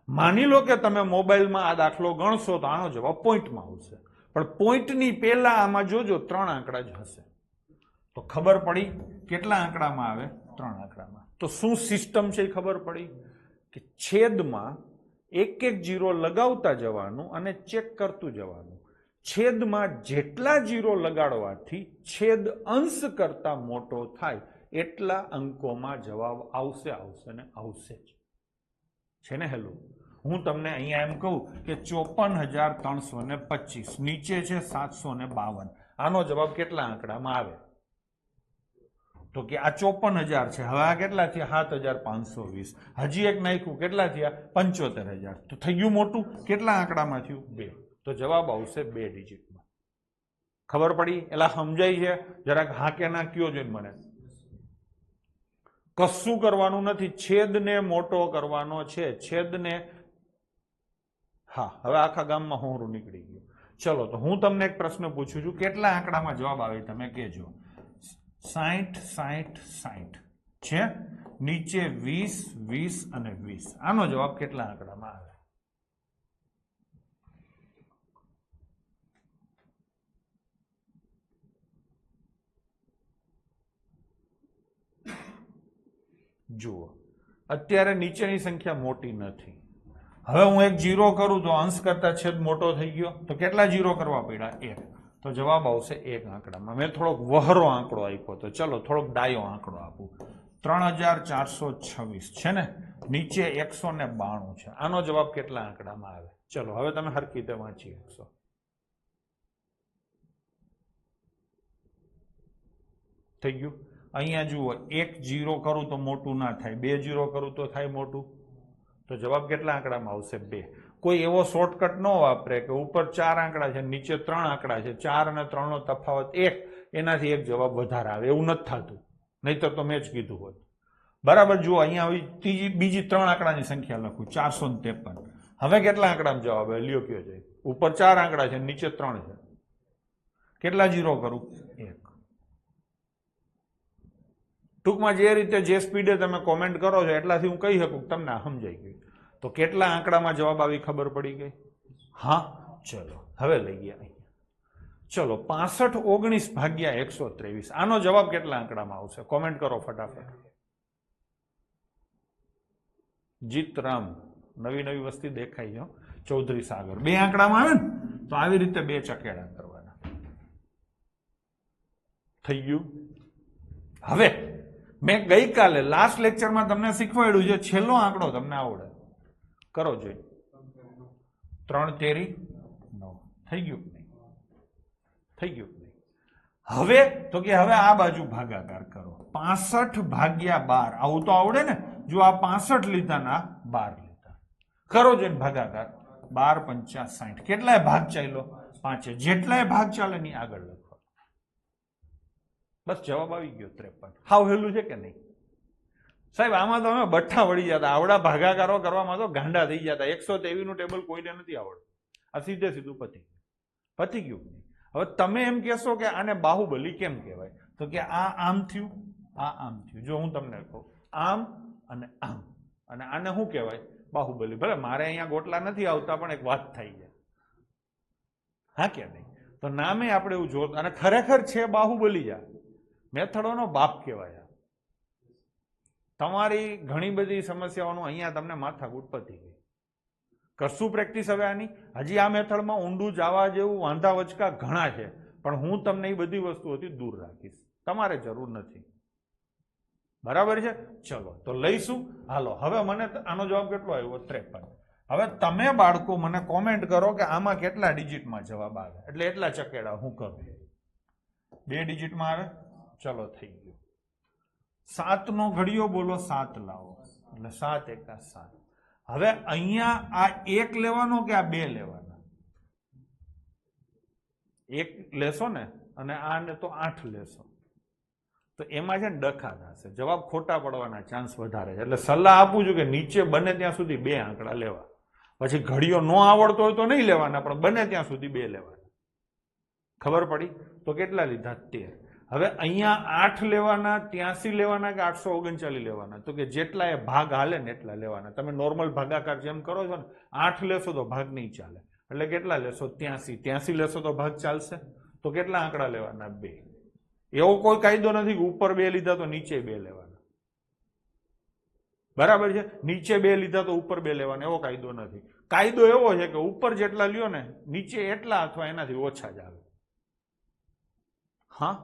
માની લો કે તમે મોબાઈલમાં આ દાખલો ગણશો તો આનો જવાબ પોઈન્ટમાં આવશે, પણ પોઈન્ટની પહેલા આમાં જોજો 3 આંકડા જ હશે. તો ખબર પડી કેટલા આંકડામાં આવે? 3 આંકડામાં. તો શું સિસ્ટમ છે એ ખબર પડી કે છેદમાં એક એક જીરો લગાવતા જવાનું અને ચેક કરતું જવાનું. છેદમાં જેટલા જીરો લગાડવાથી છેદ અંશ કરતા મોટો થાય એટલા અંકોમાં જવાબ આવશે ને આવશે જ. છે ને? હેલો, હું તમને અહીંયા એમ કહું કે 54,325, નીચે છે 752, આનો જવાબ કેટલા આંકડામાં આવે? તો કે આ 54,000 છે, હવે આ કેટલા થયા? 7,520. હજી એક નાખ્યું, કેટલા થયા? 75,000. તો થઈ ગયું મોટું. કેટલા આંકડામાં થયું? 2. તો જવાબ આવશે 2 ડિજિટમાં. ખબર પડી? એટલે સમજાય છે? જરાક હા કે ના કયો જોઈને મને. કશું કરવાનું નથી, છેદને મોટો કરવાનો છે. છેદને, હા, હવે આખા ગામમાં હોરું નીકળી ગયું. ચલો, તો હું તમને એક પ્રશ્ન પૂછું છું, કેટલા આંકડામાં જવાબ આવે તમે કહેજો. 60, 60, 60 છે, નીચે 20, 20 અને 20. આનો જવાબ કેટલા આંકડામાં આવે? જુઓ, અત્યારે નીચેની સંખ્યા મોટી નથી. હવે હું એક જીરો કરું તો અંશ કરતા છેદ મોટો થઈ ગયો, તો કેટલા જીરો કરવા પડ્યા? 1. તો જવાબ આવશે 1 આંકડામાં. મેં થોડોક વહરો આંકડો આપ્યો, તો ચલો થોડોક ડાયો આંકડો આપું. 3,426 છે ને, નીચે 192 છે. આનો જવાબ કેટલા આંકડામાં આવે? ચલો હવે તમે હરખી રીતે વાંચી શકશો. થઈ ગયું? અહીંયા જુઓ, 1 જીરો કરું તો મોટું ના થાય, 2 જીરો કરું તો થાય મોટું. તો જવાબ કેટલા આંકડામાં આવશે? 2. કોઈ એવો શોર્ટકટ ન વાપરે કે ઉપર 4 આંકડા છે, નીચે 3 આંકડા છે, 4 અને 3 નો તફાવત 1, એનાથી એક જવાબ વધારે આવે. એવું નથી થતું, નહીતર તો મેં જ કીધું હોત. બરાબર. જુઓ, અહીંયા બીજી 3 આંકડાની સંખ્યા લખું, 453. હવે કેટલા આંકડામાં જવાબ આવે? લ્યો કયો છે? ઉપર 4 આંકડા છે, નીચે 3 છે. કેટલા જીરો કરું? 1. ટૂંકમાં જે રીતે, જે સ્પીડે તમે કોમેન્ટ કરો છો એટલાથી હું કહી શકું તમને સમજાઈ ગયું. તો કેટલા આંકડામાં જવાબ આવી ખબર પડી ગઈ? હા. ચલો હવે લઈએ અહીંયા. ચલો 65 ભાગ્યા 123 આનો જવાબ કેટલા આંકડામાં આવશે? કોમેન્ટ કરો ફટાફટ. જીતરામ નવી નવી વસ્તી દેખાઈ છે. ચૌધરી સાગર 2 આંકડામાં આવે ને તો આવી રીતે 2 ચકેડા કરવાના. થઈ ગયું. હવે મેં ગઈકાલે લાસ્ટ લેક્ચરમાં તમને શીખવાડ્યું છે છેલ્લો આંકડો તમને આવડે કરો જોઈ 3 તેરી 9 થઈ ગયું નહીં? થઈ ગયું નહીં? હવે તો કે હવે આ બાજુ ભાગાકાર કરો 65 ભાગ્યા 12 આવું તો આવડે ને? જો આ 65 લીધા ના 12 લીધા કરો જોઈને ભાગાકાર 12 પંચા 60 કેટલાય ભાગ ચાલ્યો? 5. જેટલાય ભાગ ચાલે ની આગળ લખો. બસ જવાબ આવી ગયો 53. હાવ હેલું છે કે નહીં સાહેબ? આમાં તો અમે બઠ્ઠા વળી જતા આવડા ભાગાકારો કરવામાં તો ગાંડા થઈ જતા. 123 નું ટેબલ કોઈને નથી આવડતું. આ સીધે સીધું પતી ગયું. હવે તમે એમ કહેશો કે આને બાહુબલી કેમ કહેવાય? તો કે આ આમ થયું, આ આમ થયું. જો હું તમને કહું આમ અને આમ, અને આને શું કહેવાય? બાહુબલી. ભલે મારે અહીંયા ગોટલા નથી આવતા પણ એક વાત થઈ જાય, હા કે નહીં? તો નામે આપણે એવું જોતા, અને ખરેખર છે બાહુબલી. જા મેથડોનો બાપ કહેવાય. તમારી ઘણી બધી સમસ્યાઓનું અહીંયા તમને માથાકૂટ પતી ગઈ. કરશું પ્રેક્ટિસ હવે આની. હજી આ મેથડમાં ઊંડું જવા જેવું વાંધા વચકા ઘણા છે, પણ હું તમને એ બધી વસ્તુઓથી દૂર રાખીશ. તમારે જરૂર નથી. બરાબર છે? ચલો તો લઈશું. હાલો હવે મને આનો જવાબ કેટલો આવ્યો? 53. હવે તમે બાળકો મને કોમેન્ટ કરો કે આમાં કેટલા ડિજિટમાં જવાબ આવે, એટલે એટલા ચકેડા હું કરું. 2 ડિજિટમાં આવે? ચલો થઈ ગયું. 7 નો ઘડિયો બોલો 7 લાવો એટલે 7 એકા 7. હવે અહીંયા આ 1 લેવાનો કે આ 2 લેવાના? 1 લેશો ને, અને આને તો 8 લેશો તો એમાં છે ને ડખા થશે, જવાબ ખોટા પડવાના ચાન્સ વધારે છે. એટલે સલાહ આપું છું કે નીચે બને ત્યાં સુધી 2 આંકડા લેવા. પછી ઘડિયો ન આવડતો હોય તો નહીં લેવાના, પણ બને ત્યાં સુધી 2 લેવાના. ખબર પડી? તો કેટલા લીધા? 13. હવે અહીંયા 8 લેવાના, 83 લેવાના કે 839 લેવાના? તો કે જેટલા એ ભાગ હાલે ને એટલા લેવાના. તમે નોર્મલ ભાગાકાર જેમ કરો છો ને, 8 લેશો તો ભાગ નહીં ચાલે, એટલે કેટલા લેશો? 83. 83 લેશો તો ભાગ ચાલશે. તો કેટલા આંકડા લેવાના? 2. એવો કોઈ કાયદો નથી કે ઉપર 2 લીધા તો નીચે 2 લેવાના. બરાબર છે? નીચે 2 લીધા તો ઉપર 2 લેવાના, એવો કાયદો નથી. કાયદો એવો છે કે ઉપર જેટલા લ્યો ને નીચે એટલા અથવા એનાથી ઓછા જ આવે. હા,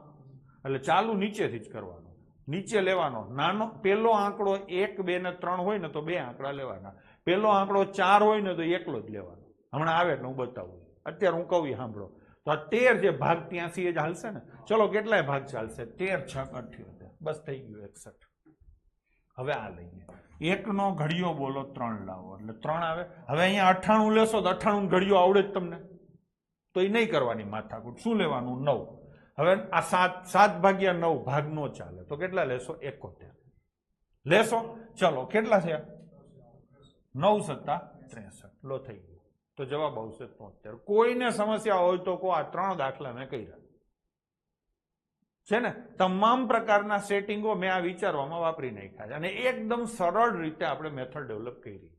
એટલે ચાલુ નીચેથી જ કરવાનું. નીચે લેવાનો નાનો પેલો આંકડો 1, 2 ને 3 હોય ને તો 2 આંકડા લેવાના. પેલો આંકડો 4 હોય ને તો એકલો જ લેવાનો. હમણાં આવે એટલે હું બતાવું. અત્યારે હું કહું સાંભળો. તો આ 13 જે ભાગ 83 જ હાલશે ને. ચલો કેટલાય ભાગ ચાલશે? 13 6 78. બસ થઈ ગયું 61. હવે આ લઈએ. 1 નો ઘડિયો બોલો 3 લાવો એટલે 3 આવે. હવે અહીંયા 98 લેશો તો 98 ઘડિયો આવડે જ તમને, તો એ નહીં કરવાની માથાકૂટ. શું લેવાનું? 9. હવે આ 7 ભાગ્યા 9 ભાગ નો ચાલે તો કેટલા લેશો? 71 લેશો. ચલો કેટલા છે? 9 સત્તા 63. લો થઈ ગયું. તો જવાબ આવશે 73. કોઈને સમસ્યા હોય તો આ 3 દાખલા મેં કર્યા છે ને. તમામ પ્રકારના સેટિંગો મેં આ વિચારવામાં વાપરી નાખ્યા છે, અને એકદમ સરળ રીતે આપણે મેથડ ડેવલપ કરી.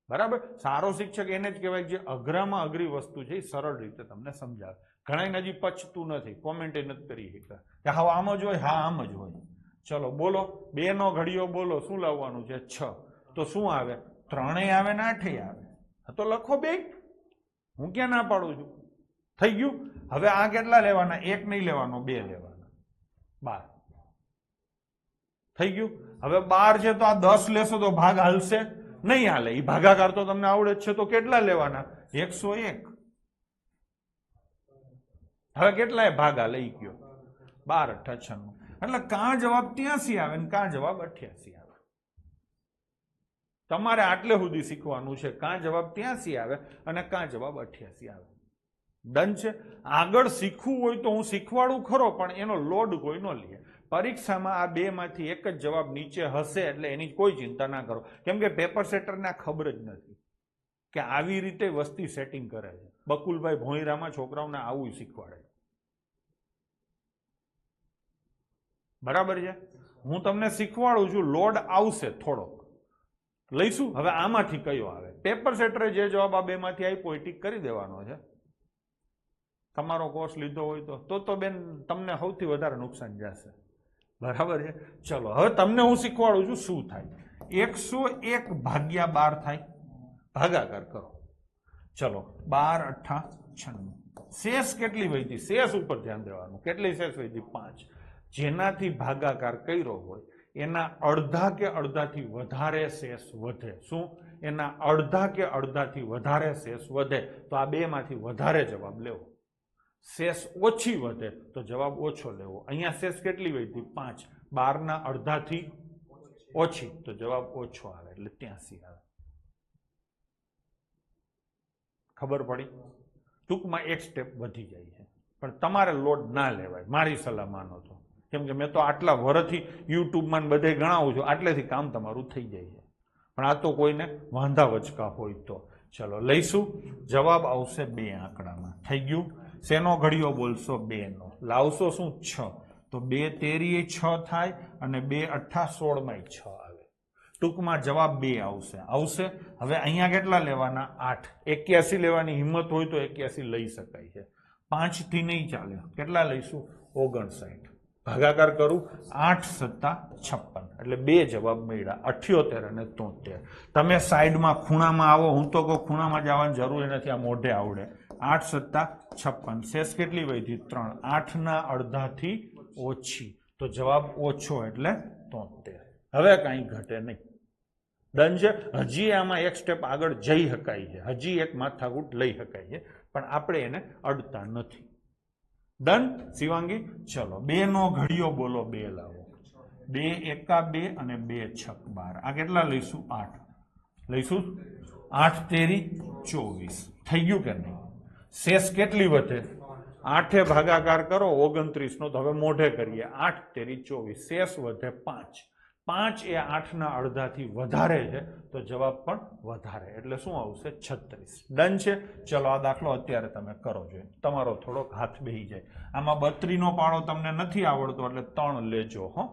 બરાબર? સારો શિક્ષક એને જ કહેવાય જે અઘરામાં અઘરી વસ્તુ છે એ સરળ રીતે તમને સમજાવે. ઘણા હજી પચતું નથી, કોમેન્ટ નથી કરી શકતા કે હા આમ જ હોય, હા આમ જ હોય. ચલો બોલો 2 નો ઘડિયો બોલો શું લાવવાનું છે? 6. તો શું આવે? 3 આવે ને 8 આવે. તો લખો 2. હું ક્યાં ના પાડું છું? થઈ ગયું. હવે આ કેટલા લેવાના? 1 નહીં લેવાનો, 2 લેવાના. 12 થઈ ગયું. હવે 12 છે તો આ 10 લેશો તો ભાગ હાલશે નહીં? હાલે. એ ભાગાકાર તો તમને આવડે જ છે. તો કેટલા લેવાના? 101. હવે કેટલાય ભાગ હાલે? ઈ ગયો 12 8 96. એટલે કાં જવાબ 83 આવે ને કાં જવાબ 88 આવે. તમારે આટલે સુધી શીખવાનું છે. કાં જવાબ 83 આવે અને કાં જવાબ 88 આવે. ડન છે? આગળ શીખવું હોય તો હું શીખવાડું ખરો, પણ એનો લોડ કોઈ ન લે. પરીક્ષામાં આ 2 માંથી એક જ જવાબ નીચે હશે, એટલે એની કોઈ ચિંતા ના કરો. કેમ કે પેપર સેટરને ખબર જ નથી કે આવી રીતે વસ્તી સેટિંગ કરે છે. બકુલભાઈ ભોંયરામાં છોકરાઓને આવું શીખવાડે. બરાબર છે? હું તમને શીખવાડું છું. લોડ આવશે થોડોક, લઈશું. હવે આમાંથી કયો આવે? પેપર સેટરે જે જવાબ આ 2 માંથી આપ્યો એ ટીક કરી દેવાનો છે. તમારો કોર્સ લીધો હોય તો બેન તમને સૌથી વધારે નુકસાન જશે, બરાબર છે. ચલો હવે તમને હું શીખવાડું છું શું થાય. 101 ભાગ્યા 12 થાય, ભાગાકાર કરો. ચલો 12 અઠ્ઠા 96. શેષ કેટલી વધી? શેષ ઉપર ધ્યાન દેવાનું. કેટલી શેષ વધી? 5. જેનાથી ભાગાકાર કર્યો હોય એના અડધા કે અડધાથી વધારે શેષ વધે. શું? એના અડધા કે અડધાથી વધારે શેષ વધે તો આ બે માંથી વધારે જવાબ લેવો. શેષ ઓછી વધે તો જવાબ ઓછો લેવો. અહીંયા શેષ કેટલી વધી? 5. 12 ના અડધાથી ઓછી તો જવાબ ઓછો આવે એટલે 83 આવે. ખબર પડી? ટૂંકમાં એક સ્ટેપ વધી જાય છે, પણ તમારે લોડ ના લેવાય, મારી સલાહ માનો તો. કેમ કે મેં તો આટલા વર્ષથી યુટ્યુબમાં બધે ગણાવું છું, આટલેથી કામ તમારું થઈ જાય છે. પણ આ તો કોઈને વાંધા વચકા હોય તો ચલો લઈશું. જવાબ આવશે 2 આંકડામાં. થઈ ગયું? શેનો ઘડિયો બોલશો? 2 નો. લાવશો શું? 6. તો 2 તેરી 6 થાય અને 2 અઠ્ઠા 16 માં 6 આવે. ટૂંકમાં જવાબ 2 આવશે. આવશે. હવે અહીંયા કેટલા લેવાના? 8. 81 લેવાની હિંમત હોય તો 81 લઈ શકાય છે. 5 થી નહીં ચાલે. કેટલા લઈશું? 59. ભાગાકાર કરું 8 સત્તા 56 એટલે 2 જવાબ મળ્યા, 78 અને 73. તમે સાઈડમાં ખૂણામાં આવો, હું તો કોઈ ખૂણામાં જવાની જરૂર નથી, આ મોઢે આવડે. 8 સત્તા 56. શેષ કેટલી વધી? 3. 8 ના અડધાથી ઓછી તો જવાબ ઓછો એટલે 73. હવે કાંઈ ઘટે નહીં. ડન છે. હજી આમાં એક સ્ટેપ આગળ જઈ શકાય છે, હજી એક માથાકૂટ લઈ શકાય છે, પણ આપણે એને અડતા નથી. ડન શિવાંગી? ચલો 2 નો ઘડિયો બોલો. 2 લાવો. 2 એકા 2 અને 2 છક 12. આ કેટલા લઈશું? 8 લઈશું. 8 તેરી 24. થઈ ગયું કે નહીં? શેષ કેટલી વધે? 8 ભાગાકાર કરો 29 નો, તો હવે મોઢે કરીએ. 8 તેરી 24. શેષ વધે 5. 5 એ 8 ના અડધાથી વધારે છે તો જવાબ પણ વધારે એટલે શું આવશે? 36. ડન છે. ચલો આ દાખલો અત્યારે તમે કરો છો, તમારો થોડોક હાથ બેહી જાય. આમાં 32 નો પાડો તમને નથી આવડતો એટલે 3 લેજો. હો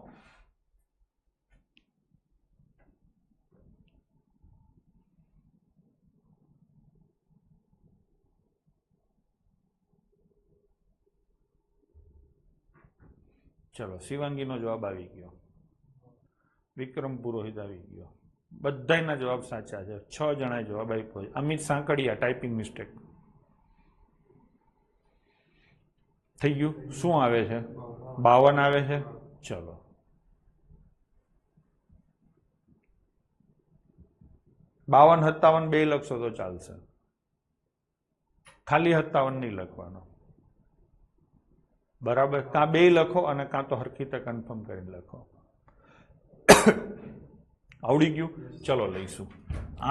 ચલો શિવાંગીનો જવાબ આવી ગયો, વિક્રમ પુરોહિત આવી ગયો, બધાના જવાબ સાચા છે. 6 જણાએ જવાબ આપ્યો છે. અમિત સાંકડિયા ટાઈપિંગ મિસ્ટેક થઈ ગયું. શું આવે છે? 52 આવે છે. ચલો 52 57 બે લખશો તો ચાલશે, ખાલી 57 નહીં લખવાનો, બરાબર? કાં બે લખો અને કાં તો હરખી રીતે કન્ફર્મ કરીને લખો. આવડી ગયું? ચલો લઈશું.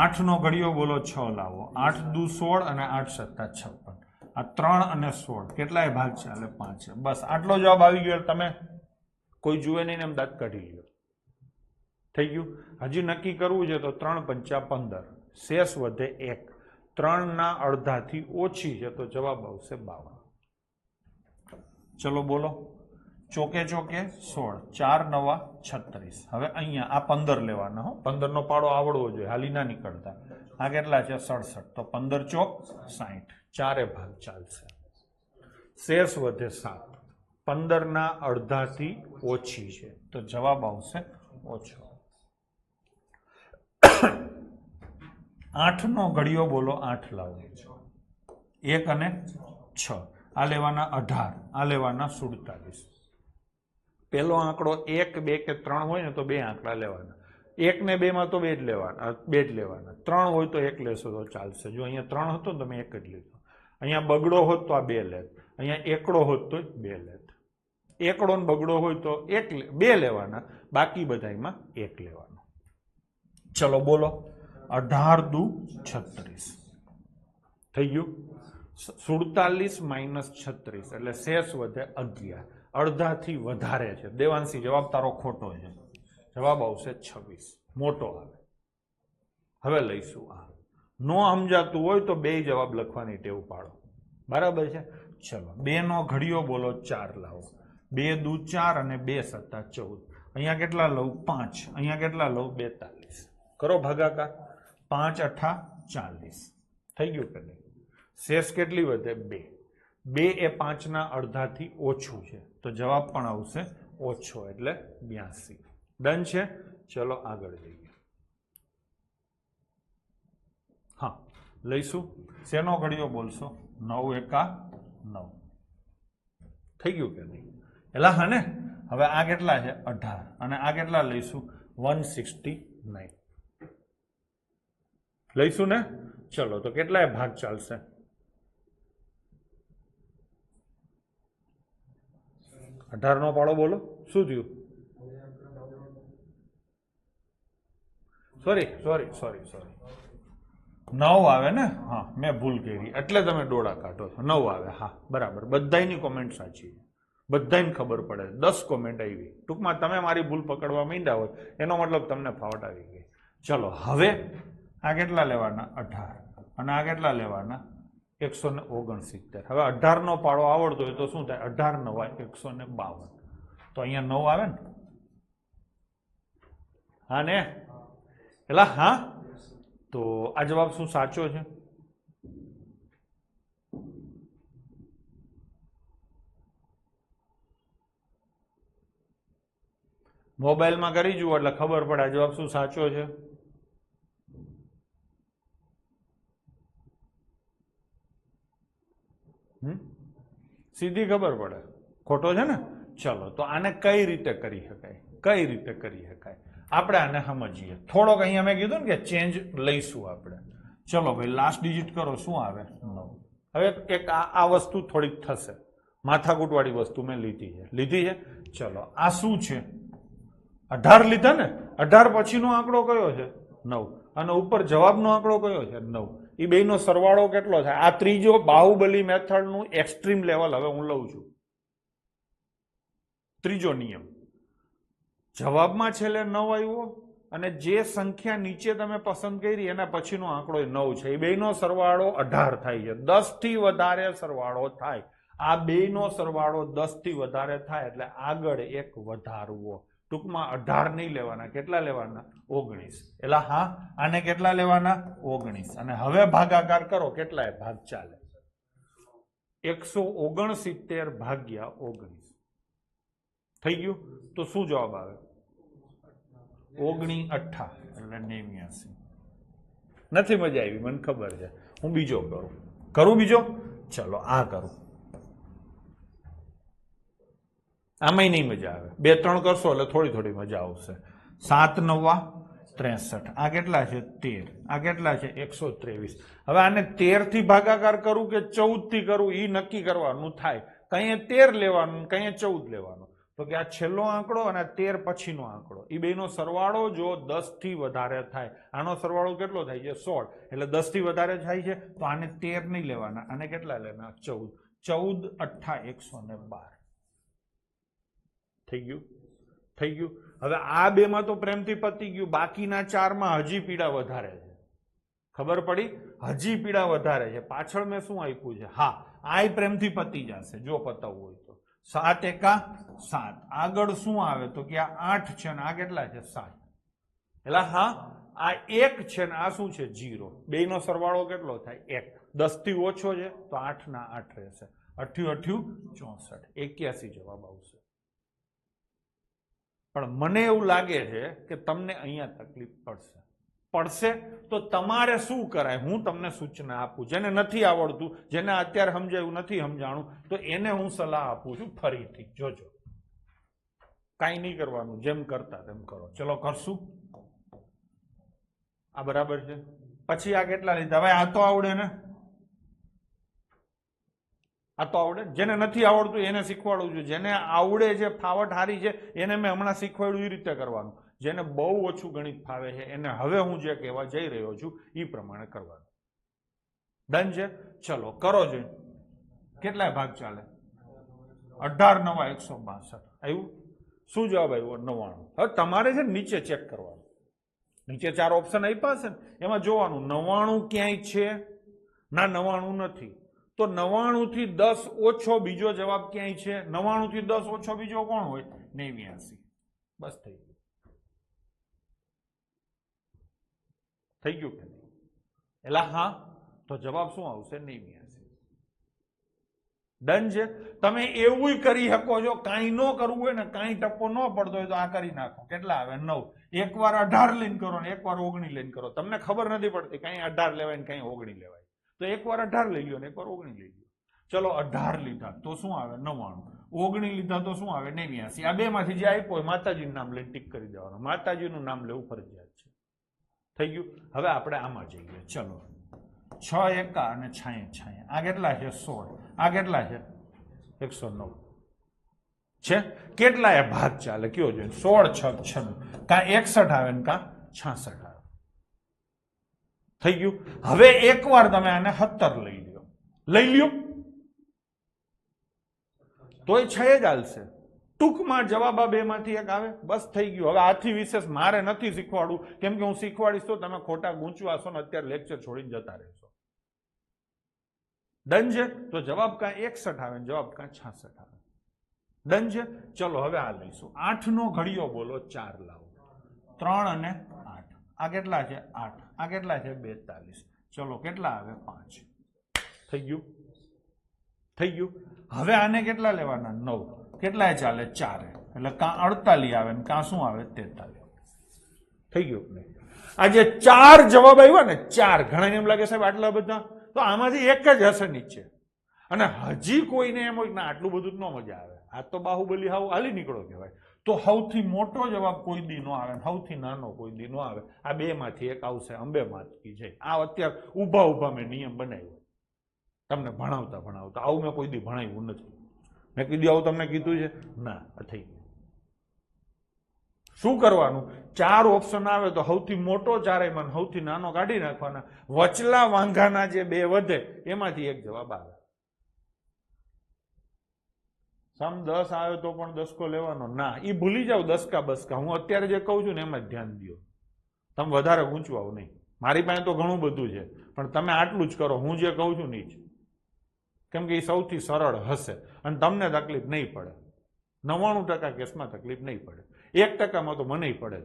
8 નો ઘડિયો બોલો. 6 લાવો. 8 દુ 16 અને 8 સત્તા 56. આ 3 અને 16 કેટલાય ભાગ ચાલે? 5. બસ આટલો જવાબ આવી ગયો. તમે કોઈ જુએ નહીં ને એમ દાંત કાઢી લ્યો. થઈ ગયું? હજી નક્કી કરવું છે તો 3 પંચા 15. શેષ વધે 1. 3 ના અડધાથી ઓછી છે તો જવાબ આવશે 52. ચલો બોલો. ચોકે ચોકે 16. 4 નવા 36. હવે અહીંયા આ 15 લેવાના. હો 15 નો પાડો આવડવો જોઈએ, હાલી ના નીકળતા. આ કેટલા છે? 67. તો 15 ચોક 60. 4 ભાગ ચાલશે. શેષ વધે 7. 15 ના અડધાથી ઓછી છે તો જવાબ આવશે ઓછો. 8 નો ઘડિયો બોલો. 8 લાવો. 1 અને 6. આ લેવાના 18. આ લેવાના 47. પેલો આંકડો 1 2 કે 3 હોય ને તો 2 આંકડા લેવાના. 1 ને 2 માં તો 2 જ લેવાના, 2 જ લેવાના. 3 હોય તો 1 લેશો તો ચાલશે. જો અહીંયા 3 હતો તો તમે 1 જ લીધો. અહીંયા બગડો હોત તો આ 2 લેત. અહીંયા એકડો હોત તો 2 લેત. એકડો ને બગડો હોય તો 2 લેવાના, બાકી બધામાં 1 લેવાનો. ચલો બોલો. 18 દુ 36 થઈ ગયું. 47 માઇનસ 36 એટલે શેષ વધે 11. અડધાથી વધારે છે. દેવાંશી જવાબ તારો ખોટો છે. જવાબ આવશે 26. મોટો આવે. હવે લઈશું આ. નો સમજાતું હોય તો 2 જવાબ લખવાની ટેવ પાડો, બરાબર છે? ચલો 2 નો ઘડિયો બોલો. 4 લાવો. 2 દુ 4 અને 2 સત્તા 14. અહીંયા કેટલા લઉં? 5. અહીંયા કેટલા લઉં? 42. કરો ભાગાકાર. 5 અઠ્ઠા 40. થઈ ગયું કે નહીં? શેષ કેટલી વધે? 2. 2 એ 5 ના અડધાથી ઓછું છે તો જવાબ પણ આવશે ઓછો એટલે 82. ડન છે. ચલો આગળ જઈએ. હા લઈશું શેનો ઘડિયો બોલશો? 9 એકા 9 થઈ ગયું કે નહીં? એલા હા ને. હવે આ કેટલા છે? 18 અને આ કેટલા લઈશું? 169 લઈશું ને. ચલો તો કેટલાય ભાગ ચાલશે? 18 નો પાડો બોલો શું થયું? સોરી 9 આવે ને. હા મેં ભૂલ કરી એટલે તમે ડોળા કાઢો છો. 9 આવે. હા બરાબર. બધાની કોમેન્ટ સાચી છે. બધાને ખબર પડે. 10 કોમેન્ટ આવી. ટૂંકમાં તમે મારી ભૂલ પકડવા માંડ્યા હોય એનો મતલબ તમને ફાવટ આવી ગઈ. ચલો હવે આ કેટલા લેવાના? 18 અને આ કેટલા લેવાના? 169. હવે 18 નો પાડો આવડતો હોય તો શું થાય? 18 9 152 તો અહીંયા 9 આવે ને. હા ને એલા હા. તો આ જવાબ શું સાચો છે? મોબાઈલમાં કરી જુઓ એટલે ખબર પડે આ જવાબ શું સાચો છે. સીધી ખબર પડે. ખોટો છે ને. ચલો તો આને કઈ રીતે કરી શકાય? કઈ રીતે કરી શકાય આપણે આને સમજીએ. થોડોક અહીંયા મેં કીધું ને કે ચેન્જ લઈશું આપણે. ચલો ભાઈ લાસ્ટ ડિજિટ કરો શું આવે? 9. હવે એક આ વસ્તુ થોડીક થશે. માથાકૂટવાળી વસ્તુ મેં લીધી છે. ચલો આ શું છે? 18 લીધા ને. 18 પછીનો આંકડો કયો છે? 9 અને ઉપર જવાબનો આંકડો કયો છે? 9. એ બેનો સરવાળો કેટલો થાય? આ ત્રીજો બાહુબલી મેથડનું એક્સ્ટ્રીમ લેવલ હવે હું લઉં છું. ત્રીજો નિયમ. જવાબમાં છેલ્લે 9 આવ્યો અને જે સંખ્યા નીચે તમે પસંદ કરી એના પછીનો આંકડો 9 છે. એ બેનો સરવાળો 18 થાય છે. 10 થી વધારે સરવાળો થાય. આ બેનો સરવાળો 10 થી વધારે થાય એટલે આગળ એક વધારવો. ટૂંકમાં 18 નહીં લેવાના. કેટલા લેવાના? 19. એટલે હા આને કેટલા લેવાના? 19. અને હવે ભાગાકાર કરો. કેટલાય ભાગ ચાલે? 169 ભાગ્યા 19 થઈ ગયું. તો શું જવાબ આવે? 19 8 એટલે 89. નથી મજા આવી મને ખબર છે. હું બીજો કરું બીજો. ચલો આ કરું. આમાંય નહીં મજા આવે. 2 3 કરશો એટલે થોડી મજા આવશે. 7 9 63. આ કેટલા છે? 13. આ કેટલા છે? 123. હવે આને 13 થી ભાગાકાર કરું કે 14 થી કરું એ નક્કી કરવાનું થાય. કઈ 13 લેવાનું કઈ 14 લેવાનું. તો કે આ છેલ્લો આંકડો અને 13 પછીનો આંકડો એ બેનો સરવાળો જો 10 થી વધારે થાય. આનો સરવાળો કેટલો થાય છે? 16. એટલે 10 થી વધારે થાય છે તો આને 13 નહીં લેવાના. આને કેટલા લેવાના? 14. 14 8 112 થઈ ગયું. હવે આ બે માં તો પ્રેમથી પતી ગયું. બાકીના 4 માં હજી પીડા વધારે છે. ખબર પડી? હજી પીડા વધારે છે. પાછળ મેં શું આપ્યું છે? હા આ પ્રેમથી પતી જશે જો પતાવવું હોય તો. 7 એકા 7. આગળ શું આવે તો કે આ 8 છે ને આ કેટલા છે? 7. એટલે હા આ 1 છે ને આ શું છે? 0. બેનો સરવાળો કેટલો થાય? 1. 10 થી ઓછો છે તો 8 ના 8 રહેશે. 8 8 64. 81 જવાબ આવશે. પણ મને એવું લાગે છે કે તમને અહીંયા તકલીફ પડશે તો તમારે શું કરાય હું તમને સૂચના આપું. જેને નથી આવડતું, જેને અત્યારે સમજાયું નથી સમજાણું તો એને હું સલાહ આપું છું ફરીથી જોજો. કાંઈ નહીં કરવાનું. જેમ કરતા તેમ કરો. ચલો કરશું. આ બરાબર છે. પછી આ કેટલા લીધા? હવે આ તો આવડે ને. આ તો આવડે. જેને નથી આવડતું એને શીખવાડું છું. જેને આવડે છે ફાવટ હારી છે એને મેં હમણાં શીખવાડ્યું એ રીતે કરવાનું. જેને બહુ ઓછું ગણિત ફાવે છે એને હવે હું જે કહેવા જઈ રહ્યો છું એ પ્રમાણે કરવાનું. ડન છે. ચલો કરો છે. કેટલાય ભાગ ચાલે? 18 9 162 આવ્યું. શું જવાબ આવ્યો? 99. હવે તમારે છે નીચે ચેક કરવાનું. નીચે 4 ઓપ્શન આપ્યા છે ને એમાં જોવાનું 99 ક્યાંય છે ના 99 નથી. તો 99 થી 10 ઓછો બીજો જવાબ ક્યાંય છે? 99 થી 10 ઓછો બીજો કોણ હોય? 89. બસ થઈ ગયું. થઈ ગયું કે નહીં? એટલે હા તો જવાબ શું આવશે? 89. ડન છે. તમે એવું કરી શકો છો, કાંઈ ન કરવું હોય ને, કાંઈ ટપ્પો ન પડતો હોય તો આ કરી નાખો. કેટલા આવે? 9. એકવાર 18 લઈને કરો ને એકવાર 19 લઈને કરો. તમને ખબર નથી પડતી કઈ 18 લેવાય ને કઈ 19 લેવાય. તો એકવાર 18 લઈ લો ને એકવાર 19 લઈ લો. ચલો 18 લીધા તો શું આવે? 99. 19 લીધા તો શું આવે? 89. આ બે માંથી જે આપ્યો હોય માતાજીનું નામ લઈને ટીક કરી દેવાનું. માતાજીનું નામ લેવું ફરજિયાત છે. થઈ ગયું. હવે આપણે આમાં જઈએ. ચલો 6 એકા અને 6 આ કેટલા છે? 16. આ કેટલા છે? 109 છે. કેટલા એ ભાગ ચાલે કયો જોઈએ? 16 6 96. કાં 61 આવે ને કાં 66 આવે. થઈ ગયું. હવે એકવાર તમે આને 17 લઈ લ્યો. લઈ લ્યો તોય 6 જ હાલશે. ટૂંકમાં જવાબ આ બે માંથી એક આવે. બસ થઈ ગયું. હવે આથી વિશેષ મારે નથી શીખવાડવું, કેમ કે હું શીખવાડીશ તો તમે ખોટા ગૂંચવાશો ને અત્યારે લેક્ચર છોડીને જતા રહેશો. ડન છે. તો જવાબ કાં 61 આવે ને જવાબ કાં 66 આવે. ડન છે. ચલો હવે આ લઈશું. 8 નો ઘડિયો બોલો 4 લાવો. 3 અને 8 આ કેટલા છે? 8. આ કેટલા છે? 42. ચલો કેટલા આવે? 5. થઈ ગયું. થઈ ગયું. હવે આને કેટલા લેવાના? 9. કેટલાય ચાલે? 4. એટલે કાં 48 આવે ને કાં શું આવે? 43. થઈ ગયું. આ જે 4 જવાબ આવ્યા ને, 4 ઘણા એમ લાગે સાહેબ આટલા બધા, તો આમાંથી એક જ હશે નીચે. અને હજી કોઈને એમ હોય ના આટલું બધું ન મજા આવે, આ તો બાહુબલી હાવ હાલી નીકળો કહેવાય, તો સૌથી મોટો જવાબ કોઈ દી નો આવે, સૌથી નાનો કોઈ દી નો આવે. આ બે માંથી એક આવશે. અંબે માતકી છે. આ અત્યારે ઉભા ઉભા મેં નિયમ બનાવ્યો તમને ભણાવતા ભણાવતા. આવું મેં કોઈ દી ભણાવ્યું નથી. મેં કીધું આવું તમને કીધું છે? ના. થઈ ગયું. શું કરવાનું? 4 ઓપ્શન આવે તો સૌથી મોટો ચારેયમાં સૌથી નાનો કાઢી નાખવાના. વચલા વાંઘાના જે 2 વધે એમાંથી એક જવાબ આવે. સમ 10 આવે તો પણ દસકો લેવાનો ના, એ ભૂલી જાવ. દસકા બસકા હું અત્યારે જે કહું છું ને એમાં જ ધ્યાન દો. તમે વધારે ગૂંચવાઓ નહીં. મારી પાસે તો ઘણું બધું છે, પણ તમે આટલું જ કરો. હું જે કહું છું નહીં જ, કેમ કે એ સૌથી સરળ હશે અને તમને તકલીફ નહીં પડે. 99% કેસમાં તકલીફ નહીં પડે. 1%માં તો મને પડે.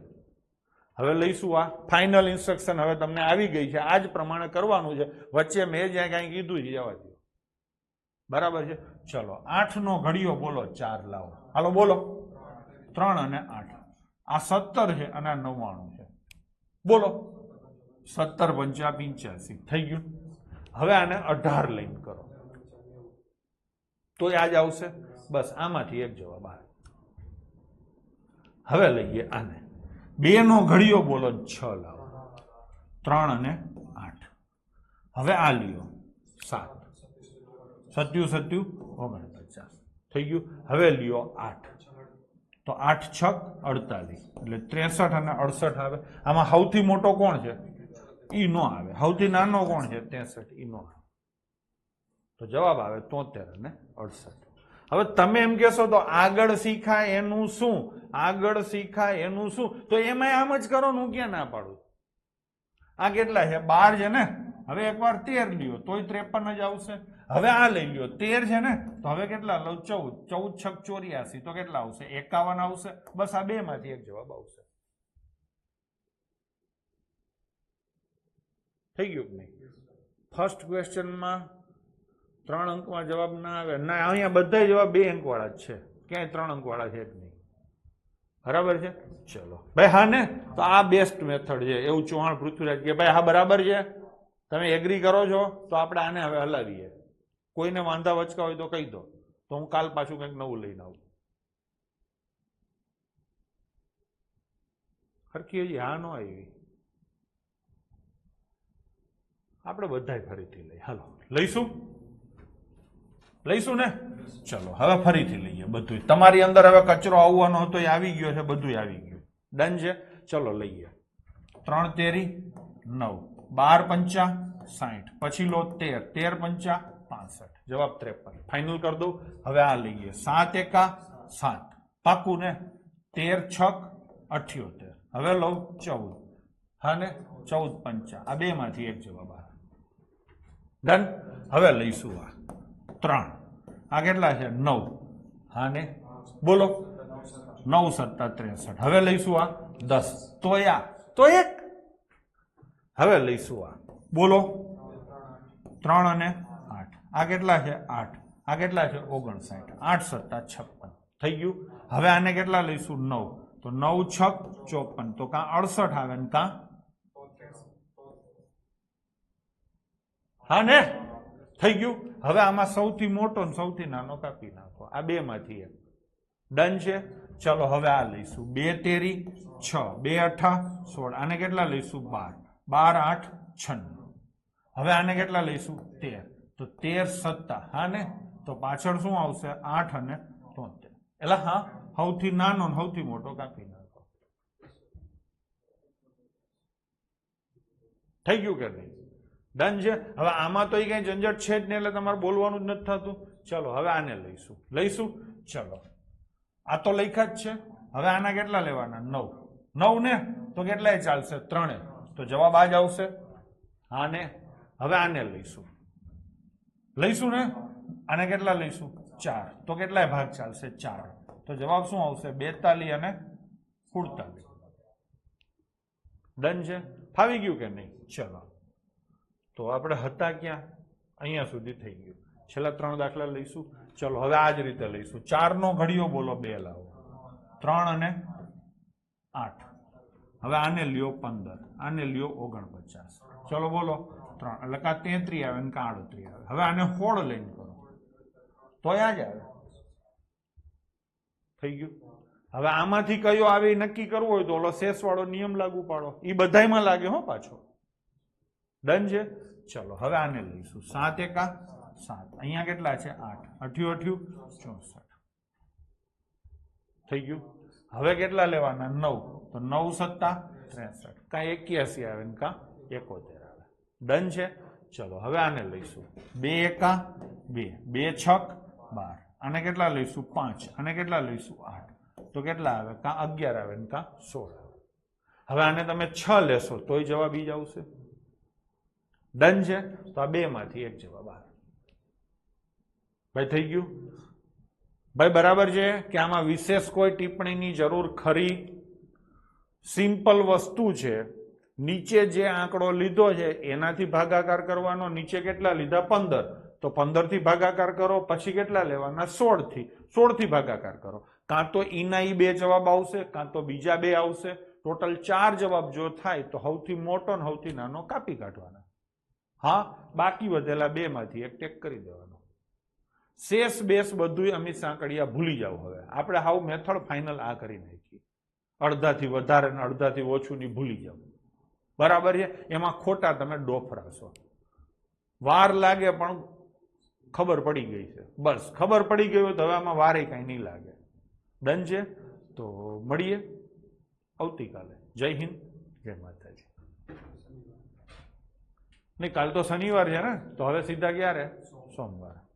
હવે લઈશું આ ફાઇનલ ઇન્સ્ટ્રક્શન. હવે તમને આવી ગઈ છે. આ જ પ્રમાણે કરવાનું છે. વચ્ચે મેં જ્યાં કાંઈ કીધું છે જવા દો. બરાબર છે. ચલો 8 નો ઘડિયો બોલો 4 લાવો. હાલો બોલો. 3 અને 8 આ 17 છે અને આ 99 છે. બોલો 17 5 85. થઈ ગયું. હવે આને 18 લઈને કરો તો આ જ આવશે. બસ આમાંથી એક જવાબ આવે. હવે લઈએ આને. 2 નો ઘડિયો બોલો 6 લાવો. 3 અને 8 હવે આ લ્યો 7 57 49. થઈ ગયું. હવે લ્યો 8 તો 8 6 48 એટલે 63 અને 68 આવે. આમાં સૌથી મોટો કોણ છે? ઈ નો આવે. સૌથી નાનો કોણ છે? 63. ઈ નો આવે. તો જવાબ આવે 73 અને 68. હવે તમે એમ કહેશો તો આગળ શીખાય એનું શું? આગળ શીખાય એનું શું? તો એમાં આમ જ કરો ને, હું ક્યાં ના પાડું. આ કેટલા છે? 12 છે ને. હવે એકવાર 13 લ્યો તોય 53 જ આવશે. હવે આ લઈ લ્યો 13 છે ને, તો હવે કેટલા લઉં? 14 14 6 84 તો કેટલા આવશે? 51 આવશે. બસ આ બે માંથી એક જવાબ આવશે. થઈ ગયું કે નહીં? ફર્સ્ટ ક્વેશ્ચનમાં 3 અંકમાં જવાબ ના આવે. ના, અહીંયા બધા જવાબ 2 અંક વાળા જ છે. ક્યાંય 3 અંક વાળા છે જ નહીં. બરાબર છે. ચલો ભાઈ. હા ને, તો આ બેસ્ટ મેથડ છે એવું ચૌહાણ પૃથ્વીરાજ કે ભાઈ હા બરાબર છે. તમે એગ્રી કરો છો તો આપણે આને હવે હલાવીએ. કોઈને વાંધા વચકા હોય તો કહી દો, તો હું કાલ પાછું કંઈક નવું લઈને આવું. હરખી હજી હા નો આવી. આપણે બધાય ફરીથી લઈએ. હાલો લઈશું. લઈશું ને. ચલો હવે ફરીથી લઈએ બધું. તમારી અંદર હવે કચરો આવવાનો હતો એ આવી ગયો છે. બધું આવી ગયું. ડન છે. ચલો લઈએ. 3 તેરી 9, 12 5 60, પછી લો 13, 13 5 65, જવાબ 53. ફાઇનલ કરી દઉં. હવે આ લઈએ. 7 એકા 7 પાકું ને. 13 6 78. હવે લો 14. હા ને. 14 5 આ બે માંથી એક જવાબ આવે. ડન. હવે લઈશું આ 3. આ કેટલા છે? 9. હા ને. બોલો 9 7 63. હવે લઈશું આ 10. તો આ તો 1. હવે લઈશું આ. બોલો 3 અને 8. આ કેટલા છે? 8. આ કેટલા છે 59 8 સત્તા 56 થઈ ગયું હવે આને કેટલા લઈશું 9 તો 9 છક 54 તો કાં 68 આવે ને કાં હા ને થઈ ગયું હવે આમાં સૌથી મોટો ને સૌથી નાનો કાપી નાખો આ બે માંથી એક ડન છે ચલો હવે આ લઈશું 2 તેરી 6 2 અઠા 16 આને કેટલા લઈશું 12 12 8 96 હવે આને કેટલા લઈશું 13 તો 13 સત્તા હા ને તો પાછળ શું આવશે 8 અને 73 એટલે હા સૌથી નાનો ને સૌથી મોટો કાપી નાખો થઈ ગયું કે નહીં ડન છે હવે આમાં તો કઈ ઝંઝટ છે જ નહીં એટલે તમારે બોલવાનું જ નથી થતું ચલો હવે આને લઈશું ચલો આ તો લખ્યા જ છે હવે આના કેટલા લેવાના 9 ને તો કેટલાય ચાલશે 3 તો જવાબ આ જ આવશે હા ને હવે આને લઈશું ને આને કેટલા લઈશું 4 તો કેટલાય ભાગ ચાલશે 4 તો જવાબ શું આવશે 42 અને 47 ડન છે ફાવી ગયું કે નહીં ચલો તો આપણે હતા ક્યાં અહીંયા સુધી થઈ ગયું છેલ્લા 3 દાખલા લઈશું ચલો હવે આ જ રીતે લઈશું 4 નો ઘડિયો બોલો 2 લાવો 3 અને 8 હવે આને લ્યો 15 આને લ્યો 49 ચલો બોલો 3 એટલે કા 33 આવે ને કા 38 આવે હવે આને 16 લઈને કરો તો આ જ આવે થઈ ગયું હવે આમાંથી કયો આવે નક્કી કરવું હોય તો ઓલો શેષ વાળો નિયમ લાગુ પાડો એ બધાયમાં લાગે હો પાછો ડન છે ચલો હવે આને લઈશું 7 એકા 7 અહીંયા કેટલા છે 8 88 64 થઈ ગયું હવે કેટલા લેવાના 9 તો 9 સત્તા 63 કા 81 આવે ને કા 71 આવે ડન છે ચલો હવે આને લઈશું 2 એકા 2 2 છક 12 આને કેટલા લઈશું 5 આને કેટલા લઈશું 8 તો કેટલા આવે કા 11 આવે ને કા 16 આવે હવે આને તમે 6 લેશો તોય જવાબ ઈ જ આવશે ડન છે તો આ બે માંથી એક જવાબ આવે ભાઈ થઈ ગયું ભાઈ બરાબર છે કે આમાં વિશેષ કોઈ ટિપ્પણીની જરૂર ખરી સિમ્પલ વસ્તુ છે નીચે જે આંકડો લીધો છે એનાથી ભાગાકાર કરવાનો નીચે કેટલા લીધા 15 તો 15 થી ભાગાકાર કરો પછી કેટલા લેવાના 16 થી ભાગાકાર કરો કાં તો ઈના ઈ બે જવાબ આવશે કાં તો બીજા બે આવશે ટોટલ 4 જવાબ જો થાય તો સૌથી મોટો ને સૌથી નાનો કાપી કાઢવાના હા બાકી વધેલા બે માંથી એક ટેક કરી દેવાનો શેષ બેસ બધું અમે સાંકળિયા ભૂલી જાવ હવે આપણે હાવ મેથડ ફાઇનલ આ કરી નાખી અડધાથી વધારે ને અડધાથી ઓછું ની ભૂલી જાવ બરાબર છે એમાં ખોટા તમે ડોફરાશો વાર લાગે પણ ખબર પડી ગઈ છે બસ ખબર પડી ગઈ હોય તો હવે આમાં વારે કઈ નહીં લાગે ડન છે તો મળીએ આવતીકાલે જય હિન્દ જય માતાજી નહીં કાલ તો શનિવાર છે ને તો હવે સીધા ક્યારે સોમવાર